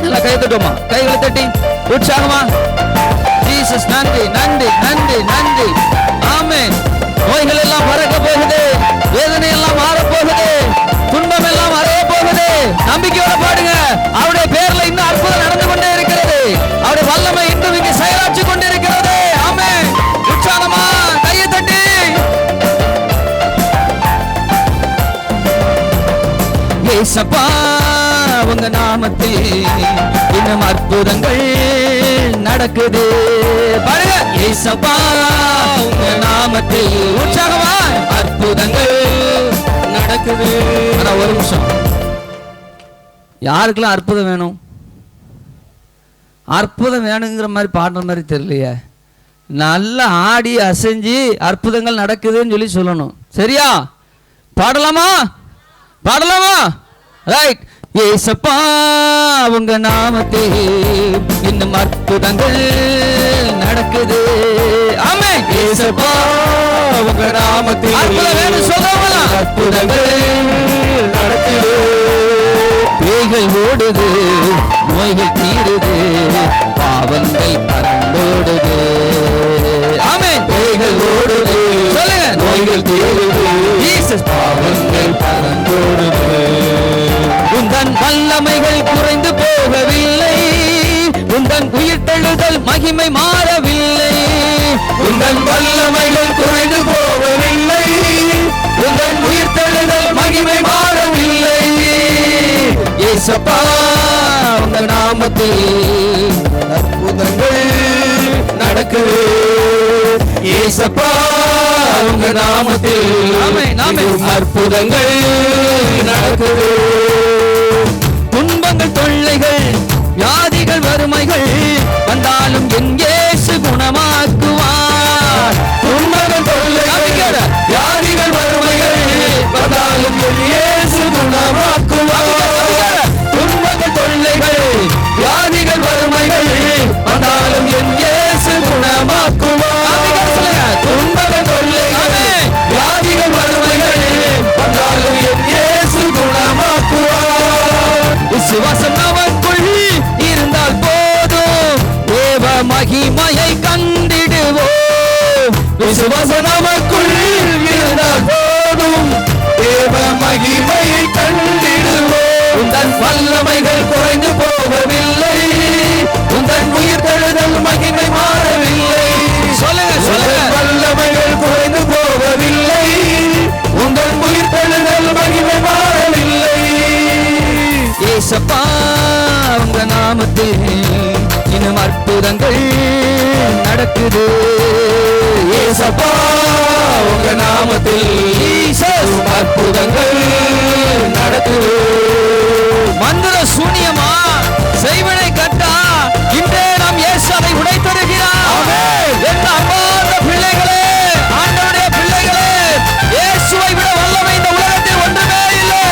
நல்லா கையை தட்டுமா, கைகளை தட்டி உற்சாகமா. ஜீசஸ் நன்றி, நன்றி, நன்றி, நன்றி. ஆமென். நோய்கள் எல்லாம் மறக்க போகுது, வேதனை எல்லாம் மாறப் போகுது, துன்பம் எல்லாம் மறைய போகுது. நம்பிக்கையோட பாடுங்க. அவருடைய பேர்ல இன்னும் அற்புதம் நடந்து கொண்டே இருக்கிறது. அவருடைய வல்லமை இன்னும் இங்கே செயலாற்றி கொண்டே இருக்கிறது. ஆமென். உற்சாகமா கையை தட்டி ஏசப்பா உங்க நாமத்தில் இன்னும் அற்புதங்கள் நடக்குது. பாருங்க, ஏசப்பா உங்க நாமத்தில் உற்சாகமா அற்புதங்கள் நடக்குது. ஒரு நிமிஷம், யாருக்கெல்லாம் அற்புதம் வேணும்? அற்புதம் வேணுங்கிற மாதிரி பாடுற மாதிரி தெரியலையே. நல்லா ஆடி அசைஞ்சு அற்புதங்கள் நடக்குதுன்னு சொல்லி சொல்லணும். சரியா? பாடலாமா, பாடலாமா? ரைட். ஏசப்பா உங்க நாமத்தில் இன்னும் அற்புதங்கள் நடக்குது. ஆமென். ஏசப்பா உங்க நாமத்தில் அற்புதம் வேணும் சொல்லுவாங்களா? அற்புதங்கள் நடக்குது. பேய்கள் ஓடுது, நோய்கள் தீருது, பாவங்கள் பறந்தோடுது. ஆமென். பேய்கள் ஓடுது, சொல்லுங்க, நோய்கள் தீருது, ஜீசஸ் பாவங்கள் பறந்தோடுது. உந்தன் வல்லமைகள் குறைந்து போகவில்லை, உந்தன் உயிர்த்தெழுதல் மகிமை மாறவில்லை. உந்தன் வல்லமைகள் குறைந்து போகவில்லை, உந்தன் உயிர்த்தெழுதல் மகிமை மாறவில்லை. ஏசப்பா உங்க நாமத்தில் அற்புதங்கள் நடக்குது. ஏசப்பா உங்க நாமத்தில் அற்புதங்கள் நடக்குது. துன்பங்கள், தொல்லைகள், வியாதிகள், வறுமைகள் வந்தாலும் என் இயேசு குணமாக்குவார். துன்பங்கள், தொல்லைகள், வியாதிகள், வறுமைகள் வந்தாலும் என் இயேசு குணமாக்குவார். துன்பங்கள், தொல்லைகள், வியாதிகள், வறுமைகள் வந்தாலும் என் இயேசு குணமாக்குவார். துன்பங்கள், தொல்லைகள், வியாதிகள், வறுமைகள் வந்தாலும் என் இயேசு குணமாக்குவார். விசுவாசம் நமக்குள் இருந்தால் போதும், தேவ மகிமையை கண்டிடுவோம். விசுவாசம் நமக்குள் இருந்தால் போதும், தேவ மகிமையை கண்டிடுவோம். உந்தன் வல்லமைகள் குறைந்து போகவில்லை, உந்தன் உயிர்த்தெழுதல் மகிமை மாறவில்லை. சொல்லுங்க, சொல்லுங்க. வல்லமைகள் குறைந்து போகவில்லை, உந்தன் உயிர்த்தெழுதல் மகிமை மாறவில்லை. ஏசப்பா உங்க நாமத்தில் இன்னும் அற்புதங்கள் நடக்குது. ஏசப்பா உங்க நாமத்தில் அற்புதங்கள் நடக்குது. மந்திர சூனியமா, செய்வனை கட்டா, இன்றே நாம் இயேசுவை உடைத்தருகிறார். என் அம்மாந்த பிள்ளைகளே, ஆண்டவருடைய பிள்ளைகளே, இயேசுவை விட வல்லமை இந்த உலகத்தில் ஒன்றுமே இல்லை.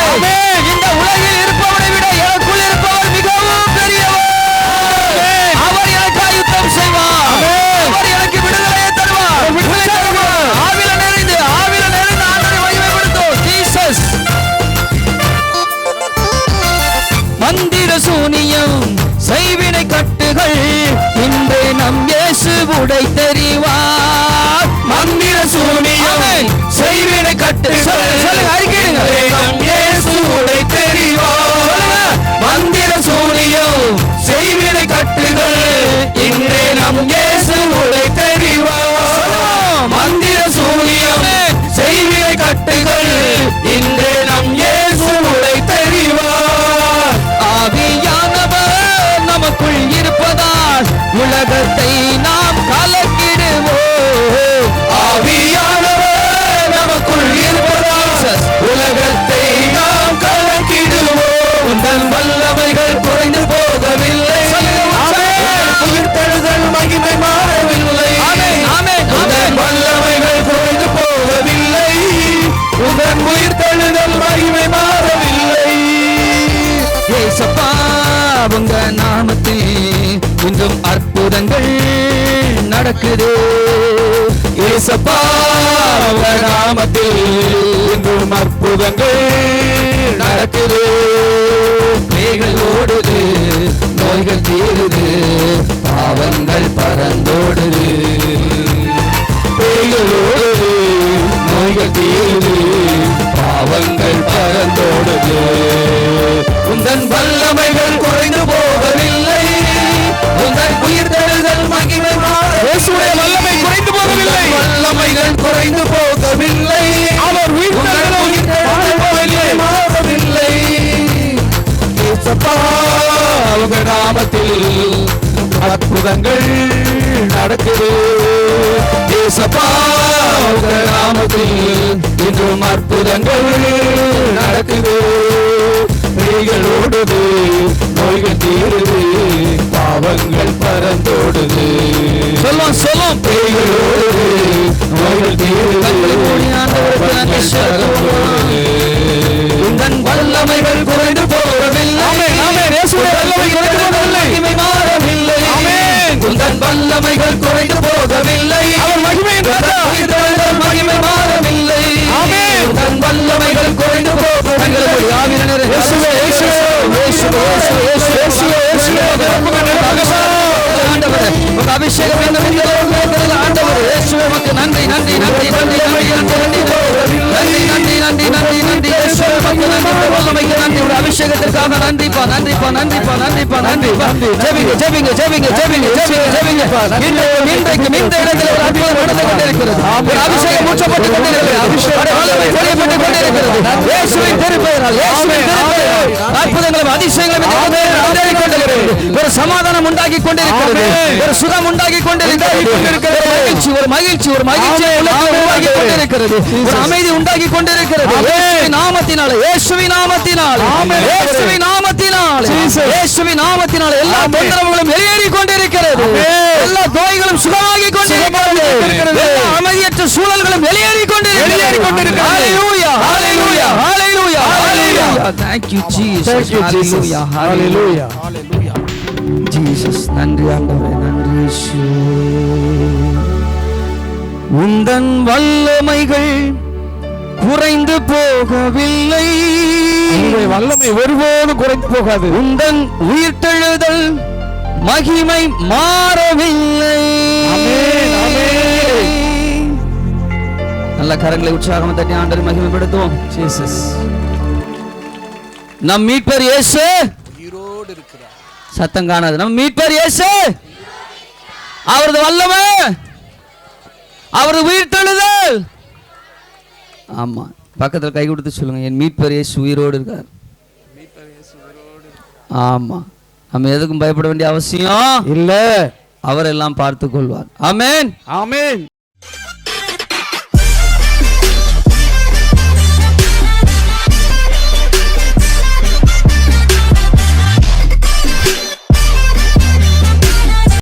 இந்த உலகில் இருப்பவரை விட எனக்குள் இருப்பவர் மிகவும் பெரியவர். அவர் எனக்காக யுத்தம் செய்வார். அவர் எனக்கு விடுதலையை தருவார். ஆவில நிறைந்து ஆண்டவரை மகிமைப்படுத்தும். ஜீசஸ். மந்திர சூனியம், செய்வினை கட்டுகள் இன்றே நம் இயேசு உடை தெரிவார். மந்திர சூனியம், செய்வினை கட்டுகள் நம் இயேசு உடை தெரிவார். மந்திர சூனியம், செய்வினை கட்டுகள் இன்றே நம் இயேசு உடை தெரிவார். மந்திர சூனியம், செய்வினை கட்டுகள் இன்றே நம் இயேசு உடை தெரிவார். ஆவியானவர் நமக்குள் இருப்பதால் உலகத்தை நாம் கலக்கிடுவோம். ஆவியானவர் நமக்குள் இருப்பதால் உலகத்தை ஏசப்பா உங்க நாமத்தில் இன்றும் அற்புதங்கள் நடக்குது. ஏசப்பா உங்க நாமத்தில் இன்றும் அற்புதங்கள் நடக்குது. பேய்கள் ஓடுது, நோய்கள் தீருது, பாவங்கள் பறந்தோடுது. பேய்கள் ஓடுது, நோய்கள் தீருது, பாவங்கள் பறந்தோடுது. உந்தன் வல்லமைகள் குறைந்து போகவில்லை, உந்தன் உயிர்த்தெழுதல் மகிமை இயேசுவின் வல்லமை குறைந்து போகவில்லை, வல்லமைகள் குறைந்து போகவில்லை, அவர் உயிர்த்தெழுதல் மாறவில்லை. ஏசப்பா உங்க நாமத்தில் அற்புதங்கள் நடக்குது. ஏசப்பா உங்க நாமத்தில் இன்றும் அற்புதங்கள் நடக்குது. பேய்கள் ஓடுது, நோய்கள் தீருது, பாவங்கள் பறந்தோடுது. சொல்லும் சொல்லும் பேய்கள் ஓடுது, நோய்கள் தீருது, உந்தன் வல்லமைகள் குறைந்து போகவில்லை, உந்தன் வல்லமைகள் குறைந்து போகவில்லை, மகிமை மாறவில்லை, உந்தன் வல்லமைகள் குறைந்து போகவில்லை. அபிஷேகம் நன்றி நன்றி நன்றி நன்றி அபிஷேகத்திற்காக நன்றிப்பா நன்றிப்பா நன்றிப்பா நன்றிப்பா நன்றிப்பா. ஜெபிங்க ஜெபிங்க ஜெபிங்க ஜெபிங்க ஜெபிங்க ஜெபிங்க. இன்றைக்கு இந்த இடத்தில் ஒரு அற்புதம் நடந்து கொண்டிருக்கிறது. ஒரு அபிஷேகம் ஊற்றப்பட்டுக் கொண்டிருக்கிறது. பொழியப்பட்டுக் கொண்டிருக்கிறது. இயேசுவின் திருப்பெயரால், இயேசுவின் திருப்பெயரால் அற்புதங்களும் அதிசயங்களும் கொண்டிருக்கிறது. ஒரு சமாதானம் உண்டாகி கொண்டிருக்கிறது. ஒரு சுகம் உண்டாகி கொண்டிருக்கிறது. ஒரு மகிழ்ச்சி ஒரு மகிழ்ச்சி உண்டாகி கொண்டிருக்கிறது. ஒரு அமைதி உண்டாகி கொண்டிருக்கிறது. நாமத்தினால, இயேசுவின் நாமத்தினால, இயேசுவின் நாமத்தினால, இயேசுவின் நாமத்தினால எல்லா தொந்தரவுகளும் வெளியேறி கொண்டிருக்கிறது. எல்லா நோய்களும் சுகமாகி கொண்டிருக்கிறது. எல்லா அமைதியற்ற சூழல்களும் வெளியேறி கொண்டிருக்கிறது. ஹalleluya ஹalleluya ஹalleluya ஹalleluya. Thank you Jesus. Hallelujah hallelujah hallelujah Jesus. நன்றி ஆண்டவரே, நன்றி இயேசுவே. உந்தன் வல்லமைகள் குறைந்து போகவில்லை, வல்லமை ஒருபோதும் குறைந்து போகாது. உந்தன் உயிர்த்தெழுதல் மகிமை மாறவில்லை. நல்ல கரங்களை உற்சாகம் தட்டி ஆண்டவரை மகிமைப்படுத்துவோம். ஜீசஸ் நம் மீட்பர் இயேசு உயிரோடு இருக்கிறார். சத்தம் காணாது. நம் மீட்பர் இயேசு, அவரது வல்லமை, அவரது உயிர்த்தெழுதல். ஆமா, பக்கத்தில் கை கொடுத்து சொல்லுங்க, என் மீட்பர் இயேசு உயிரோடு இருக்கார். ஆமா, நம்ம எதுக்கும் பயப்பட வேண்டிய அவசியம் இல்ல, அவரெல்லாம் பார்த்துக் கொள்வார். ஆமென் ஆமென்.